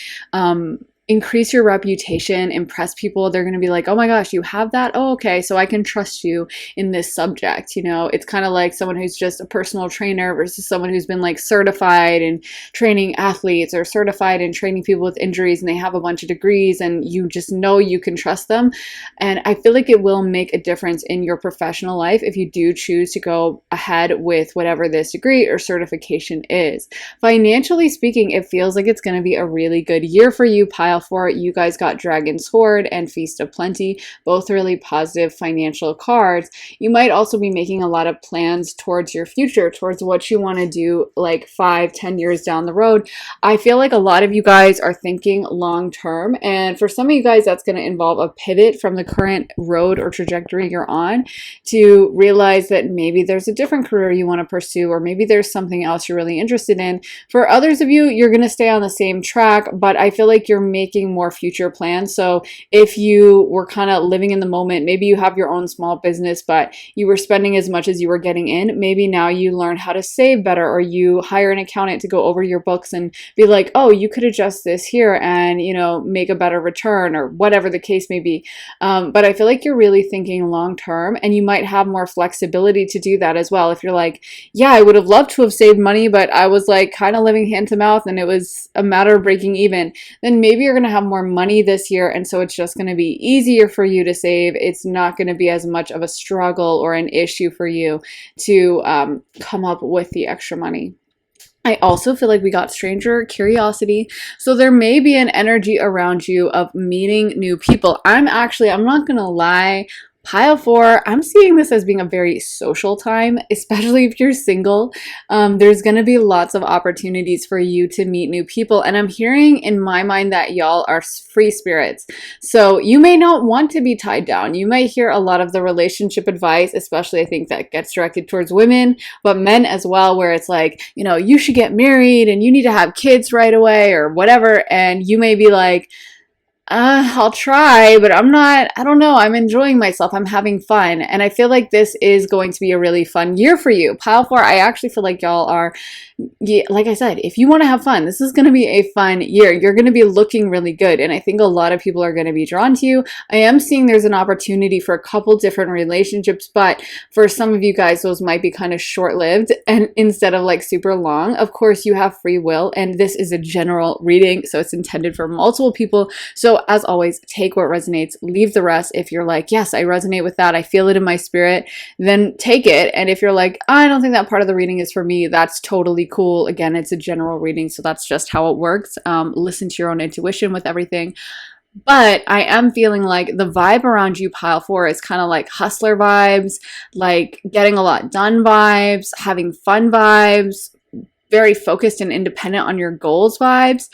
increase your reputation, impress people. They're going to be like, oh my gosh, you have that? Oh, okay, so I can trust you in this subject. It's kind of like someone who's just a personal trainer versus someone who's been like certified in training athletes or certified in training people with injuries, and they have a bunch of degrees, and you just know you can trust them. And I feel like it will make a difference in your professional life if you do choose to go ahead with whatever this degree or certification is. Financially speaking, it feels like it's going to be a really good year for you, pile 4. You guys got Dragon's Hoard and Feast of Plenty, both really positive financial cards. You might also be making a lot of plans towards your future, towards what you want to do like 5-10 years down the road. I feel like a lot of you guys are thinking long term, and for some of you guys, that's going to involve a pivot from the current road or trajectory you're on to realize that maybe there's a different career you want to pursue, or maybe there's something else you're really interested in. For others of you, you're going to stay on the same track, but I feel like you're making more future plans. So if you were kind of living in the moment, maybe you have your own small business, but you were spending as much as you were getting in, maybe now you learn how to save better, or you hire an accountant to go over your books and be like, oh, you could adjust this here and, make a better return, or whatever the case may be. But I feel like you're really thinking long term, and you might have more flexibility to do that as well. If you're like, yeah, I would have loved to have saved money, but I was like kind of living hand to mouth and it was a matter of breaking even, then maybe you're going to have more money this year, and so it's just going to be easier for you to save. It's not going to be as much of a struggle or an issue for you to come up with the extra money. I also feel like we got stranger curiosity. So there may be an energy around you of meeting new people. I'm not gonna lie, pile four, I'm seeing this as being a very social time, especially if you're single. There's gonna be lots of opportunities for you to meet new people. And I'm hearing in my mind that y'all are free spirits. So you may not want to be tied down. You might hear a lot of the relationship advice, especially I think that gets directed towards women, but men as well, where it's like, you should get married and you need to have kids right away or whatever. And you may be like, I'll try, but I don't know. I'm enjoying myself. I'm having fun. And I feel like this is going to be a really fun year for you. Pile four, I actually feel like y'all are, yeah, like I said, if you want to have fun, this is going to be a fun year. You're going to be looking really good. And I think a lot of people are going to be drawn to you. I am seeing there's an opportunity for a couple different relationships, but for some of you guys, those might be kind of short-lived and instead of like super long. Of course, you have free will, and this is a general reading, so it's intended for multiple people. So as always, take what resonates, leave the rest. If you're like, yes, I resonate with that, I feel it in my spirit, then take it. And if you're like, I don't think that part of the reading is for me, that's totally cool. Again, it's a general reading, so that's just how it works. Listen to your own intuition with everything. But I am feeling like the vibe around you, pile four, is kind of like hustler vibes, like getting a lot done vibes, having fun vibes, very focused and independent on your goals vibes.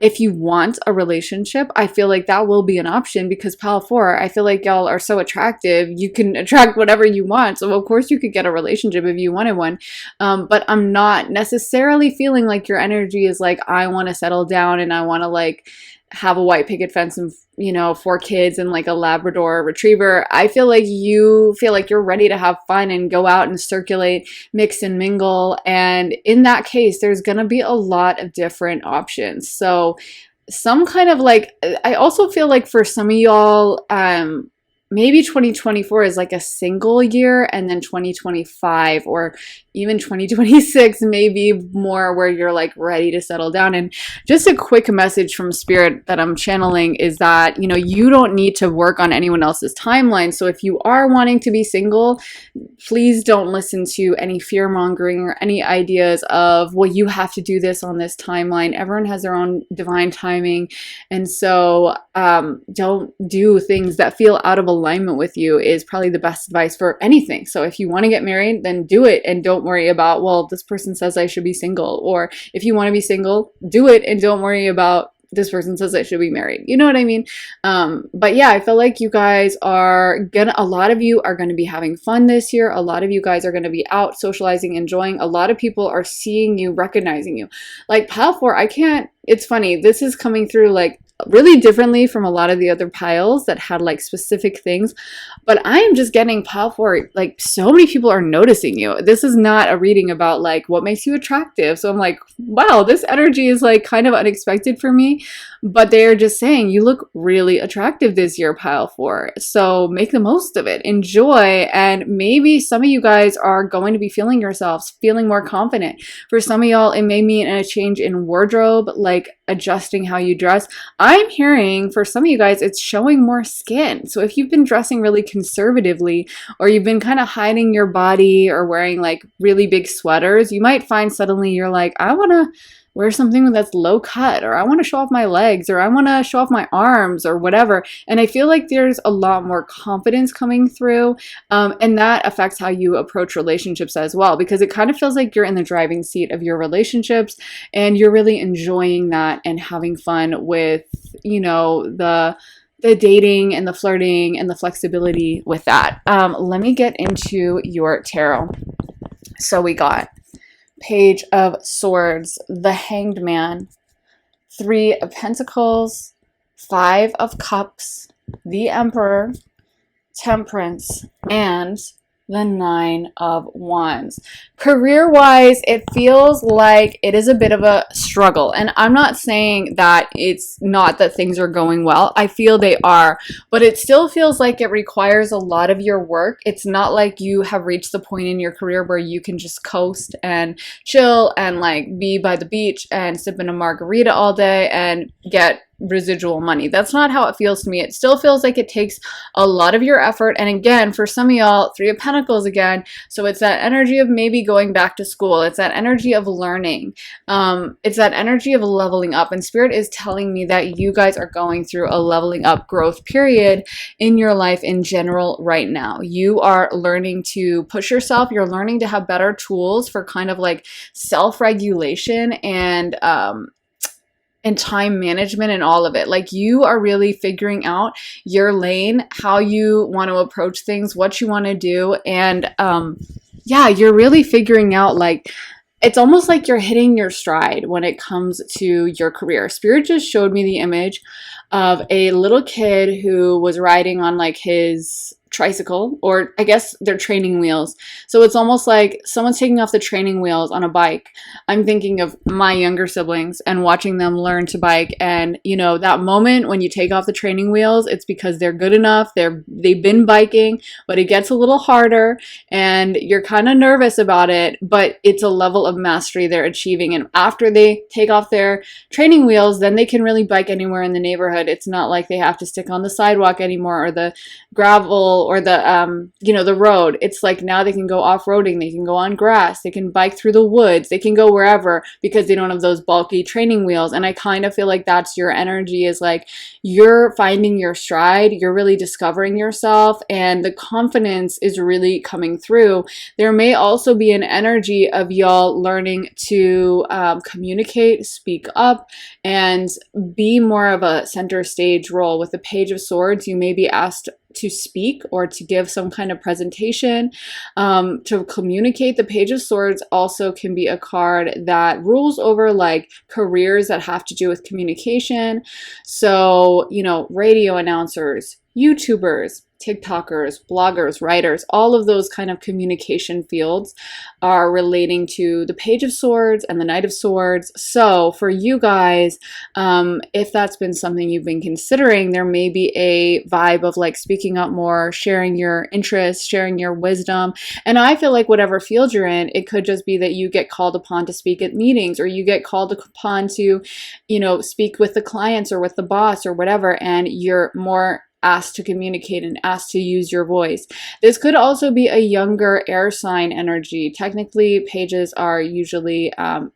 If you want a relationship, I feel like that will be an option because pile four, I feel like y'all are so attractive. You can attract whatever you want. So of course you could get a relationship if you wanted one. But I'm not necessarily feeling like your energy is like, I want to settle down and I want to like have a white picket fence and 4 kids and like a Labrador retriever. I feel like you feel like you're ready to have fun and go out and circulate, mix and mingle. And in that case, there's gonna be a lot of different options. So some kind of like, I also feel like for some of y'all, maybe 2024 is like a single year, and then 2025 or even 2026 maybe more where you're like ready to settle down. And just a quick message from spirit that I'm channeling is that you don't need to work on anyone else's timeline. So if you are wanting to be single, please don't listen to any fear mongering or any ideas of, well, you have to do this on this timeline. Everyone has their own divine timing, and so don't do things that feel out of alignment with you is probably the best advice for anything. So if you want to get married, then do it, and don't worry about, well, this person says I should be single. Or if you want to be single, do it, and don't worry about this person says I should be married. You know what I mean? But yeah, I feel like you guys a lot of you are gonna be having fun this year. A lot of you guys are gonna be out socializing, enjoying. A lot of people are seeing you, recognizing you. Like pile four, it's funny, this is coming through like really differently from a lot of the other piles that had like specific things, but I am just getting pile four, like so many people are noticing you. This is not a reading about like what makes you attractive. So I'm like, wow, this energy is like kind of unexpected for me, but they're just saying you look really attractive this year, pile four. So make the most of it, enjoy. And maybe some of you guys are going to be feeling yourselves, feeling more confident. For some of y'all, it may mean a change in wardrobe, like adjusting how you dress. I'm hearing for some of you guys, it's showing more skin. So if you've been dressing really conservatively, or you've been kind of hiding your body or wearing like really big sweaters, you might find suddenly you're like, I want to wear something that's low cut, or I want to show off my legs, or I want to show off my arms, or whatever. And I feel like there's a lot more confidence coming through, and that affects how you approach relationships as well, because it kind of feels like you're in the driving seat of your relationships and you're really enjoying that and having fun with the dating and the flirting and the flexibility with that. Let me get into your tarot. So we got Page of Swords, the Hanged Man, 3 of Pentacles, 5 of Cups, the Emperor, Temperance, and the 9 of Wands. Career-wise, it feels like it is a bit of a struggle. And I'm not saying that it's not that things are going well. I feel they are. But it still feels like it requires a lot of your work. It's not like you have reached the point in your career where you can just coast and chill and like be by the beach and sip in a margarita all day and get residual money. That's not how it feels to me. It still feels like it takes a lot of your effort. And again, for some of y'all, Three of Pentacles again. So it's that energy of maybe going back to school. It's that energy of learning. It's that energy of leveling up. And Spirit is telling me that you guys are going through a leveling up growth period in your life in general right now. You are learning to push yourself. You're learning to have better tools for kind of like self-regulation and time management and all of it. Like you are really figuring out your lane, how you want to approach things, what you want to do. And yeah, you're really figuring out like, it's almost like you're hitting your stride when it comes to your career. Spirit just showed me the image of a little kid who was riding on like his tricycle, or I guess they're training wheels. So it's almost like someone's taking off the training wheels on a bike. I'm thinking of my younger siblings and watching them learn to bike. And you know, that moment when you take off the training wheels, it's because they're good enough. They've been biking, but it gets a little harder and you're kind of nervous about it, but it's a level of mastery they're achieving. And after they take off their training wheels, then they can really bike anywhere in the neighborhood. It's not like they have to stick on the sidewalk anymore, or the gravel, or the you know, the road. It's like now they can go off-roading, they can go on grass, they can bike through the woods, they can go wherever because they don't have those bulky training wheels. And I kind of feel like that's your energy, is like you're finding your stride, you're really discovering yourself, and the confidence is really coming through. There may also be an energy of y'all learning to communicate, speak up, and be more of a center stage role. With the Page of Swords, you may be asked to speak or to give some kind of presentation, to communicate. The Page of Swords also can be a card that rules over like careers that have to do with communication. So, you know, radio announcers, YouTubers, TikTokers, bloggers, writers, all of those kind of communication fields are relating to the Page of Swords and the Knight of Swords. So for you guys, if that's been something you've been considering, there may be a vibe of like speaking up more, sharing your interests, sharing your wisdom. And I feel like whatever field you're in, it could just be that you get called upon to speak at meetings, or you get called upon to, you know, speak with the clients or with the boss or whatever, and you're more asked to communicate and asked to use your voice. This could also be a younger air sign energy. Technically, pages are usually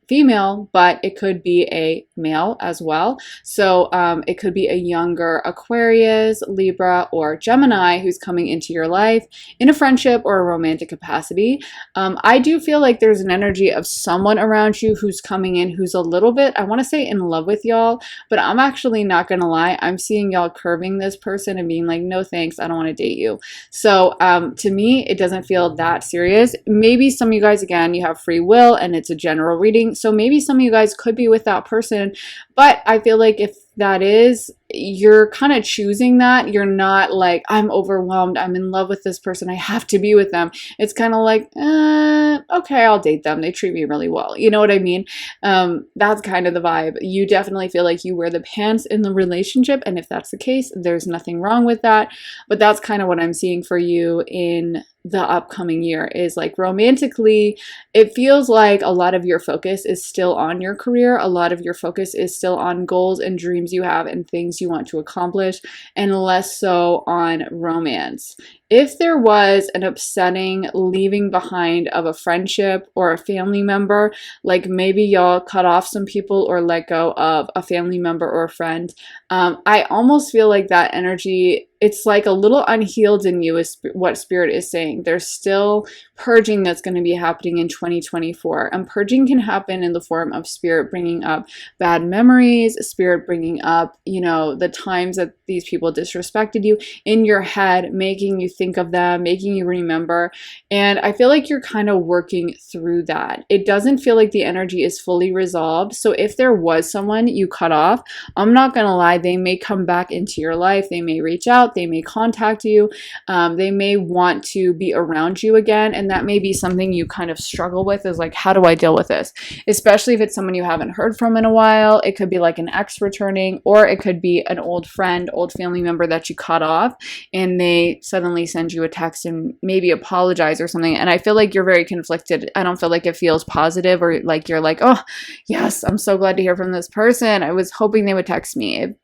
female, but it could be a male as well. So it could be a younger Aquarius, Libra, or Gemini who's coming into your life in a friendship or a romantic capacity. I do feel like there's an energy of someone around you who's coming in who's a little bit, I want to say, in love with y'all, but I'm actually not going to lie. I'm seeing y'all curving this person and being like, no thanks, I don't want to date you. So to me, it doesn't feel that serious. Maybe some of you guys, again, you have free will and it's a general reading. So maybe some of you guys could be with that person, but I feel like if that is, you're kind of choosing that. You're not like, I'm overwhelmed, I'm in love with this person, I have to be with them. It's kind of like, okay, I'll date them, they treat me really well. You know what I mean? That's kind of the vibe. You definitely feel like you wear the pants in the relationship, and if that's the case, there's nothing wrong with that. But that's kind of what I'm seeing for you in the upcoming year, is like romantically, it feels like a lot of your focus is still on your career. A lot of your focus is still on goals and dreams you have and things you want to accomplish, and less so on romance. If there was an upsetting leaving behind of a friendship or a family member, like maybe y'all cut off some people or let go of a family member or a friend, I almost feel like that energy, it's like a little unhealed in you, is what Spirit is saying. There's still purging that's going to be happening in 2024. And purging can happen in the form of Spirit bringing up bad memories, Spirit bringing up, you know, the times that these people disrespected you in your head, making you think of them, making you remember. And I feel like you're kind of working through that. It doesn't feel like the energy is fully resolved. So if there was someone you cut off, I'm not going to lie, they may come back into your life. They may reach out. They may contact you. They may want to be around you again. And that may be something you kind of struggle with, is like, how do I deal with this? Especially if it's someone you haven't heard from in a while. It could be like an ex returning, or it could be an old friend, old family member that you cut off, and they suddenly send you a text and maybe apologize or something. And I feel like you're very conflicted. I don't feel like it feels positive, or like you're like, oh yes, I'm so glad to hear from this person, I was hoping they would text me.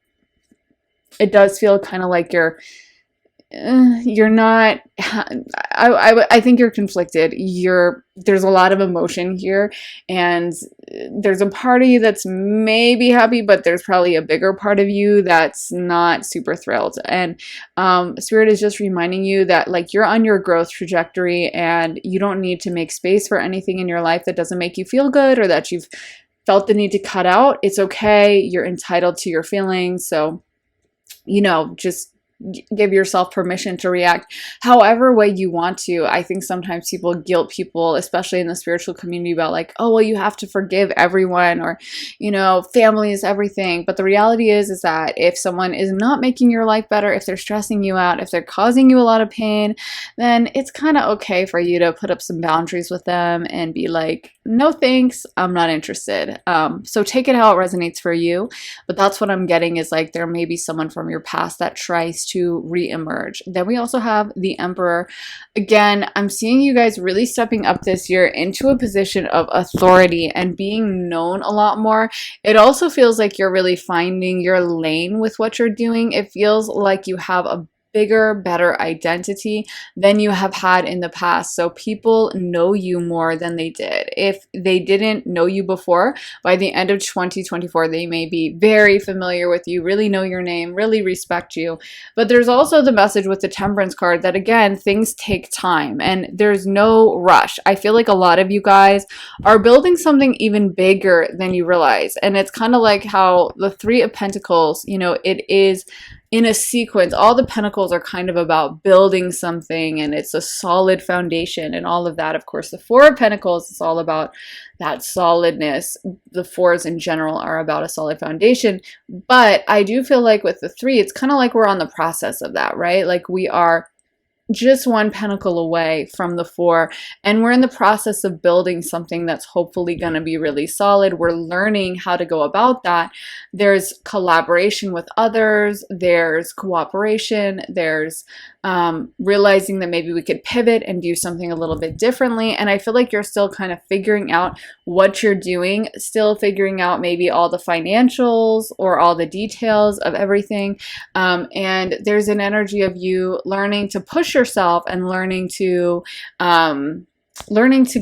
it does feel kind of like you're not, I think you're conflicted. There's a lot of emotion here, and there's a part of you that's maybe happy, but there's probably a bigger part of you that's not super thrilled. And Spirit is just reminding you that like you're on your growth trajectory, and you don't need to make space for anything in your life that doesn't make you feel good or that you've felt the need to cut out. It's okay. You're entitled to your feelings. So, just give yourself permission to react however way you want to. I think sometimes people guilt people, especially in the spiritual community, about like, oh, well, you have to forgive everyone, or, family is everything. But the reality is that if someone is not making your life better, if they're stressing you out, if they're causing you a lot of pain, then it's kind of okay for you to put up some boundaries with them and be like, no thanks, I'm not interested. So take it how it resonates for you. But that's what I'm getting, is like there may be someone from your past that tries to re-emerge. Then we also have the Emperor. Again, I'm seeing you guys really stepping up this year into a position of authority and being known a lot more. It also feels like you're really finding your lane with what you're doing. It feels like you have a bigger, better identity than you have had in the past. So people know you more than they did. If they didn't know you before, by the end of 2024, they may be very familiar with you, really know your name, really respect you. But there's also the message with the Temperance card that, again, things take time and there's no rush. I feel like a lot of you guys are building something even bigger than you realize. And it's kind of like how the Three of Pentacles, it is in a sequence. All the pentacles are kind of about building something, and it's a solid foundation and all of that. Of course, the Four of Pentacles is all about that solidness. The fours in general are about a solid foundation. But I do feel like with the three, it's kind of like we're on the process of that, right? Like we are just one pentacle away from the four, and we're in the process of building something that's hopefully going to be really solid. We're learning how to go about that. There's collaboration with others, there's cooperation, there's realizing that maybe we could pivot and do something a little bit differently. And I feel like you're still kind of figuring out what you're doing, still figuring out maybe all the financials or all the details of everything. And there's an energy of you learning to push yourself and learning to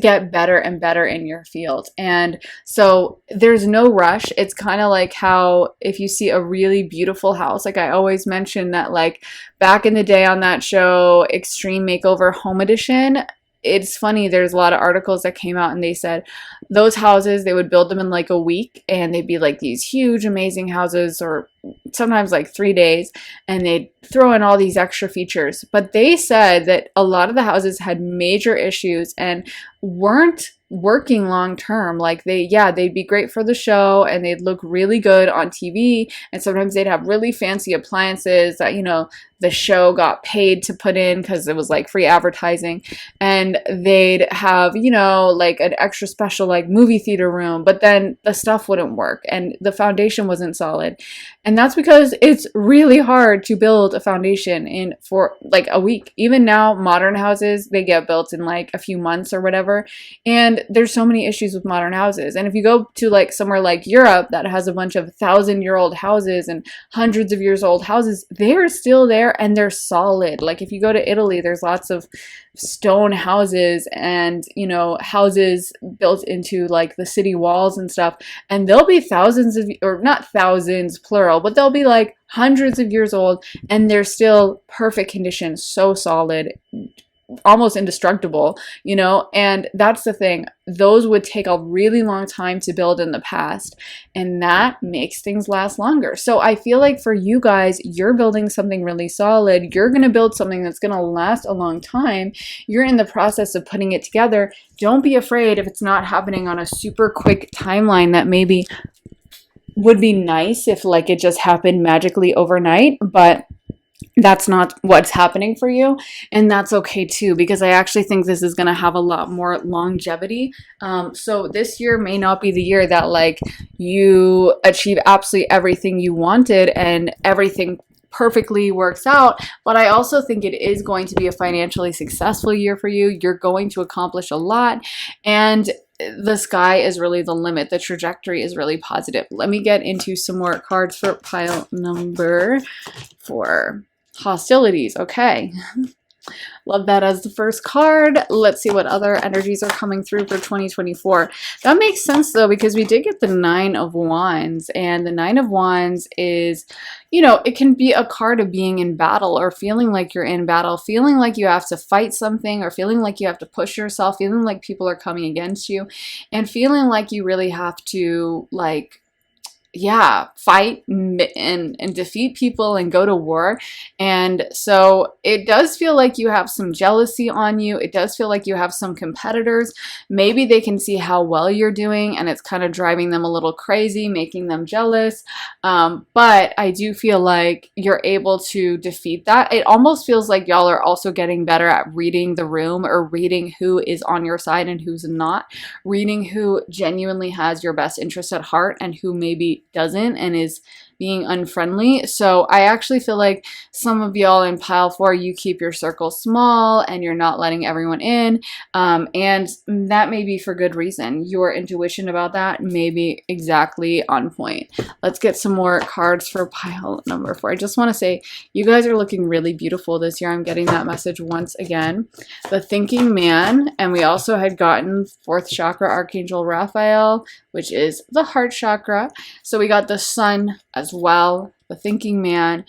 get better and better in your field. And so there's no rush. It's kind of like how if you see a really beautiful house, like I always mention that, like back in the day on that show, Extreme Makeover Home Edition, it's funny, there's a lot of articles that came out and they said those houses, they would build them in like a week, and they'd be like these huge, amazing houses, or sometimes like 3 days, and they'd throw in all these extra features. But they said that a lot of the houses had major issues and weren't working long term. Like they'd be great for the show and they'd look really good on TV, and sometimes they'd have really fancy appliances that the show got paid to put in because it was like free advertising, and they'd have like an extra special like movie theater room, but then the stuff wouldn't work and the foundation wasn't solid. And that's because it's really hard to build a foundation for like a week. Even now, modern houses, they get built in like a few months or whatever. And there's so many issues with modern houses. And if you go to like somewhere like Europe that has a bunch of 1,000-year-old houses and hundreds of years old houses, they're still there and they're solid. Like if you go to Italy, there's lots of stone houses and houses built into like the city walls and stuff, and they'll be thousands of, or not thousands plural, but they'll be like hundreds of years old, and they're still perfect condition, so solid, almost indestructible, and that's the thing. Those would take a really long time to build in the past, and that makes things last longer. So I feel like for you guys, you're building something really solid. You're going to build something that's going to last a long time. You're in the process of putting it together. Don't be afraid if it's not happening on a super quick timeline that maybe would be nice if like it just happened magically overnight, but that's not what's happening for you, and that's okay too, because I actually think this is going to have a lot more longevity. So this year may not be the year that like you achieve absolutely everything you wanted and everything perfectly works out, but I also think it is going to be a financially successful year for you. You're going to accomplish a lot, and the sky is really the limit. The trajectory is really positive. Let me get into some more cards for pile number 4. Hostilities. Okay. Love that as the first card. Let's see what other energies are coming through for 2024. That makes sense though, because we did get the 9 of Wands, and the 9 of Wands is, you know, it can be a card of being in battle or feeling like you're in battle, feeling like you have to fight something, or feeling like you have to push yourself, feeling like people are coming against you, and feeling like you really have to, like, yeah, fight and defeat people and go to war. And so it does feel like you have some jealousy on you. It does feel like you have some competitors. Maybe they can see how well you're doing and it's kind of driving them a little crazy, making them jealous. But I do feel like you're able to defeat that. It almost feels like y'all are also getting better at reading the room, or reading who is on your side and who's not, reading who genuinely has your best interest at heart and who maybe doesn't and is being unfriendly. So I actually feel like some of y'all in pile 4, you keep your circle small and you're not letting everyone in, and that may be for good reason. Your intuition about that may be exactly on point. Let's get some more cards for pile number 4. I just want to say you guys are looking really beautiful this year. I'm getting that message once again. The Thinking Man, and we also had gotten 4th chakra Archangel Raphael, which is the heart chakra. So we got the Sun as well, the Thinking Man.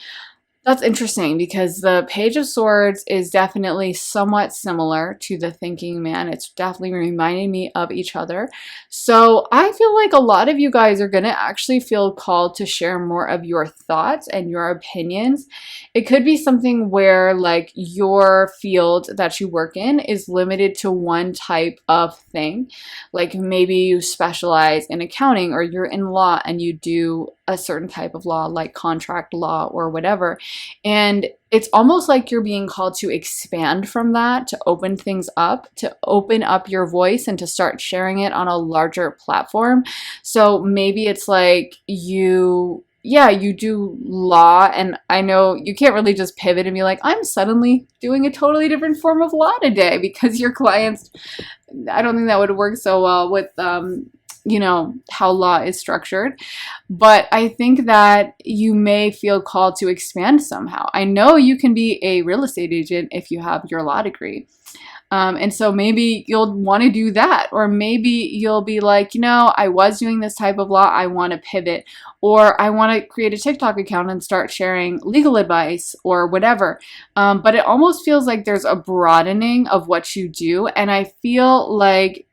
That's interesting because the Page of Swords is definitely somewhat similar to the Thinking Man. It's definitely reminding me of each other. So I feel like a lot of you guys are going to actually feel called to share more of your thoughts and your opinions. It could be something where, like, your field that you work in is limited to one type of thing. Like maybe you specialize in accounting, or you're in law and you do a certain type of law, like contract law or whatever. And it's almost like you're being called to expand from that, to open things up, to open up your voice and to start sharing it on a larger platform. So maybe it's like you do law, and I know you can't really just pivot and be like, I'm suddenly doing a totally different form of law today, because your clients, I don't think that would work so well with you know, how law is structured. But I think that you may feel called to expand somehow. I know you can be a real estate agent if you have your law degree. And so maybe you'll want to do that, or maybe you'll be like, you know, I was doing this type of law, I want to pivot, or I want to create a TikTok account and start sharing legal advice or whatever. But it almost feels like there's a broadening of what you do, and I feel like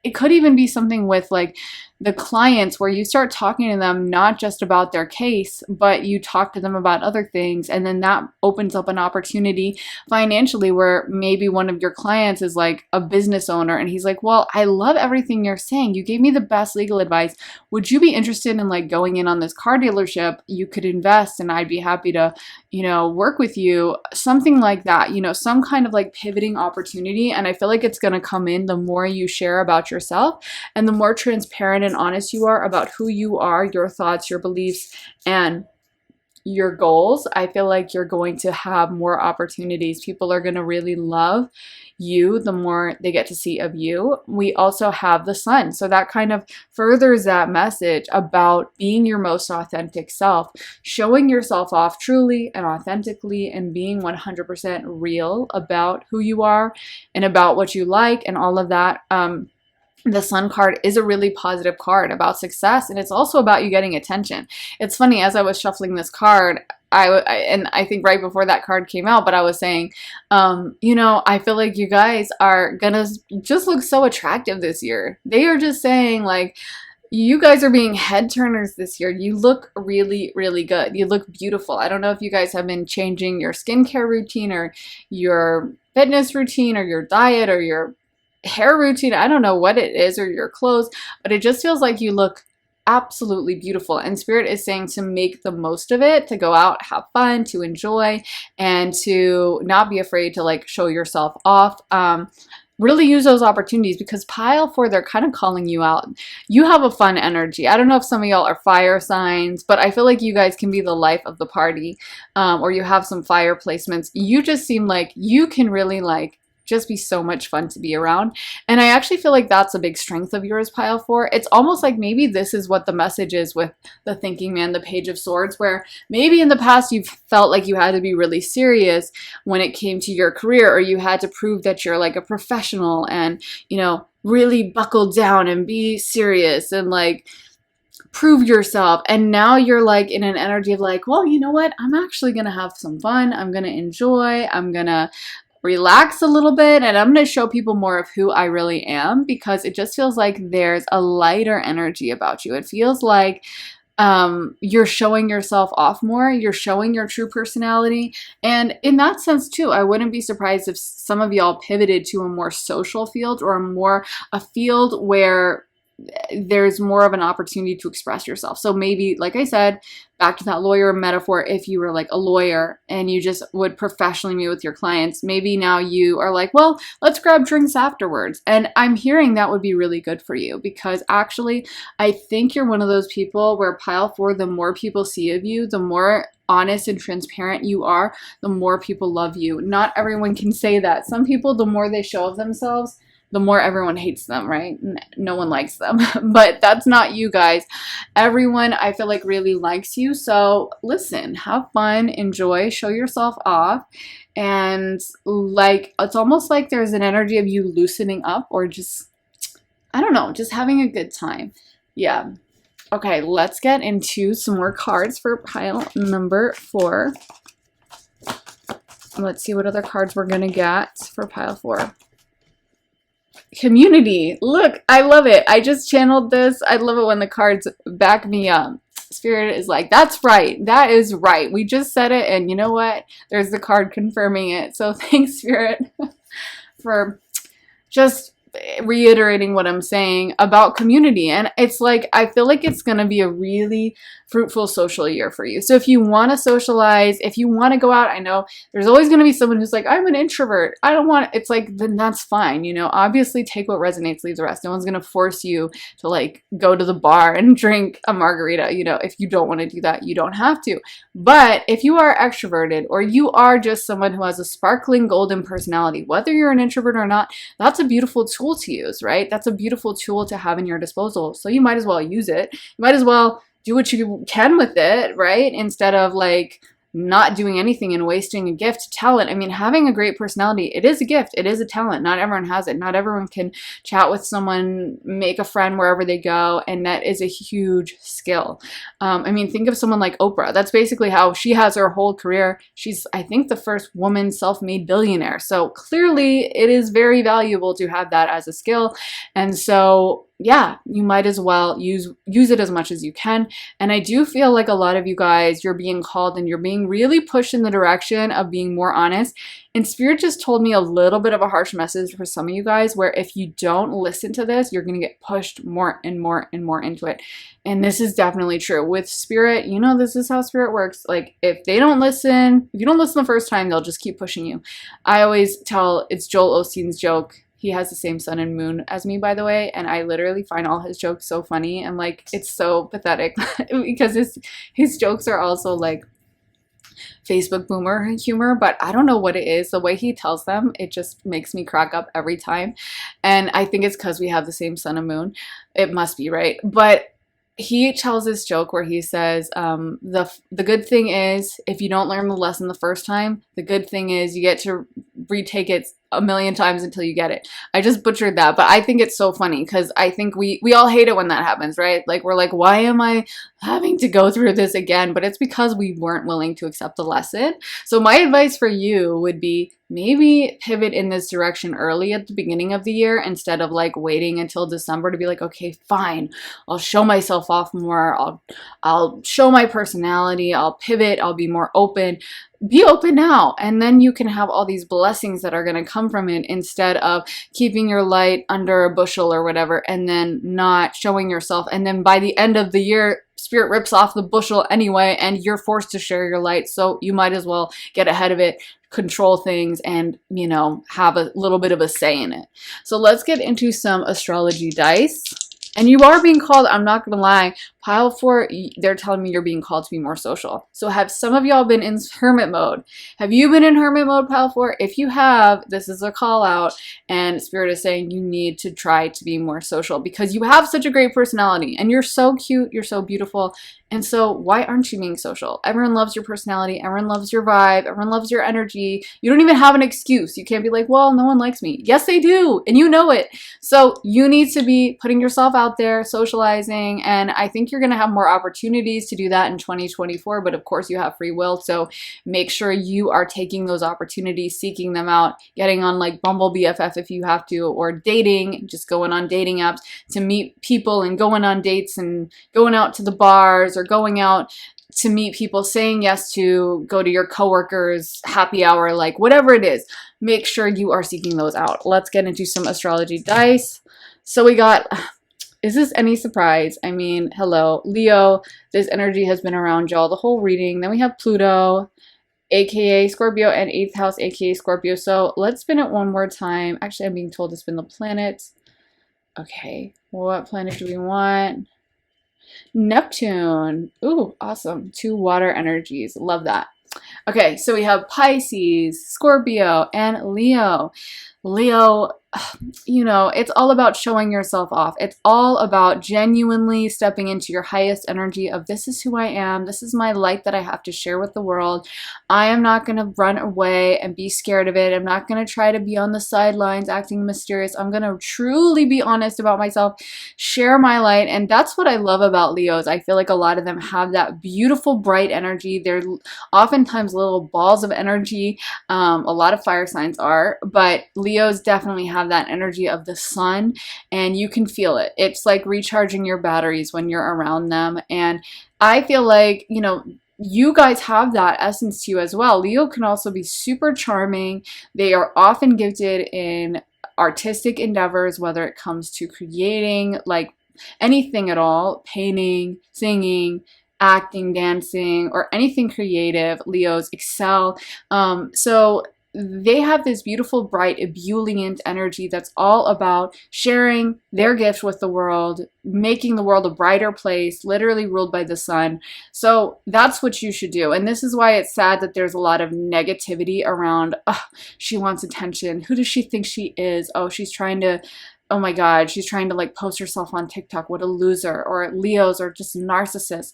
it could even be something with, like, the clients, where you start talking to them not just about their case, but you talk to them about other things, and then that opens up an opportunity financially, where maybe one of your clients is like a business owner and he's like, well, I love everything you're saying, you gave me the best legal advice, would you be interested in, like, going in on this car dealership? You could invest and I'd be happy to, you know, work with you. Something like that, you know, some kind of like pivoting opportunity. And I feel like it's going to come in the more you share about yourself and the more transparent and honest you are about who you are, your thoughts, your beliefs, and your goals. I feel like you're going to have more opportunities. People are going to really love you the more they get to see of you. We also have the Sun, so that kind of furthers that message about being your most authentic self, showing yourself off truly and authentically, and being 100% real about who you are and about what you like and all of that. The Sun card is a really positive card about success, and it's also about you getting attention. It's funny, as I was shuffling this card, and I think right before that card came out, but I was saying, you know, I feel like you guys are gonna just look so attractive this year. They are just saying, like, you guys are being head turners this year. You look really, really good. You look beautiful. I don't know if you guys have been changing your skincare routine or your fitness routine or your diet or your hair routine. I don't know what it is, or your clothes, but it just feels like you look absolutely beautiful. And Spirit is saying to make the most of it, to go out, have fun, to enjoy, and to not be afraid to, like, show yourself off. Really use those opportunities, because pile 4, they're kind of calling you out. You have a fun energy. I don't know if some of y'all are fire signs, but I feel like you guys can be the life of the party, or you have some fire placements. You just seem like you can really, like, just be so much fun to be around. And I actually feel like that's a big strength of yours, pile 4. It's almost like maybe this is what the message is with the thinking man, the Page of Swords, where maybe in the past you've felt like you had to be really serious when it came to your career, or you had to prove that you're like a professional and, you know, really buckle down and be serious and like prove yourself. And now you're like in an energy of like, well, you know what? I'm actually going to have some fun. I'm going to enjoy. I'm going to relax a little bit, and I'm going to show people more of who I really am, because it just feels like there's a lighter energy about you. It feels like you're showing yourself off more. You're showing your true personality. And in that sense too, I wouldn't be surprised if some of y'all pivoted to a more social field, or a field where there's more of an opportunity to express yourself. So maybe, like I said, back to that lawyer metaphor, if you were like a lawyer and you just would professionally meet with your clients, maybe now you are like, well, let's grab drinks afterwards. And I'm hearing that would be really good for you, because actually I think you're one of those people where, pile 4, the more people see of you, the more honest and transparent you are, the more people love you. Not everyone can say that. Some people, the more they show of themselves, the more everyone hates them, right? No one likes them. But that's not you guys. Everyone, I feel like, really likes you. So listen, have fun, enjoy, show yourself off. And like, it's almost like there's an energy of you loosening up, or just, I don't know, just having a good time. Yeah. Okay, let's get into some more cards for pile number 4. Let's see what other cards we're gonna get for pile 4. Community. Look, I love it. I just channeled this. I love it when the cards back me up. Spirit is like, that's right. That is right. We just said it, and you know what? There's the card confirming it. So thanks, Spirit, for just reiterating what I'm saying about community. And it's like, I feel like it's going to be a really fruitful social year for you. So if you want to socialize, if you want to go out, I know there's always going to be someone who's like, I'm an introvert, I don't want, it's like, then that's fine. You know, obviously take what resonates, leave the rest. No one's going to force you to like go to the bar and drink a margarita. You know, if you don't want to do that, you don't have to. But if you are extroverted, or you are just someone who has a sparkling golden personality, whether you're an introvert or not, that's a beautiful tool to use, right? That's a beautiful tool to have in your disposal. So you might as well use it. You might as well do what you can with it, right? Instead of like not doing anything and wasting a gift, talent. I mean, having a great personality, it is a gift. It is a talent. Not everyone has it. Not everyone can chat with someone, make a friend wherever they go. And that is a huge skill. I mean, think of someone like Oprah. That's basically how she has her whole career. She's, I think, the first woman self-made billionaire. So clearly it is very valuable to have that as a skill. And so yeah, you might as well use it as much as you can. And I do feel like a lot of you guys, you're being called and you're being really pushed in the direction of being more honest. And Spirit just told me a little bit of a harsh message for some of you guys, where if you don't listen to this, you're going to get pushed more and more and more into it. And this is definitely true. With Spirit, you know, this is how Spirit works. Like, if they don't listen, if you don't listen the first time, they'll just keep pushing you. I always tell, it's Joel Osteen's joke. He has the same sun and moon as me, by the way, and I literally find all his jokes so funny, and like, it's so pathetic because his jokes are also like Facebook boomer humor, but I don't know what it is. The way he tells them, it just makes me crack up every time. And I think it's because we have the same sun and moon. It must be, right? But he tells this joke where he says, the good thing is, if you don't learn the lesson the first time, the good thing is you get to retake it a million times until you get it. I just butchered that, but I think it's so funny because I think we all hate it when that happens, right? Like, we're like, why am I having to go through this again? But it's because we weren't willing to accept the lesson. So my advice for you would be, maybe pivot in this direction early at the beginning of the year, instead of like waiting until December to be like, okay, fine, I'll show myself off more. I'll show my personality. I'll pivot. I'll be more open. Be open now, and then you can have all these blessings that are going to come from it, instead of keeping your light under a bushel or whatever and then not showing yourself. And then by the end of the year, Spirit rips off the bushel anyway, and you're forced to share your light. So you might as well get ahead of it, control things, and, you know, have a little bit of a say in it. So let's get into some astrology dice. And you are being called, I'm not gonna lie, pile four, they're telling me you're being called to be more social. So have some of y'all been in hermit mode? Have you been in hermit mode, pile four? If you have, this is a call out, and Spirit is saying you need to try to be more social because you have such a great personality and you're so cute, you're so beautiful. And so why aren't you being social? Everyone loves your personality, everyone loves your vibe, everyone loves your energy. You don't even have an excuse. You can't be like, well, no one likes me. Yes, they do, and you know it. So you need to be putting yourself out there, socializing, and I think you're going to have more opportunities to do that in 2024, but of course you have free will, so make sure you are taking those opportunities, seeking them out, getting on like Bumble BFF if you have to, or dating, just going on dating apps to meet people and going on dates and going out to the bars or going out to meet people, saying yes to go to your coworkers happy hour, like whatever it is, make sure you are seeking those out. Let's get into some astrology dice. So we got, is this any surprise? I mean, hello, Leo, this energy has been around y'all the whole reading. Then we have Pluto, aka Scorpio, and 8th house, aka Scorpio. So let's spin it one more time. Actually, I'm being told to spin the planets. Okay, what planet do we want? Neptune. Ooh, awesome. 2 water energies. Love that. Okay, so we have Pisces, Scorpio, and Leo. Leo, you know, it's all about showing yourself off. It's all about genuinely stepping into your highest energy of this is who I am. This is my light that I have to share with the world. I am not going to run away and be scared of it. I'm not going to try to be on the sidelines acting mysterious. I'm going to truly be honest about myself, share my light. And that's what I love about Leos. I feel like a lot of them have that beautiful, bright energy. They're oftentimes little balls of energy. A lot of fire signs are, but Leos definitely have that energy of the sun, and you can feel it. It's like recharging your batteries when you're around them. And I feel like, you know, you guys have that essence to you as well. Leo can also be super charming. They are often gifted in artistic endeavors, whether it comes to creating like anything at all, painting, singing, acting, dancing, or anything creative. Leos excel. So they have this beautiful, bright, ebullient energy that's all about sharing their gift with the world, making the world a brighter place, literally ruled by the sun. So that's what you should do. And this is why it's sad that there's a lot of negativity around, oh, she wants attention. Who does she think she is? Oh, she's trying to, oh my God, she's trying to like post herself on TikTok. What a loser. Or Leos are just narcissists.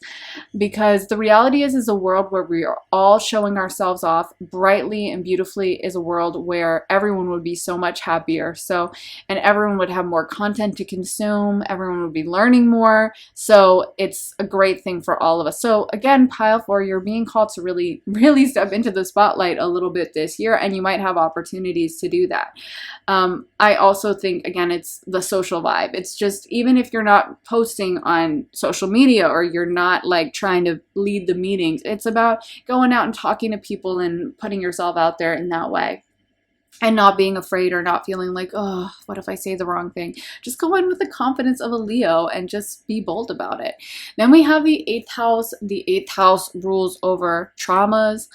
Because the reality is a world where we are all showing ourselves off brightly and beautifully is a world where everyone would be so much happier. So, and everyone would have more content to consume. Everyone would be learning more. So it's a great thing for all of us. So again, pile 4, you're being called to really, really step into the spotlight a little bit this year, and you might have opportunities to do that. I also think, again, it's the social vibe. It's just, even if you're not posting on social media or you're not like trying to lead the meetings, it's about going out and talking to people and putting yourself out there in that way. And not being afraid or not feeling like, oh, what if I say the wrong thing? Just go in with the confidence of a Leo and just be bold about it. Then we have the 8th house. The 8th house rules over traumas.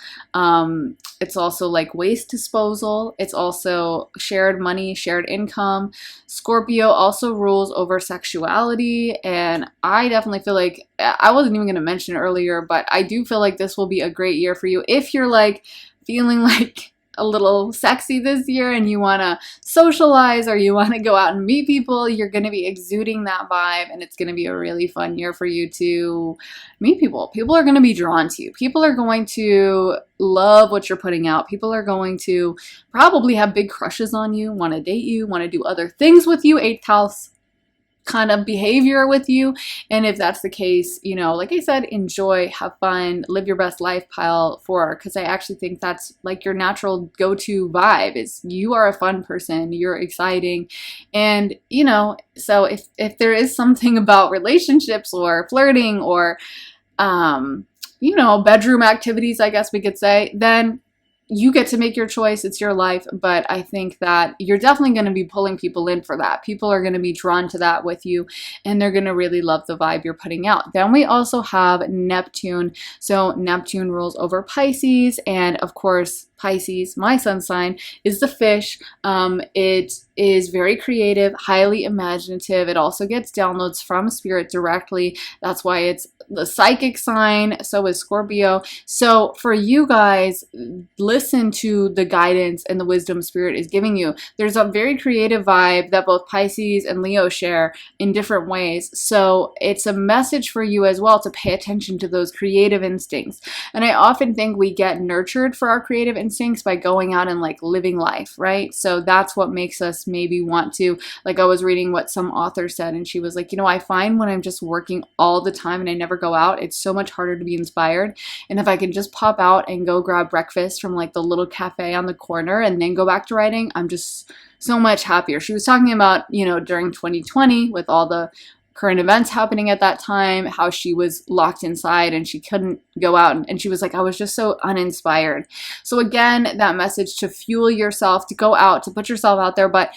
It's also like waste disposal. It's also shared money, shared income. Scorpio also rules over sexuality. And I definitely feel like, I wasn't even going to mention it earlier, but I do feel like this will be a great year for you if you're like feeling like a little sexy this year and you want to socialize or you want to go out and meet people. You're going to be exuding that vibe, and it's going to be a really fun year for you to meet people. People are going to be drawn to you. People are going to love what you're putting out. People are going to probably have big crushes on you, want to date you, want to do other things with you. 8th house kind of behavior with you. And if that's the case, you know, like I said, enjoy, have fun, live your best life, pile 4, because I actually think that's like your natural go-to vibe is you are a fun person, you're exciting. And, you know, so if there is something about relationships or flirting or, you know, bedroom activities, I guess we could say, then you get to make your choice. It's your life. But I think that you're definitely going to be pulling people in for that. People are going to be drawn to that with you, and they're going to really love the vibe you're putting out. Then we also have Neptune. So Neptune rules over Pisces, and of course, Pisces, my sun sign, is the fish. It is very creative, highly imaginative. It also gets downloads from spirit directly. That's why it's the psychic sign. So is Scorpio. So for you guys, listen to the guidance and the wisdom spirit is giving you. There's a very creative vibe that both Pisces and Leo share in different ways. So it's a message for you as well to pay attention to those creative instincts. And I often think we get nurtured for our creative instincts by going out and like living life, right? So that's what makes us maybe want to, like I was reading what some author said, and she was like, you know, I find when I'm just working all the time and I never go out, it's so much harder to be inspired. And if I can just pop out and go grab breakfast from like the little cafe on the corner and then go back to writing, I'm just so much happier. She was talking about, you know, during 2020 with all the current events happening at that time, how she was locked inside and she couldn't go out. And she was like, I was just so uninspired. So again, that message to fuel yourself, to go out, to put yourself out there. But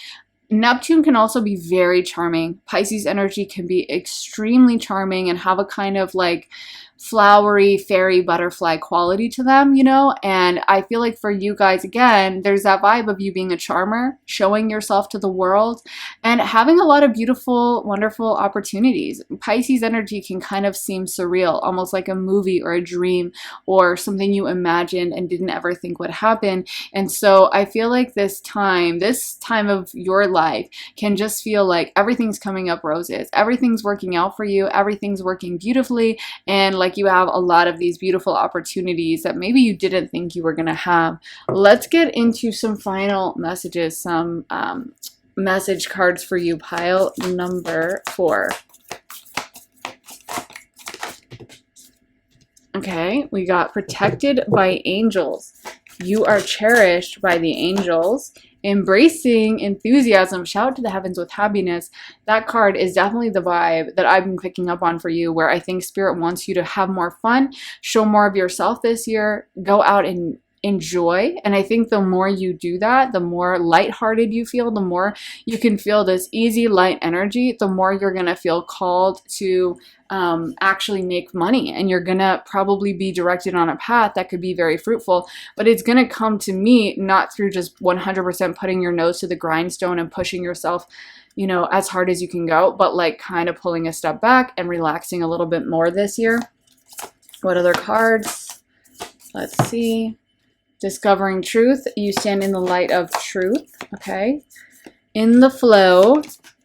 Neptune can also be very charming. Pisces energy can be extremely charming and have a kind of like flowery fairy butterfly quality to them, you know? And I feel like for you guys, again, there's that vibe of you being a charmer, showing yourself to the world, and having a lot of beautiful, wonderful opportunities. Pisces energy can kind of seem surreal, almost like a movie or a dream or something you imagined and didn't ever think would happen. And so I feel like this time of your life can just feel like everything's coming up roses. Everything's working out for you. Everything's working beautifully. And like you have a lot of these beautiful opportunities that maybe you didn't think you were going to have. Let's get into some final messages, some message cards for you, pile number 4. Okay, we got protected by angels. You are cherished by the angels. Embracing enthusiasm, shout to the heavens with happiness. That card is definitely the vibe that I've been picking up on for you, where I think spirit wants you to have more fun, show more of yourself this year, go out and enjoy. And I think the more you do that, the more lighthearted you feel, the more you can feel this easy, light energy, the more you're going to feel called to actually make money. And you're going to probably be directed on a path that could be very fruitful, but it's going to come to me not through just 100% putting your nose to the grindstone and pushing yourself, you know, as hard as you can go, but like kind of pulling a step back and relaxing a little bit more this year. What other cards? Let's see. Discovering truth. You stand in the light of truth. Okay. In the flow.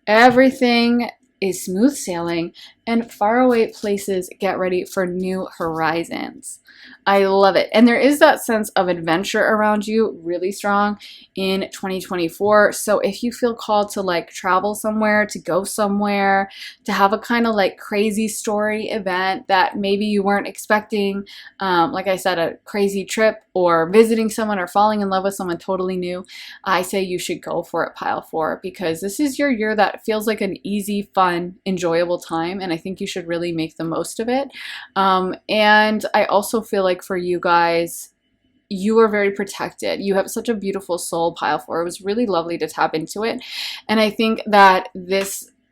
Everything is smooth sailing, and faraway places get ready for new horizons. I love it. And there is that sense of adventure around you really strong in 2024. So if you feel called to like travel somewhere, to go somewhere, to have a kind of like crazy story event that maybe you weren't expecting, like I said, a crazy trip or visiting someone or falling in love with someone totally new, I say you should go for it, pile 4, because this is your year that feels like an easy, fun, enjoyable time. And I think you should really make the most of it. And I also feel like for you guys, you are very protected. You have such a beautiful soul, pile 4. It was really lovely to tap into it. And I think that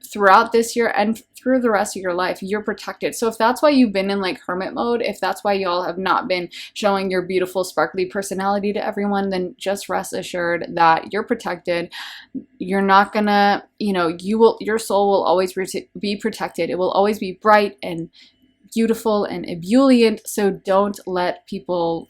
throughout this year and through the rest of your life, you're protected. So if that's why you've been in like hermit mode, if that's why y'all have not been showing your beautiful sparkly personality to everyone, then just rest assured that you're protected. You're not gonna, you know, your soul will always be protected. It will always be bright and beautiful and ebullient. So don't let people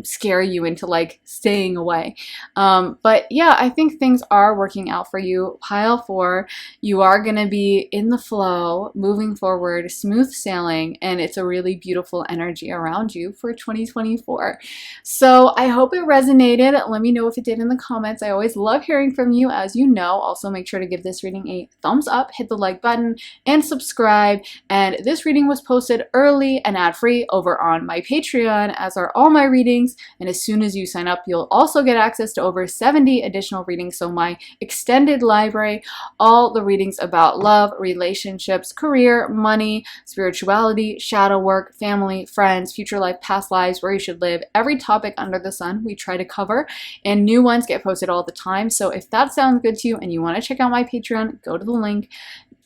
scare you into like staying away. But yeah, I think things are working out for you. Pile 4, you are going to be in the flow, moving forward, smooth sailing, and it's a really beautiful energy around you for 2024. So I hope it resonated. Let me know if it did in the comments. I always love hearing from you, as you know. Also, make sure to give this reading a thumbs up, hit the like button, and subscribe. And this reading was posted early and ad-free over on my Patreon, as are all my readings. And as soon as you sign up, you'll also get access to over 70 additional readings. So my extended library, all the readings about love, relationships, career, money, spirituality, shadow work, family, friends, future life, past lives, where you should live, every topic under the sun we try to cover, and new ones get posted all the time. So if that sounds good to you and you want to check out my Patreon, go to the link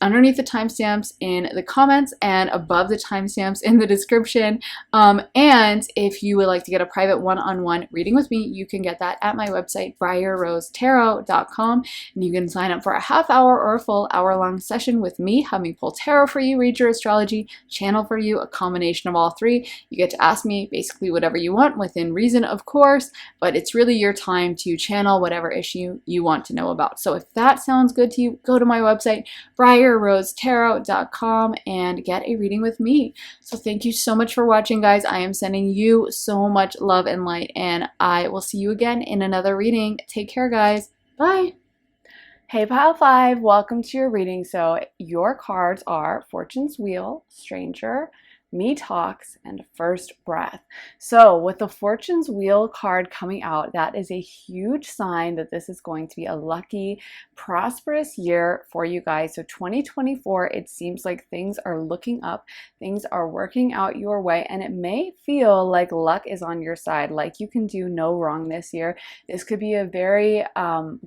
underneath the timestamps in the comments and above the timestamps in the description. And if you would like to get a private one-on-one reading with me, you can get that at my website, briarrosetarot.com. And you can sign up for a half hour or a full hour-long session with me, have me pull tarot for you, read your astrology, channel for you, a combination of all three. You get to ask me basically whatever you want within reason, of course, but it's really your time to channel whatever issue you want to know about. So if that sounds good to you, go to my website, briarrosetarot.com, and get a reading with me. So thank you so much for watching, guys. I am sending you so much love and light, and I will see you again in another reading. Take care, guys. Bye. Hey, Pile 5, welcome to your reading. So your cards are Fortune's Wheel, Stranger, Me Talks, and First Breath. So with the Fortune's Wheel card coming out, that is a huge sign that this is going to be a lucky, prosperous year for you guys. So 2024, it seems like things are looking up, things are working out your way, and it may feel like luck is on your side, like you can do no wrong this year. This could be a very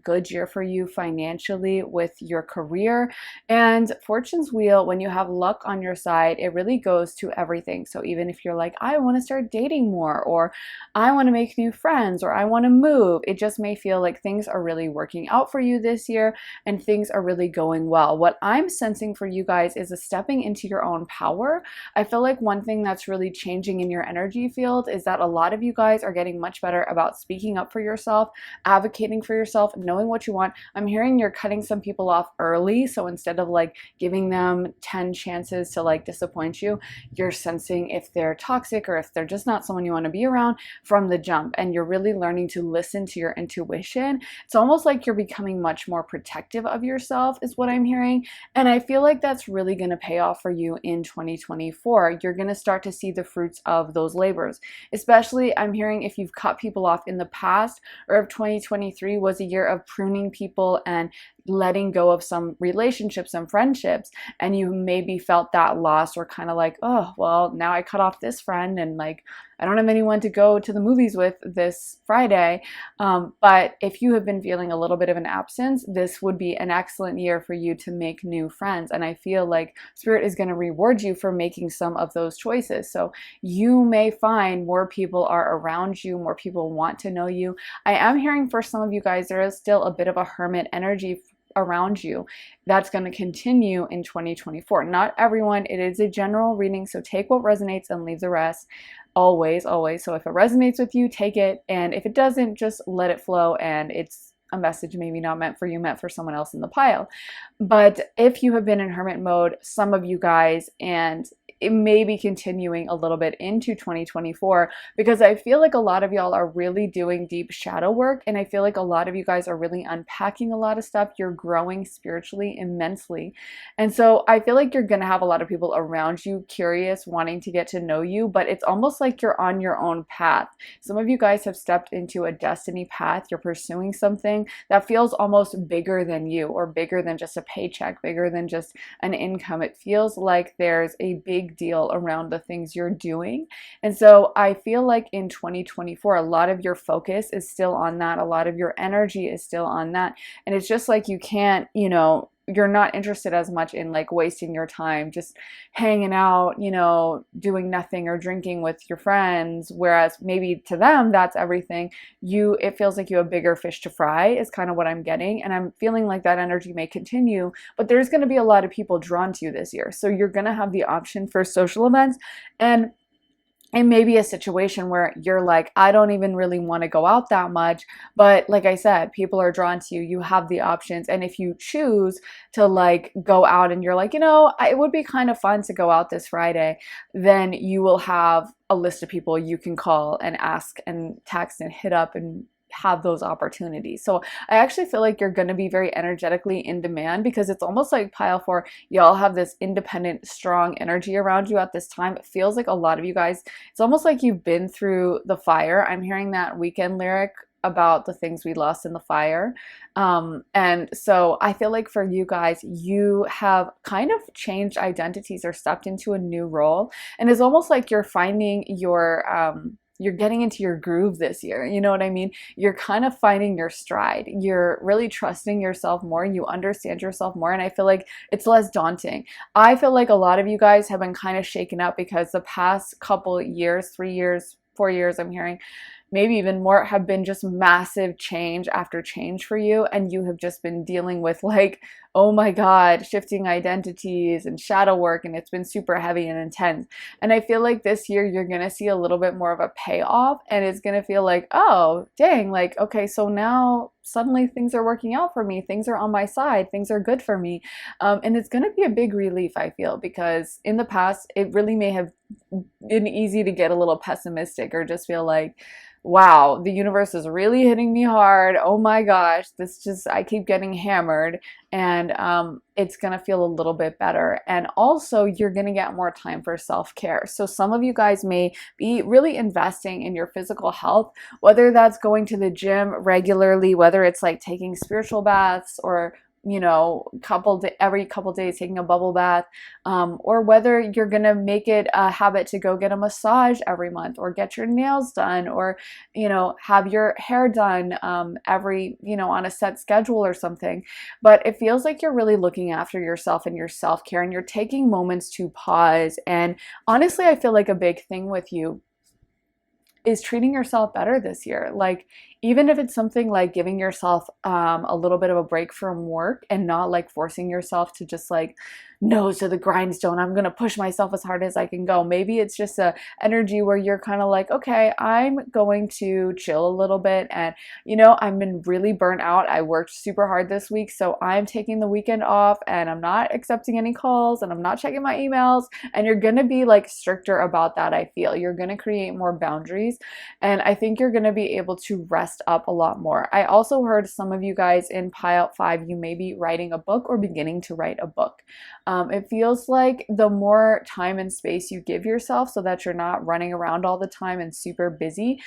good year for you financially with your career. And Fortune's Wheel, when you have luck on your side, it really goes to everything. So even if you're like, I want to start dating more, or I want to make new friends, or I want to move, it just may feel like things are really working out for you this year and things are really going well. What I'm sensing for you guys is a stepping into your own power. I feel like one thing that's really changing in your energy field is that a lot of you guys are getting much better about speaking up for yourself, advocating for yourself, knowing what you want. I'm hearing you're cutting some people off early. So instead of like giving them 10 chances to like disappoint you, you're sensing if they're toxic or if they're just not someone you want to be around from the jump, and you're really learning to listen to your intuition. It's almost like you're becoming much more protective of yourself is what I'm hearing, and I feel like that's really going to pay off for you in 2024. You're going to start to see the fruits of those labors, especially I'm hearing if you've cut people off in the past, or if 2023 was a year of pruning people and letting go of some relationships and friendships, and you maybe felt that loss, or kind of like, oh, well, now I cut off this friend and like I don't have anyone to go to the movies with this Friday. But if you have been feeling a little bit of an absence, this would be an excellent year for you to make new friends. And I feel like Spirit is going to reward you for making some of those choices. So you may find more people are around you, more people want to know you. I am hearing for some of you guys, there is still a bit of a hermit energy around you that's going to continue in 2024. Not everyone, it is a general reading, so take what resonates and leave the rest. Always, always. So if it resonates with you, take it, and if it doesn't, just let it flow, and it's a message maybe not meant for you, meant for someone else in the pile. But if you have been in hermit mode, some of you guys, and it may be continuing a little bit into 2024, because I feel like a lot of y'all are really doing deep shadow work, and I feel like a lot of you guys are really unpacking a lot of stuff. You're growing spiritually immensely, and so I feel like you're gonna have a lot of people around you curious, wanting to get to know you, but it's almost like you're on your own path. Some of you guys have stepped into a destiny path. You're pursuing something that feels almost bigger than you, or bigger than just a paycheck, bigger than just an income. It feels like there's a big deal around the things you're doing. And so I feel like in 2024, a lot of your focus is still on that. A lot of your energy is still on that. And it's just like you can't, you're not interested as much in like wasting your time just hanging out, doing nothing or drinking with your friends, whereas maybe to them that's everything. It feels like you have bigger fish to fry is kind of what I'm getting, and I'm feeling like that energy may continue, but there's going to be a lot of people drawn to you this year. So you're going to have the option for social events, and it may be a situation where you're like, I don't even really want to go out that much. But like I said, people are drawn to you. You have the options. And if you choose to like go out and you're like, it would be kind of fun to go out this Friday, then you will have a list of people you can call and ask and text and hit up and have those opportunities. So I actually feel like you're going to be very energetically in demand, because it's almost like pile 4, y'all have this independent, strong energy around you at this time. It feels like a lot of you guys, it's almost like you've been through the fire. I'm hearing that Weekend lyric about the things we lost in the fire. And so I feel like for you guys, you have kind of changed identities or stepped into a new role. And it's almost like you're finding your you're getting into your groove this year. You know what I mean? You're kind of finding your stride. You're really trusting yourself more. You understand yourself more. And I feel like it's less daunting. I feel like a lot of you guys have been kind of shaken up because the past couple years, 3 years, 4 years, I'm hearing, maybe even more, have been just massive change after change for you. And you have just been dealing with like, oh my God, shifting identities and shadow work. And it's been super heavy and intense. And I feel like this year you're going to see a little bit more of a payoff. And it's going to feel like, oh, dang, like, okay, so now suddenly things are working out for me. Things are on my side. Things are good for me. And it's going to be a big relief, I feel, because in the past, it really may have been easy to get a little pessimistic or just feel like, wow, the universe is really hitting me hard. Oh my gosh, I keep getting hammered. And it's going to feel a little bit better. And also, you're going to get more time for self-care. So some of you guys may be really investing in your physical health, whether that's going to the gym regularly, whether it's like taking spiritual baths or every couple days taking a bubble bath, or whether you're gonna make it a habit to go get a massage every month, or get your nails done, or have your hair done every on a set schedule or something. But it feels like you're really looking after yourself and your self-care, and you're taking moments to pause. And honestly, I feel like a big thing with you is treating yourself better this year. Like, even if it's something like giving yourself a little bit of a break from work and not like forcing yourself to just like nose to the grindstone, I'm gonna push myself as hard as I can go. Maybe it's just a energy where you're kind of like, okay, I'm going to chill a little bit, and I've been really burnt out. I worked super hard this week, so I'm taking the weekend off, and I'm not accepting any calls, and I'm not checking my emails. And you're gonna be like stricter about that. I feel you're gonna create more boundaries, and I think you're gonna be able to rest up a lot more. I also heard some of you guys in pile 5, you may be writing a book or beginning to write a book. It feels like the more time and space you give yourself so that you're not running around all the time and super busy.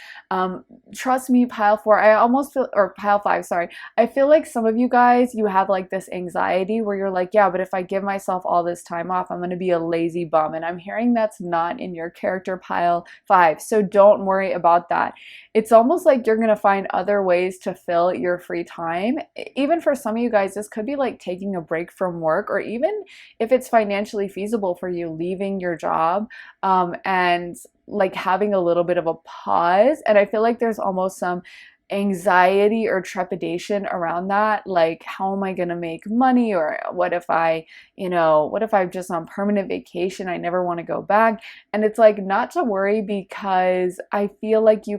Trust me, pile 4, I almost feel, or pile 5, sorry. I feel like some of you guys, you have like this anxiety where you're like, yeah, but if I give myself all this time off, I'm going to be a lazy bum. And I'm hearing that's not in your character pile 5. So don't worry about that. It's almost like you're going to find other ways to fill your free time. Even for some of you guys, this could be like taking a break from work, or even if it's financially feasible for you, leaving your job and like having a little bit of a pause. And I feel like there's almost some anxiety or trepidation around that, like, how am I going to make money, or what if I'm just on permanent vacation, I never want to go back. And it's like, not to worry, because I feel like you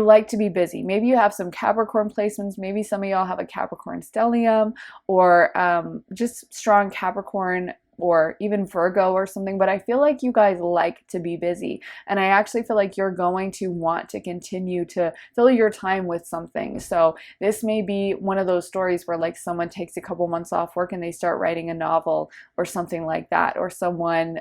like to be busy. Maybe you have some Capricorn placements, maybe some of y'all have a Capricorn stellium, or just strong Capricorn, or even Virgo or something. But I feel like you guys like to be busy, and I actually feel like you're going to want to continue to fill your time with something. So this may be one of those stories where like someone takes a couple months off work and they start writing a novel or something like that, or someone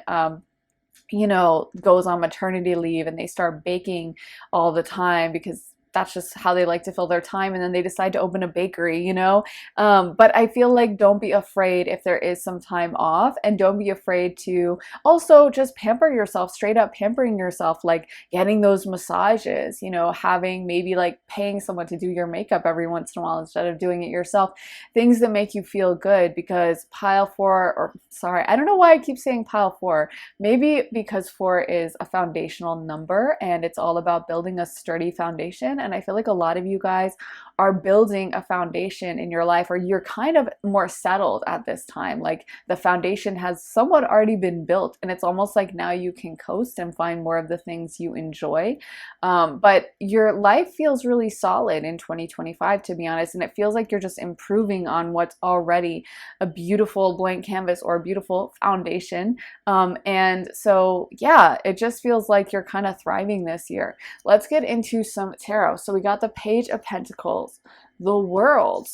goes on maternity leave and they start baking all the time because that's just how they like to fill their time, and then they decide to open a bakery. But I feel like, don't be afraid if there is some time off, and don't be afraid to also just pamper yourself, straight up pampering yourself, like getting those massages, having maybe like paying someone to do your makeup every once in a while instead of doing it yourself, things that make you feel good. Because pile 4, or sorry, I don't know why I keep saying pile 4, maybe because 4 is a foundational number and it's all about building a sturdy foundation. And I feel like a lot of you guys are building a foundation in your life, or you're kind of more settled at this time. Like, the foundation has somewhat already been built, and it's almost like now you can coast and find more of the things you enjoy. But your life feels really solid in 2025, to be honest, and it feels like you're just improving on what's already a beautiful blank canvas or a beautiful foundation. And so, yeah, it just feels like you're kind of thriving this year. Let's get into some tarot. So we got the Page of Pentacles, the World,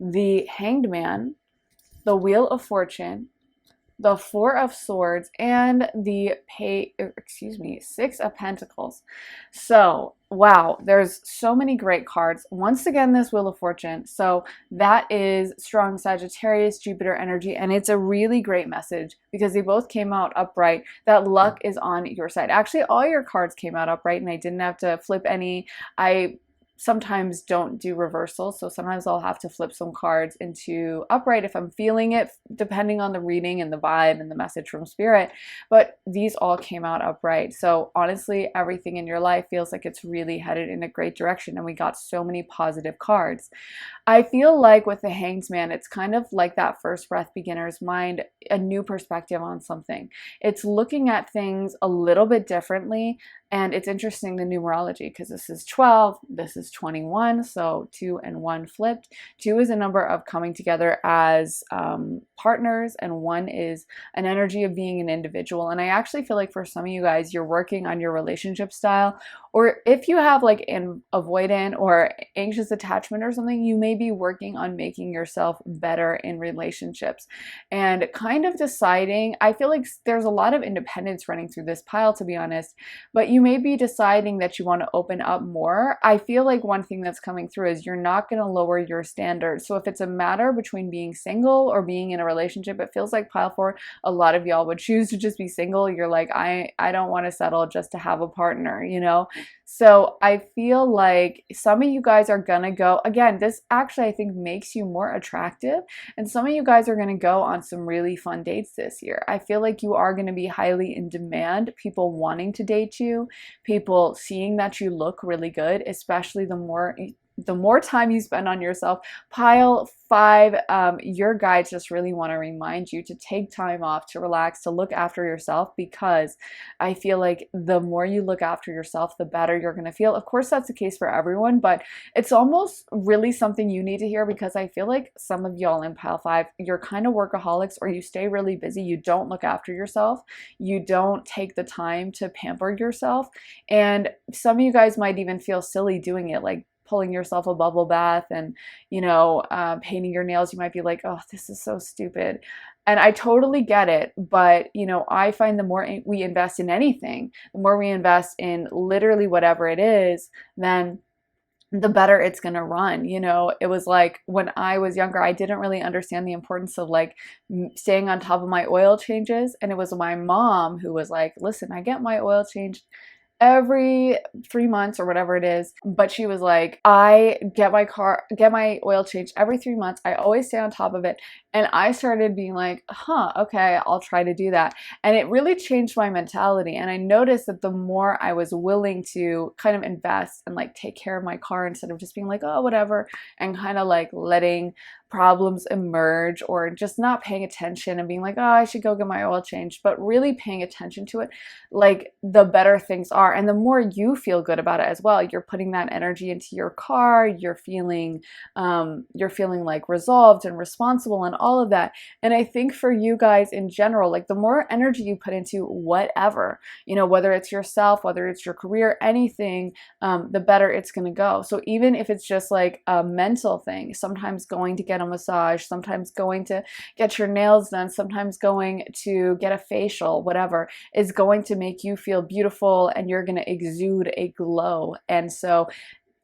the Hanged Man, the Wheel of Fortune, the Four of Swords, and the Six of Pentacles. So, wow, there's so many great cards. Once again, this Wheel of Fortune. So that is strong Sagittarius, Jupiter energy, and it's a really great message because they both came out upright. That luck is on your side. Actually, all your cards came out upright, and I didn't have to flip any. I sometimes don't do reversals, so sometimes I'll have to flip some cards into upright if I'm feeling it, depending on the reading and the vibe and the message from spirit. But these all came out upright. So honestly, everything in your life feels like it's really headed in a great direction, and we got so many positive cards. I feel like with the Hanged Man, it's kind of like that first breath beginner's mind, a new perspective on something. It's looking at things a little bit differently. And it's interesting, the numerology, because this is 12, this is 21, so 2 and 1 flipped. 2 is a number of coming together as partners, and 1 is an energy of being an individual. And I actually feel like for some of you guys, you're working on your relationship style, or if you have like an avoidant or anxious attachment or something, you may be working on making yourself better in relationships and kind of deciding. I feel like there's a lot of independence running through this pile, to be honest, but you may be deciding that you want to open up more. I feel like one thing that's coming through is you're not going to lower your standards. So if it's a matter between being single or being in a relationship, it feels like pile 4, a lot of y'all would choose to just be single. You're like, I don't want to settle just to have a partner, you know? So I feel like some of you guys are gonna go, again, this actually I think makes you more attractive, and some of you guys are gonna go on some really fun dates this year. I feel like you are gonna be highly in demand, people wanting to date you, people seeing that you look really good, especially the more time you spend on yourself. Pile 5, your guides just really want to remind you to take time off, to relax, to look after yourself, because I feel like the more you look after yourself, the better you're going to feel. Of course, that's the case for everyone, but it's almost really something you need to hear, because I feel like some of y'all in pile 5, you're kind of workaholics, or you stay really busy. You don't look after yourself. You don't take the time to pamper yourself. And some of you guys might even feel silly doing it, like pulling yourself a bubble bath and, painting your nails. You might be like, oh, this is so stupid. And I totally get it. But, I find the more we invest in anything, the more we invest in literally whatever it is, then the better it's going to run. It was like when I was younger, I didn't really understand the importance of like staying on top of my oil changes. And it was my mom who was like, listen, I get my oil changed every 3 months or whatever it is, but she was like, I get my oil changed every 3 months. I always stay on top of it. And I started being like, okay, I'll try to do that. And it really changed my mentality. And I noticed that the more I was willing to kind of invest and like take care of my car, instead of just being like, oh, whatever, and kind of like letting problems emerge, or just not paying attention and being like, oh, I should go get my oil changed, but really paying attention to it, like the better things are. And the more you feel good about it as well, you're putting that energy into your car, you're feeling like resolved and responsible and all of that. And I think for you guys in general, like the more energy you put into whatever, whether it's yourself, whether it's your career, anything, the better it's going to go. So even if it's just like a mental thing, sometimes going to get a massage, sometimes going to get your nails done, sometimes going to get a facial, whatever, is going to make you feel beautiful, and you're going to exude a glow. And so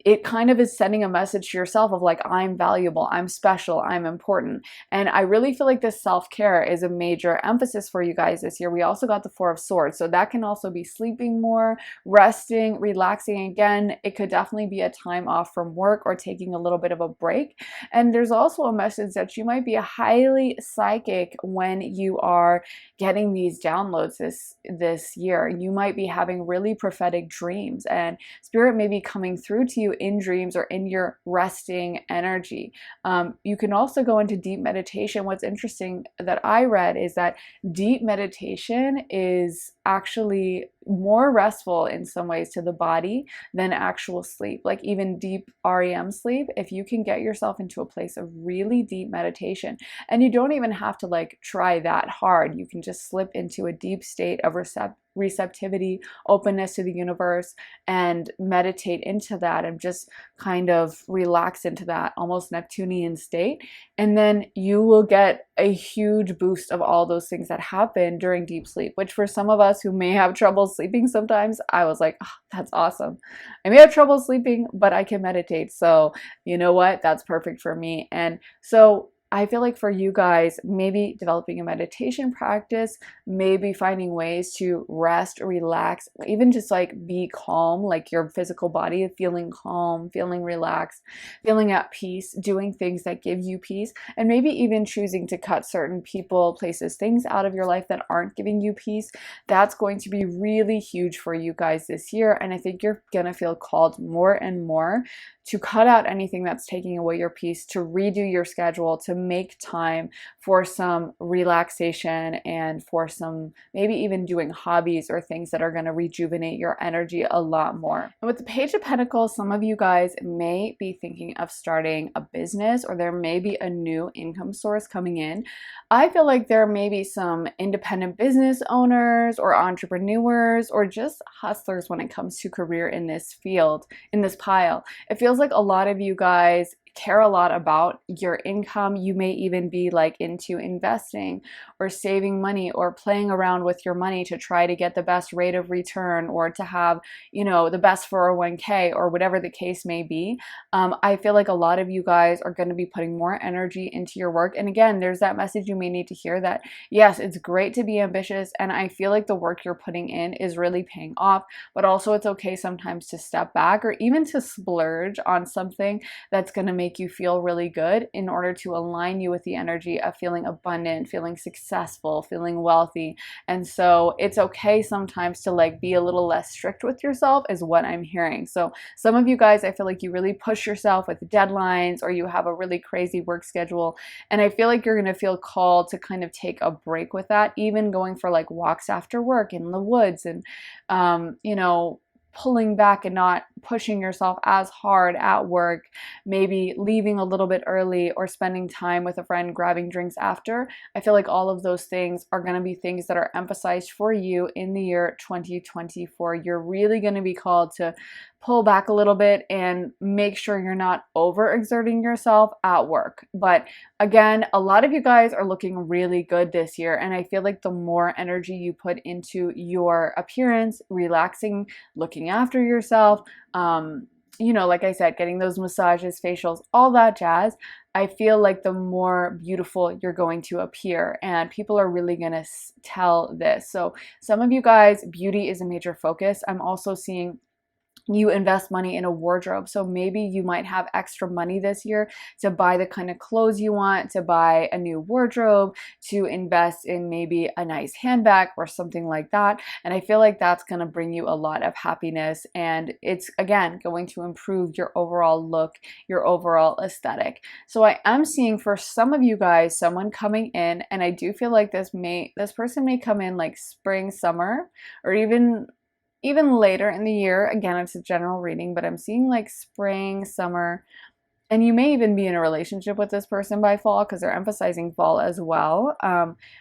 it kind of is sending a message to yourself of like, I'm valuable, I'm special, I'm important. And I really feel like this self-care is a major emphasis for you guys this year. We also got the Four of Swords, so that can also be sleeping more, resting, relaxing. Again, it could definitely be a time off from work or taking a little bit of a break. And there's also a message that you might be highly psychic when you are getting these downloads this year. You might be having really prophetic dreams, and spirit may be coming through to you in dreams or in your resting energy. You can also go into deep meditation. What's interesting that I read is that deep meditation is actually more restful in some ways to the body than actual sleep. Like even deep REM sleep, if you can get yourself into a place of really deep meditation, and you don't even have to like try that hard, you can just slip into a deep state of receptivity, openness to the universe, and meditate into that, and just kind of relax into that almost Neptunian state. And then you will get a huge boost of all those things that happen during deep sleep, which for some of us who may have trouble sleeping sometimes, I was like, oh, that's awesome. I may have trouble sleeping, but I can meditate. So you know what? That's perfect for me. And so I feel like for you guys, maybe developing a meditation practice, maybe finding ways to rest, relax, even just like be calm, like your physical body, feeling calm, feeling relaxed, feeling at peace, doing things that give you peace, and maybe even choosing to cut certain people, places, things out of your life that aren't giving you peace. That's going to be really huge for you guys this year. And I think you're going to feel called more and more to cut out anything that's taking away your peace, to redo your schedule, to make time for some relaxation and for some maybe even doing hobbies or things that are going to rejuvenate your energy a lot more. And with the Page of Pentacles, some of you guys may be thinking of starting a business, or there may be a new income source coming in. I feel like there may be some independent business owners or entrepreneurs or just hustlers when it comes to career in this field, in this pile. It feels like a lot of you guys care a lot about your income. You may even be like into investing or saving money or playing around with your money to try to get the best rate of return, or to have, you know, the best 401k, or whatever the case may be. I feel like a lot of you guys are going to be putting more energy into your work. And again, there's that message you may need to hear that yes, it's great to be ambitious, and I feel like the work you're putting in is really paying off, but also it's okay sometimes to step back or even to splurge on something that's going to make you feel really good in order to align you with the energy of feeling abundant, feeling successful, feeling wealthy. And so it's okay sometimes to like be a little less strict with yourself, is what I'm hearing. So some of you guys, I feel like you really push yourself with deadlines, or you have a really crazy work schedule, and I feel like you're going to feel called to kind of take a break with that, even going for like walks after work in the woods, and you know, pulling back and not pushing yourself as hard at work, maybe leaving a little bit early, or spending time with a friend grabbing drinks after. I feel like all of those things are going to be things that are emphasized for you in the year 2024. You're really going to be called to pull back a little bit and make sure you're not overexerting yourself at work. But again, a lot of you guys are looking really good this year, and I feel like the more energy you put into your appearance, relaxing, looking after yourself, you know, like I said, getting those massages, facials, all that jazz, I feel like the more beautiful you're going to appear, and people are really going to tell this. So some of you guys, beauty is a major focus. I'm also seeing you invest money in a wardrobe. So maybe you might have extra money this year to buy the kind of clothes you want, to buy a new wardrobe, to invest in maybe a nice handbag or something like that. And I feel like that's going to bring you a lot of happiness, and it's again going to improve your overall look, your overall aesthetic. So I am seeing for some of you guys someone coming in, and I do feel like this person may come in like spring, summer, or even later in the year. Again, it's a general reading, but I'm seeing like spring, summer, and you may even be in a relationship with this person by fall, because they're emphasizing fall as well.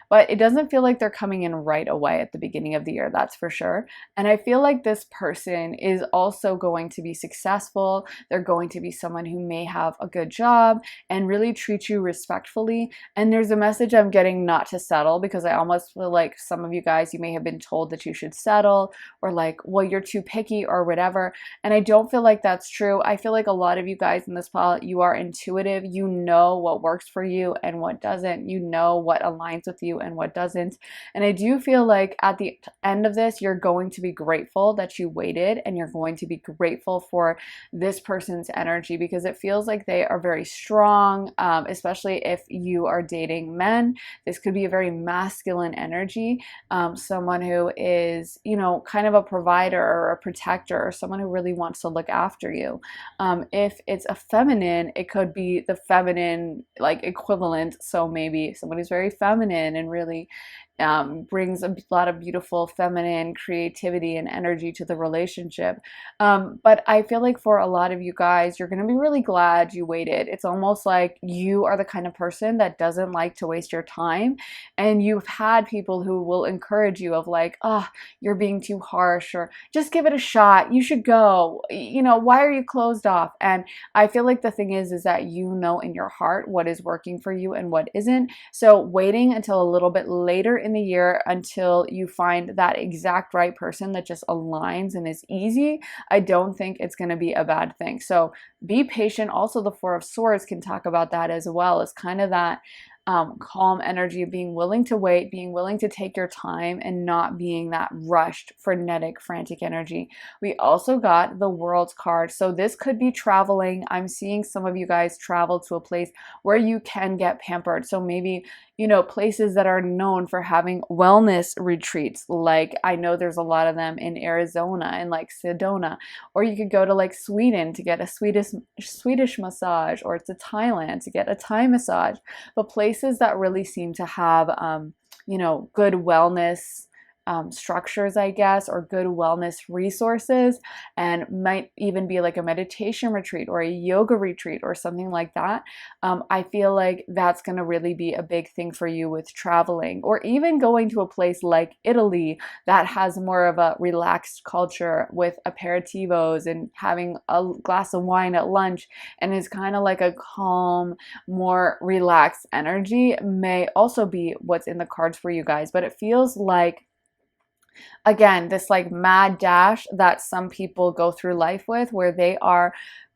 But it doesn't feel like they're coming in right away at the beginning of the year, that's for sure. And I feel like this person is also going to be successful. They're going to be someone who may have a good job and really treat you respectfully. And there's a message I'm getting not to settle, because I almost feel like some of you guys, you may have been told that you should settle, or like, well, you're too picky or whatever. And I don't feel like that's true. I feel like a lot of you guys in this pile, you are intuitive. You know what works for you and what doesn't. You know what aligns with you and what doesn't. And I do feel like at the end of this, you're going to be grateful that you waited, and you're going to be grateful for this person's energy, because it feels like they are very strong, especially if you are dating men. This could be a very masculine energy, someone who is, you know, kind of a provider or a protector, or someone who really wants to look after you. If it's a feminine, it could be the feminine like equivalent. So maybe someone who's very feminine and really brings a lot of beautiful feminine creativity and energy to the relationship. But I feel like for a lot of you guys, you're going to be really glad you waited. It's almost like you are the kind of person that doesn't like to waste your time. And you've had people who will encourage you of like, oh, you're being too harsh, or just give it a shot. You should go. You know, why are you closed off? And I feel like the thing is that you know in your heart what is working for you and what isn't. So waiting until a little bit later in the year until you find that exact right person that just aligns and is easy, I don't think it's going to be a bad thing. So be patient. Also, the Four of Swords can talk about that as well. It's kind of that calm energy, being willing to wait, being willing to take your time, and not being that rushed, frenetic, frantic energy. We also got the World card. So this could be traveling. I'm seeing some of you guys travel to a place where you can get pampered. So maybe, you know, places that are known for having wellness retreats. Like I know there's a lot of them in Arizona and like Sedona. Or you could go to like Sweden to get a Swedish massage, or to Thailand to get a Thai massage. But places that really seem to have, you know, good wellness structures, I guess, or good wellness resources, and might even be like a meditation retreat or a yoga retreat or something like that. I feel like that's going to really be a big thing for you with traveling, or even going to a place like Italy that has more of a relaxed culture with aperitivos and having a glass of wine at lunch, and is kind of like a calm, more relaxed energy, may also be what's in the cards for you guys. But it feels like, again, this like mad dash that some people go through life with, where they are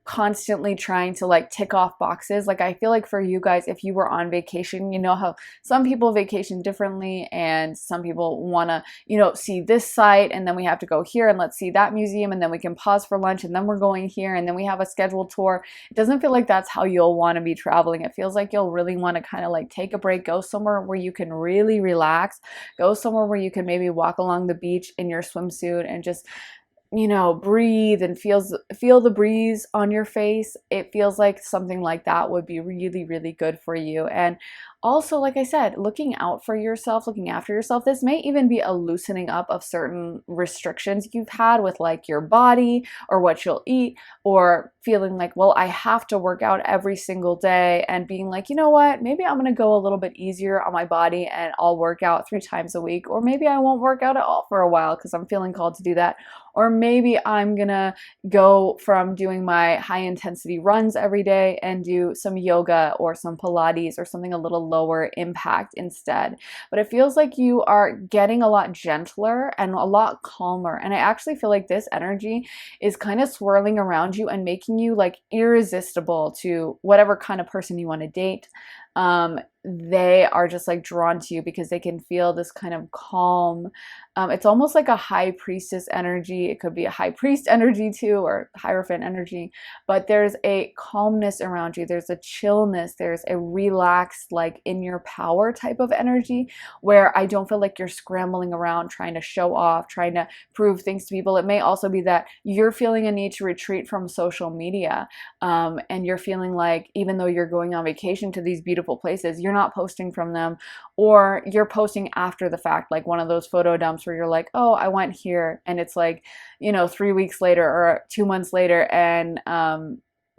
constantly trying to like tick off boxes. Like I feel like for you guys, if you were on vacation, you know how some people vacation differently, and some people want to, you know, see this site, and then we have to go here, and let's see that museum, and then we can pause for lunch, and then we're going here, and then we have a scheduled tour. It doesn't feel like that's how you'll want to be traveling. It feels like you'll really want to kind of like take a break, go somewhere where you can really relax, go somewhere where you can maybe walk along the beach in your swimsuit and just, you know, breathe and feel the breeze on your face. It feels like something like that would be really, really good for you. And also, like I said, looking out for yourself, looking after yourself. This may even be a loosening up of certain restrictions you've had with like your body or what you'll eat, or feeling like, well, I have to work out every single day, and being like, you know what, maybe I'm going to go a little bit easier on my body and I'll work out 3 times a week. Or maybe I won't work out at all for a while because I'm feeling called to do that. Or maybe I'm gonna go from doing my high intensity runs every day and do some yoga or some Pilates or something a little lower impact instead. But it feels like you are getting a lot gentler and a lot calmer. And I actually feel like this energy is kind of swirling around you and making you like irresistible to whatever kind of person you want to date. They are just like drawn to you because they can feel this kind of calm. It's almost like a high priestess energy. It could be a high priest energy too, or Hierophant energy, but there's a calmness around you. There's a chillness. There's a relaxed, like in your power type of energy, where I don't feel like you're scrambling around trying to show off, trying to prove things to people. It may also be that you're feeling a need to retreat from social media, and you're feeling like, even though you're going on vacation to these beautiful places, you're not posting from them, or you're posting after the fact, like one of those photo dumps where you're like, oh, I went here, and it's like, you know, 3 weeks later or 2 months later, and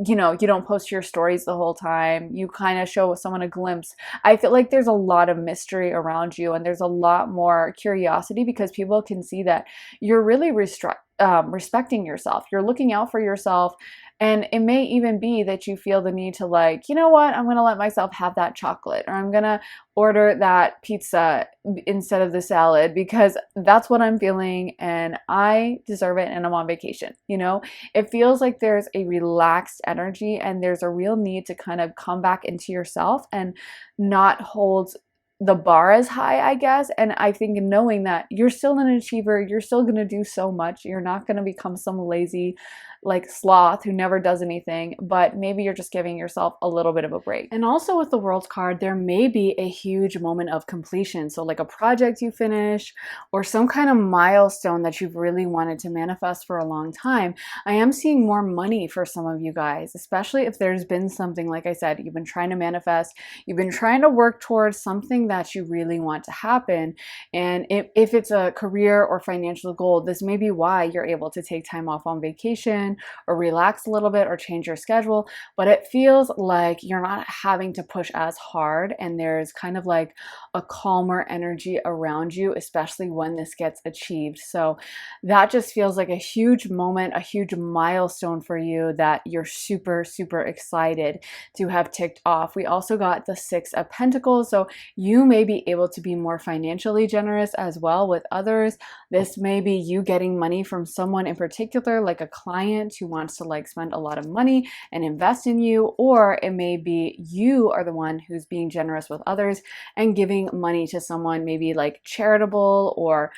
you know, you don't post your stories the whole time. You kind of show someone a glimpse. I feel like there's a lot of mystery around you, and there's a lot more curiosity because people can see that you're really respecting yourself. You're looking out for yourself. And it may even be that you feel the need to, like, you know what, I'm going to let myself have that chocolate, or I'm going to order that pizza instead of the salad because that's what I'm feeling and I deserve it and I'm on vacation. You know, it feels like there's a relaxed energy and there's a real need to kind of come back into yourself and not hold the bar as high, I guess. And I think knowing that you're still an achiever, you're still going to do so much. You're not going to become some lazy like sloth who never does anything, but maybe you're just giving yourself a little bit of a break. And also with the World card, there may be a huge moment of completion. So like a project you finish or some kind of milestone that you've really wanted to manifest for a long time. I am seeing more money for some of you guys, especially if there's been something, like I said, you've been trying to manifest, you've been trying to work towards something something that you really want to happen. And if it's a career or financial goal, this may be why you're able to take time off on vacation or relax a little bit or change your schedule. But it feels like you're not having to push as hard, and there's kind of like a calmer energy around you, especially when this gets achieved. So that just feels like a huge moment, a huge milestone for you that you're super, super excited to have ticked off. We also got the Six of Pentacles. So you may be able to be more financially generous as well with others. This may be you getting money from someone in particular, like a client who wants to like spend a lot of money and invest in you, or it may be you are the one who's being generous with others and giving money to someone, maybe like charitable, or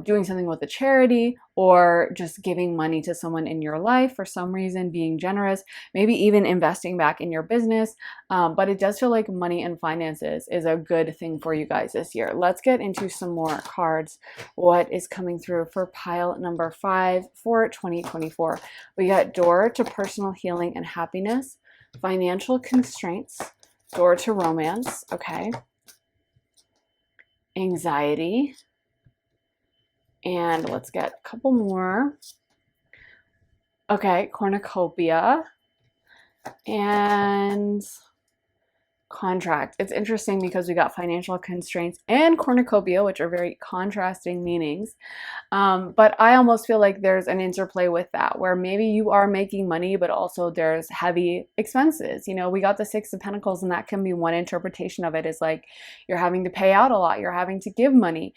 doing something with a charity, or just giving money to someone in your life for some reason, being generous, maybe even investing back in your business. But it does feel like money and finances is a good thing for you guys this year. Let's get into some more cards. What is coming through for pile number 5 for 2024? We got door to personal healing and happiness, financial constraints, door to romance, okay, anxiety, and let's get a couple more. Okay, cornucopia and contract. It's interesting because we got financial constraints and cornucopia, which are very contrasting meanings. But I almost feel like there's an interplay with that, where maybe you are making money, but also there's heavy expenses. We got the Six of Pentacles, and that can be one interpretation of it, is like you're having to pay out a lot, you're having to give money.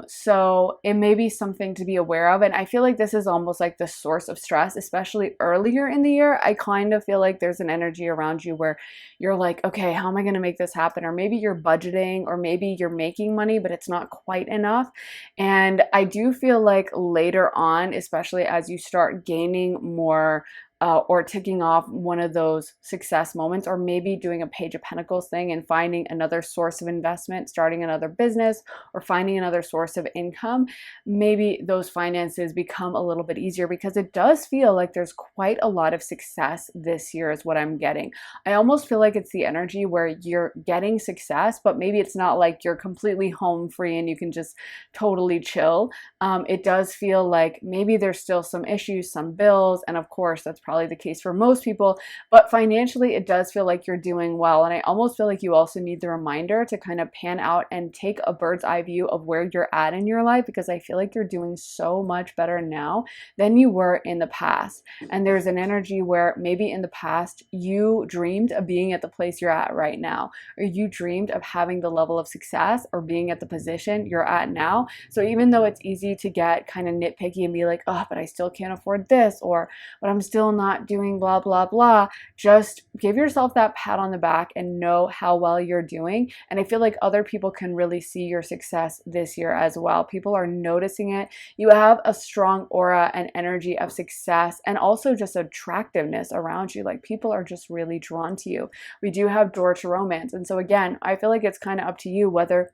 So it may be something to be aware of. And I feel like this is almost like the source of stress, especially earlier in the year. I kind of feel like there's an energy around you where you're like, okay, how am I going to make this happen? Or maybe you're budgeting, or maybe you're making money, but it's not quite enough. And I do feel like later on, especially as you start gaining more or ticking off one of those success moments, or maybe doing a Page of Pentacles thing and finding another source of investment, starting another business, or finding another source of income, maybe those finances become a little bit easier, because it does feel like there's quite a lot of success this year is what I'm getting. I almost feel like it's the energy where you're getting success, but maybe it's not like you're completely home free and you can just totally chill. It does feel like maybe there's still some issues, some bills, and of course that's probably the case for most people, but financially it does feel like you're doing well. And I almost feel like you also need the reminder to kind of pan out and take a bird's eye view of where you're at in your life, because I feel like you're doing so much better now than you were in the past. And there's an energy where maybe in the past you dreamed of being at the place you're at right now, or you dreamed of having the level of success or being at the position you're at now. So even though it's easy to get kind of nitpicky and be like, oh, but I still can't afford this, or but I'm still not doing blah, blah, blah, just give yourself that pat on the back and know how well you're doing. And I feel like other people can really see your success this year as well. People are noticing it. You have a strong aura and energy of success, and also just attractiveness around you. Like people are just really drawn to you. We do have door to romance. And so again, I feel like it's kind of up to you whether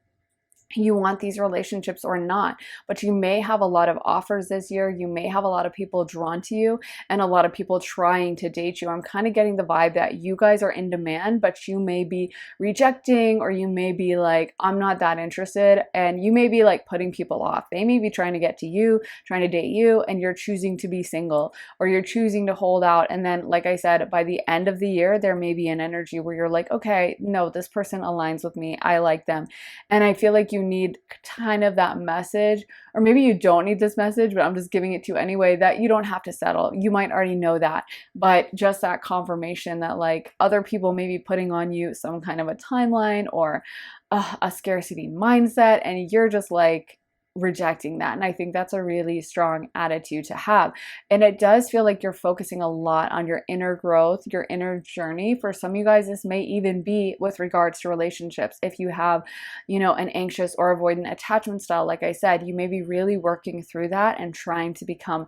you want these relationships or not. But you may have a lot of offers this year. You may have a lot of people drawn to you and a lot of people trying to date you. I'm kind of getting the vibe that you guys are in demand, but you may be rejecting, or you may be like, I'm not that interested. And you may be like putting people off. They may be trying to get to you, trying to date you, and you're choosing to be single, or you're choosing to hold out. And then, like I said, by the end of the year, there may be an energy where you're like, okay, no, this person aligns with me. I like them. And I feel like you need kind of that message, or maybe you don't need this message, but I'm just giving it to you anyway, that you don't have to settle. You might already know that, but just that confirmation that like other people may be putting on you some kind of a timeline or a scarcity mindset, and you're just like rejecting that. And I think that's a really strong attitude to have. And it does feel like you're focusing a lot on your inner growth, your inner journey. For some of you guys, this may even be with regards to relationships. If you have, an anxious or avoidant attachment style, like I said, you may be really working through that and trying to become,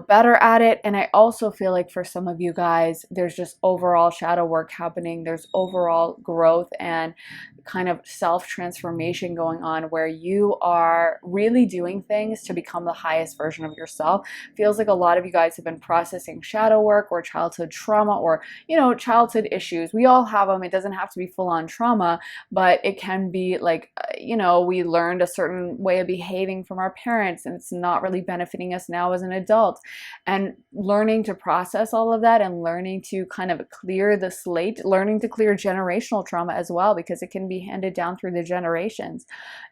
better at it. And I also feel like for some of you guys, there's just overall shadow work happening. There's overall growth and kind of self-transformation going on, where you are really doing things to become the highest version of yourself. Feels like a lot of you guys have been processing shadow work or childhood trauma or, childhood issues. We all have them. It doesn't have to be full on trauma, but it can be like, we learned a certain way of behaving from our parents and it's not really benefiting us now as an adult. And learning to process all of that and learning to kind of clear the slate, learning to clear generational trauma as well, because it can be handed down through the generations,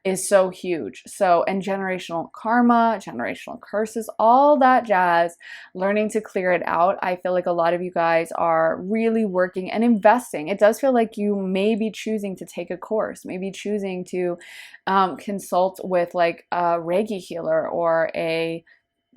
is so huge. So, and generational karma, generational curses, all that jazz, learning to clear it out. I feel like a lot of you guys are really working and investing. It does feel like you may be choosing to take a course, maybe choosing to consult with like a Reiki healer or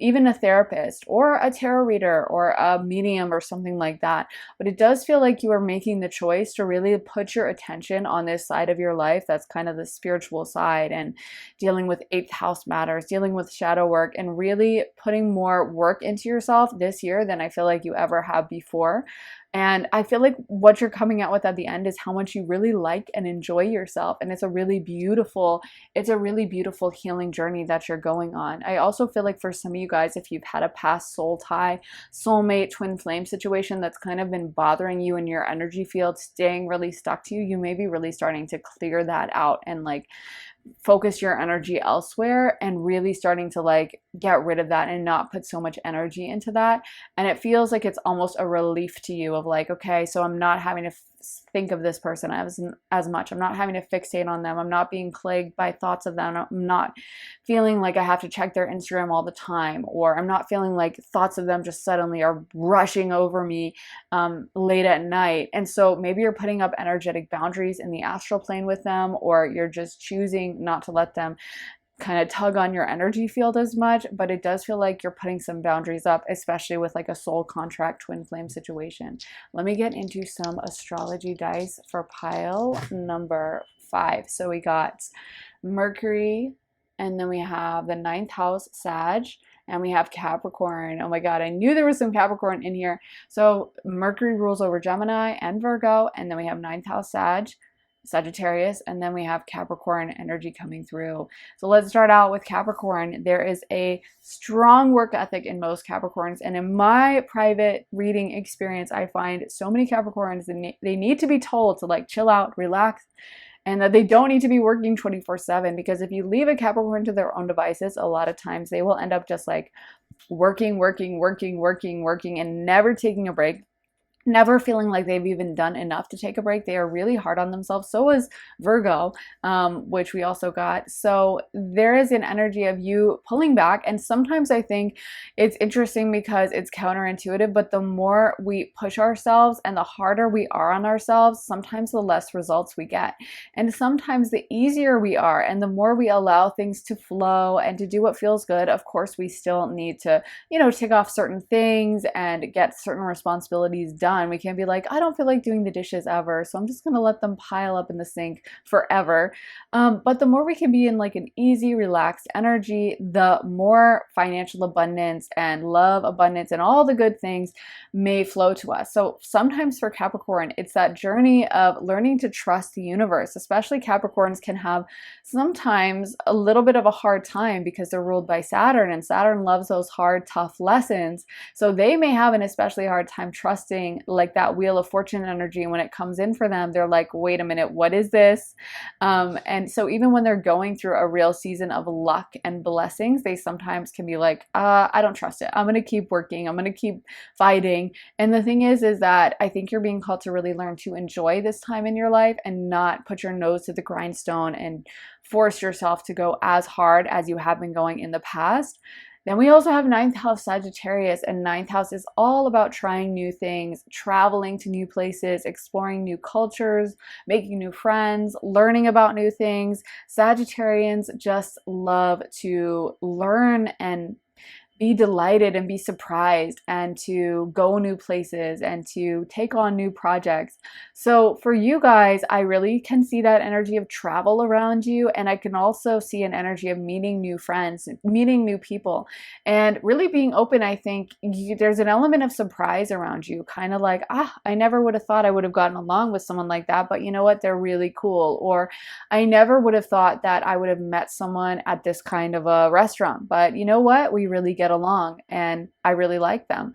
even a therapist or a tarot reader or a medium or something like that. But it does feel like you are making the choice to really put your attention on this side of your life that's kind of the spiritual side, and dealing with eighth house matters, dealing with shadow work, and really putting more work into yourself this year than I feel like you ever have before. And I feel like what you're coming out with at the end is how much you really like and enjoy yourself. And it's a really beautiful healing journey that you're going on. I also feel like for some of you guys, if you've had a past soul tie, soulmate, twin flame situation that's kind of been bothering you in your energy field, staying really stuck to you, you may be really starting to clear that out and like focus your energy elsewhere and really starting to like get rid of that and not put so much energy into that. And it feels like it's almost a relief to you of like, okay, so I'm not having to think of this person as much. I'm not having to fixate on them. I'm not being plagued by thoughts of them. I'm not feeling like I have to check their Instagram all the time, or I'm not feeling like thoughts of them just suddenly are rushing over me late at night. And so maybe you're putting up energetic boundaries in the astral plane with them, or you're just choosing not to let them kind of tug on your energy field as much. But it does feel like you're putting some boundaries up, especially with like a soul contract twin flame situation. Let me get into some astrology dice for pile number 5. So we got Mercury, and then we have the 9th house Sag, and we have Capricorn. Oh my God, I knew there was some Capricorn in here. So Mercury rules over Gemini and Virgo, and then we have 9th house Sagittarius, and then we have Capricorn energy coming through. So let's start out with Capricorn. There is a strong work ethic in most Capricorns, and in my private reading experience, I find so many Capricorns, they need to be told to like chill out, relax, and that they don't need to be working 24/7, because if you leave a Capricorn to their own devices, a lot of times they will end up just like working, and never taking a break, never feeling like they've even done enough to take a break. They are really hard on themselves. So is Virgo, which we also got. So there is an energy of you pulling back. And sometimes I think it's interesting because it's counterintuitive, but the more we push ourselves and the harder we are on ourselves, sometimes the less results we get. And sometimes the easier we are and the more we allow things to flow and to do what feels good. Of course, we still need to, tick off certain things and get certain responsibilities done. We can't be like, I don't feel like doing the dishes ever, so I'm just gonna let them pile up in the sink forever. But the more we can be in like an easy, relaxed energy, the more financial abundance and love abundance and all the good things may flow to us. So sometimes for Capricorn, it's that journey of learning to trust the universe. Especially Capricorns can have sometimes a little bit of a hard time because they're ruled by Saturn, and Saturn loves those hard, tough lessons. So they may have an especially hard time trusting like that Wheel of Fortune energy. And when it comes in for them, they're like, wait a minute, what is this? And so even when they're going through a real season of luck and blessings, they sometimes can be like, I don't trust it. I'm going to keep working. I'm going to keep fighting. And the thing is that I think you're being called to really learn to enjoy this time in your life and not put your nose to the grindstone and force yourself to go as hard as you have been going in the past. Then we also have 9th house Sagittarius, and 9th house is all about trying new things, traveling to new places, exploring new cultures, making new friends, learning about new things. Sagittarians just love to learn and be delighted and be surprised and to go new places and to take on new projects. So for you guys, I really can see that energy of travel around you, and I can also see an energy of meeting new friends, meeting new people, and really being open. I think there's an element of surprise around you, kind of like, I never would have thought I would have gotten along with someone like that, but you know what? They're really cool. Or I never would have thought that I would have met someone at this kind of a restaurant, but you know what? We really get along and I really like them.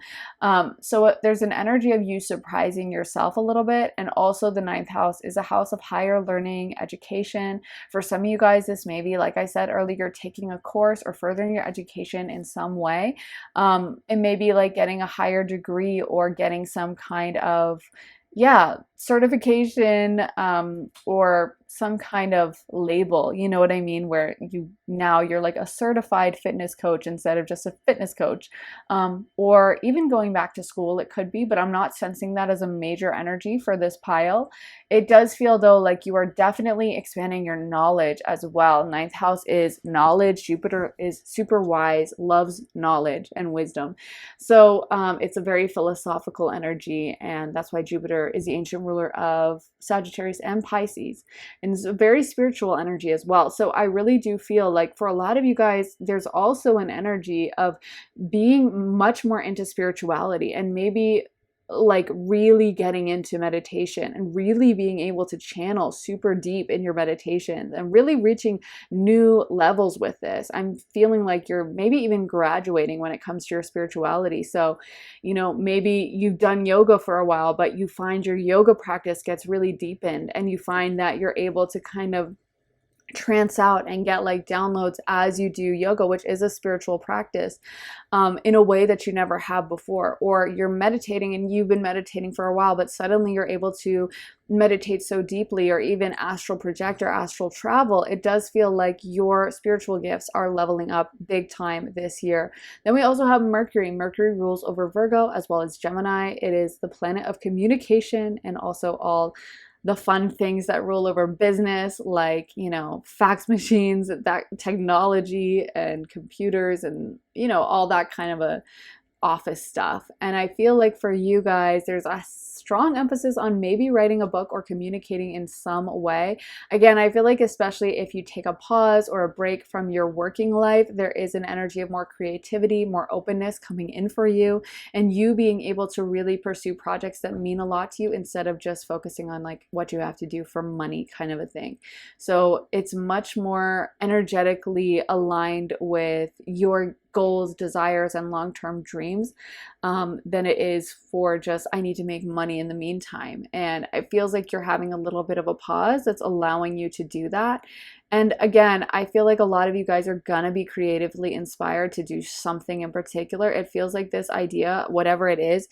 So there's an energy of you surprising yourself a little bit. And also the ninth house is a house of higher learning, education. For some of you guys, this may be, like I said earlier, taking a course or furthering your education in some way. It may be like getting a higher degree or getting some kind of, yeah, certification, or some kind of label, you know what I mean, where you're like a certified fitness coach instead of just a fitness coach, or even going back to school, it could be, but I'm not sensing that as a major energy for this pile. It does feel though like you are definitely expanding your knowledge as well. Ninth house is knowledge. Jupiter is super wise, loves knowledge and wisdom. So it's a very philosophical energy, and that's why Jupiter is the ancient ruler of Sagittarius and Pisces. And it's a very spiritual energy as well. So I really do feel like for a lot of you guys, there's also an energy of being much more into spirituality and maybe like really getting into meditation and really being able to channel super deep in your meditations and really reaching new levels with this. I'm feeling like you're maybe even graduating when it comes to your spirituality. So, you know, maybe you've done yoga for a while, but you find your yoga practice gets really deepened and you find that you're able to kind of trance out and get like downloads as you do yoga, which is a spiritual practice, in a way that you never have before. Or you're meditating and you've been meditating for a while, but suddenly you're able to meditate so deeply, or even astral project or astral travel. It does feel like your spiritual gifts are leveling up big time this year. Then we also have Mercury. Mercury rules over Virgo as well as Gemini. It is the planet of communication and also all the fun things that rule over business, like, you know, fax machines, that technology and computers and, you know, all that kind of a office stuff. And I feel like for you guys, there's a strong emphasis on maybe writing a book or communicating in some way. Again, I feel like especially if you take a pause or a break from your working life, there is an energy of more creativity, more openness coming in for you, and you being able to really pursue projects that mean a lot to you instead of just focusing on like what you have to do for money kind of a thing. So it's much more energetically aligned with your goals, desires, and long-term dreams, than it is for just, I need to make money in the meantime. And it feels like you're having a little bit of a pause that's allowing you to do that. And again, I feel like a lot of you guys are gonna be creatively inspired to do something in particular. It feels like this idea, whatever it is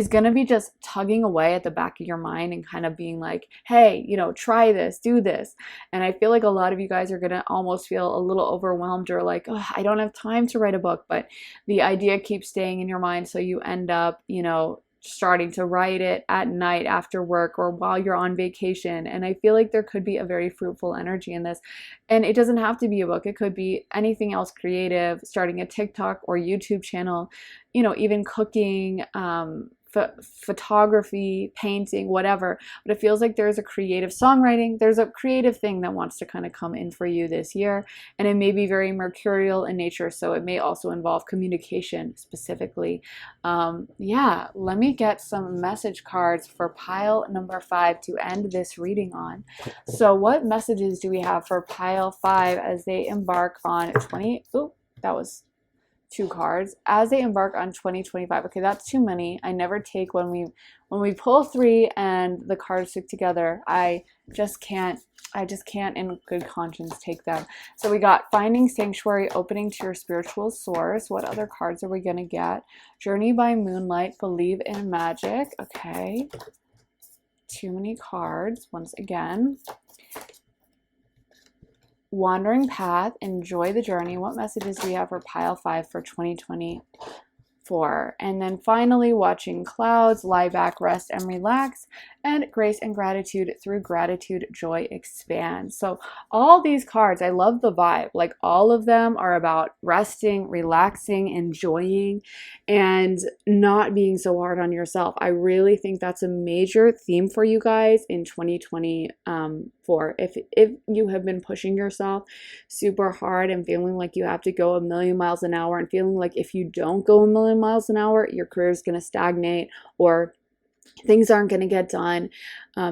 gonna be just tugging away at the back of your mind and kind of being like, hey, you know, try this, do this. And I feel like a lot of you guys are gonna almost feel a little overwhelmed or like, oh, I don't have time to write a book, but the idea keeps staying in your mind. So you end up, you know, starting to write it at night after work or while you're on vacation. And I feel like there could be a very fruitful energy in this. And it doesn't have to be a book. It could be anything else creative, starting a TikTok or YouTube channel, you know, even cooking, photography, painting, whatever. But it feels like there's a creative songwriting, there's a creative thing that wants to kind of come in for you this year. And it may be very mercurial in nature, so it may also involve communication specifically. Yeah, let me get some message cards for pile number 5 to end this reading on. So what messages do we have for pile 5 as they embark on 20? Oh, that was 2 cards as they embark on 2025. Okay, that's too many. I never take when we pull 3 and the cards stick together. I just can't in good conscience take them. So we got finding sanctuary, opening to your spiritual source. What other cards are we gonna get? Journey by moonlight, believe in magic. Okay, too many cards once again. Wandering path, enjoy the journey. What messages do we have for pile 5 for 2025? 4. And then finally, watching clouds, lie back, rest, and relax. And grace and gratitude, through gratitude, joy expands. So all these cards, I love the vibe. Like all of them are about resting, relaxing, enjoying, and not being so hard on yourself. I really think that's a major theme for you guys in 2024. If you have been pushing yourself super hard and feeling like you have to go a million miles an hour, and feeling like if you don't go a million miles an hour, your career is going to stagnate, or things aren't going to get done.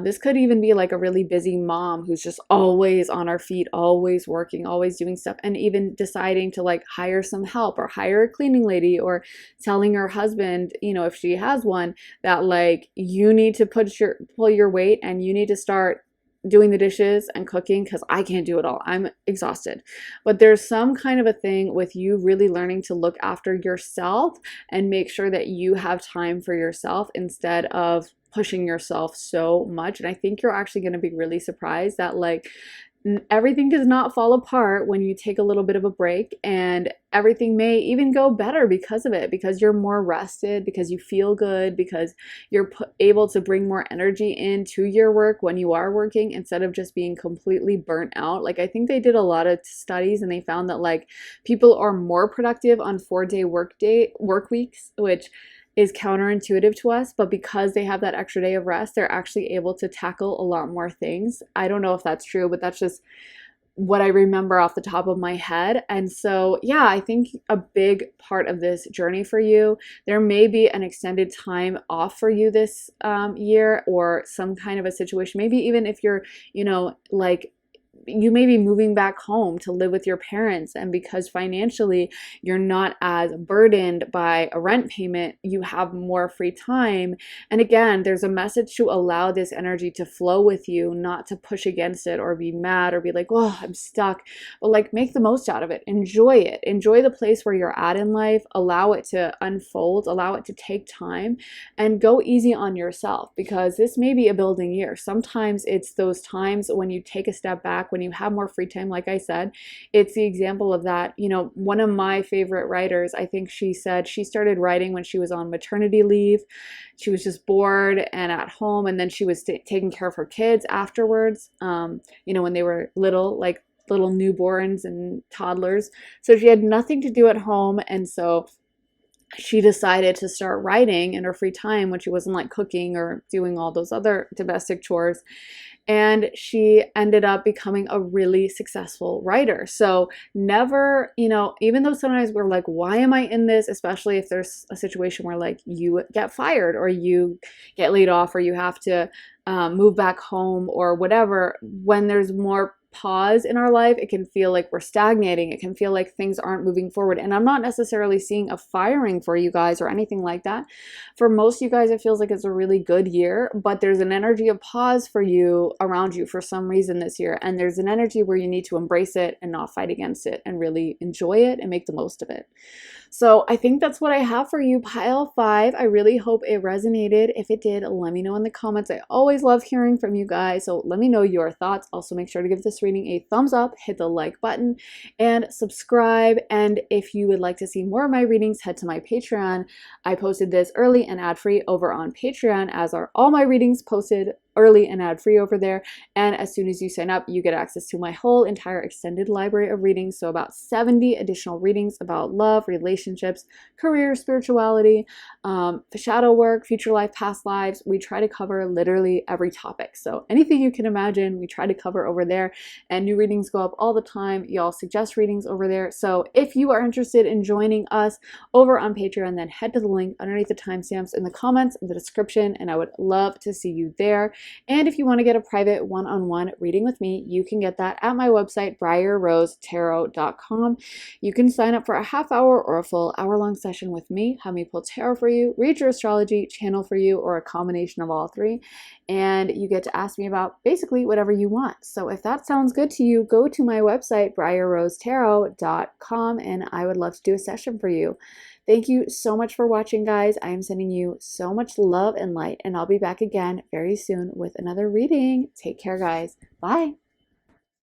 This could even be like a really busy mom who's just always on her feet, always working, always doing stuff, and even deciding to like hire some help or hire a cleaning lady, or telling her husband, you know, if she has one, that like you need to pull your weight and you need to start doing the dishes and cooking because I can't do it all. I'm exhausted. But there's some kind of a thing with you really learning to look after yourself and make sure that you have time for yourself instead of pushing yourself so much. And I think you're actually going to be really surprised that like everything does not fall apart when you take a little bit of a break, and everything may even go better because of it, because you're more rested, because you feel good, because you're able to bring more energy into your work when you are working instead of just being completely burnt out. Like I think they did a lot of studies and they found that like people are more productive on 4-day work weeks, which is counterintuitive to us, but because they have that extra day of rest, they're actually able to tackle a lot more things. I don't know if that's true, but that's just what I remember off the top of my head. And so, yeah, I think a big part of this journey for you, there may be an extended time off for you this year, or some kind of a situation. Maybe even if you're, you know, like you may be moving back home to live with your parents, and because financially you're not as burdened by a rent payment, you have more free time. And again, there's a message to allow this energy to flow with you, not to push against it or be mad or be like, oh, I'm stuck, but like make the most out of it. Enjoy the place where you're at in life, allow it to unfold, allow it to take time, and go easy on yourself, because this may be a building year. Sometimes it's those times when you take a step back, when you have more free time. Like I said, it's the example of that. You know, one of my favorite writers, I think she said she started writing when she was on maternity leave. She was just bored and at home, and then she was taking care of her kids afterwards, you know, when they were little, like little newborns and toddlers. So she had nothing to do at home, and so she decided to start writing in her free time when she wasn't like cooking or doing all those other domestic chores. And she ended up becoming a really successful writer. So never, you know, even though sometimes we're like, why am I in this? Especially if there's a situation where like you get fired or you get laid off or you have to move back home or whatever. When there's more pause in our life, it can feel like we're stagnating. It can feel like things aren't moving forward. And I'm not necessarily seeing a firing for you guys or anything like that. For most of you guys, it feels like it's a really good year, but there's an energy of pause for you around you for some reason this year. And there's an energy where you need to embrace it and not fight against it and really enjoy it and make the most of it. So I think that's what I have for you, pile 5. I really hope it resonated. If it did, let me know in the comments. I always love hearing from you guys, so let me know your thoughts. Also, make sure to give this reading a thumbs up, hit the like button, and subscribe. And if you would like to see more of my readings, head to my Patreon. I posted this early and ad-free over on Patreon, as are all my readings posted early and ad-free over there. And as soon as you sign up, you get access to my whole entire extended library of readings. So about 70 additional readings about love, relationships, career, spirituality, shadow work, future life, past lives. We try to cover literally every topic. So anything you can imagine, we try to cover over there. And new readings go up all the time. Y'all suggest readings over there. So if you are interested in joining us over on Patreon, then head to the link underneath the timestamps in the comments in the description, and I would love to see you there. And if you want to get a private one-on-one reading with me, you can get that at my website, briarrosetarot.com. You can sign up for a half hour or a full hour-long session with me, have me pull tarot for you, read your astrology, channel for you, or a combination of all 3. And you get to ask me about basically whatever you want. So if that sounds good to you, go to my website, briarrosetarot.com, and I would love to do a session for you. Thank you so much for watching, guys. I am sending you so much love and light, and I'll be back again very soon with another reading. Take care, guys. Bye.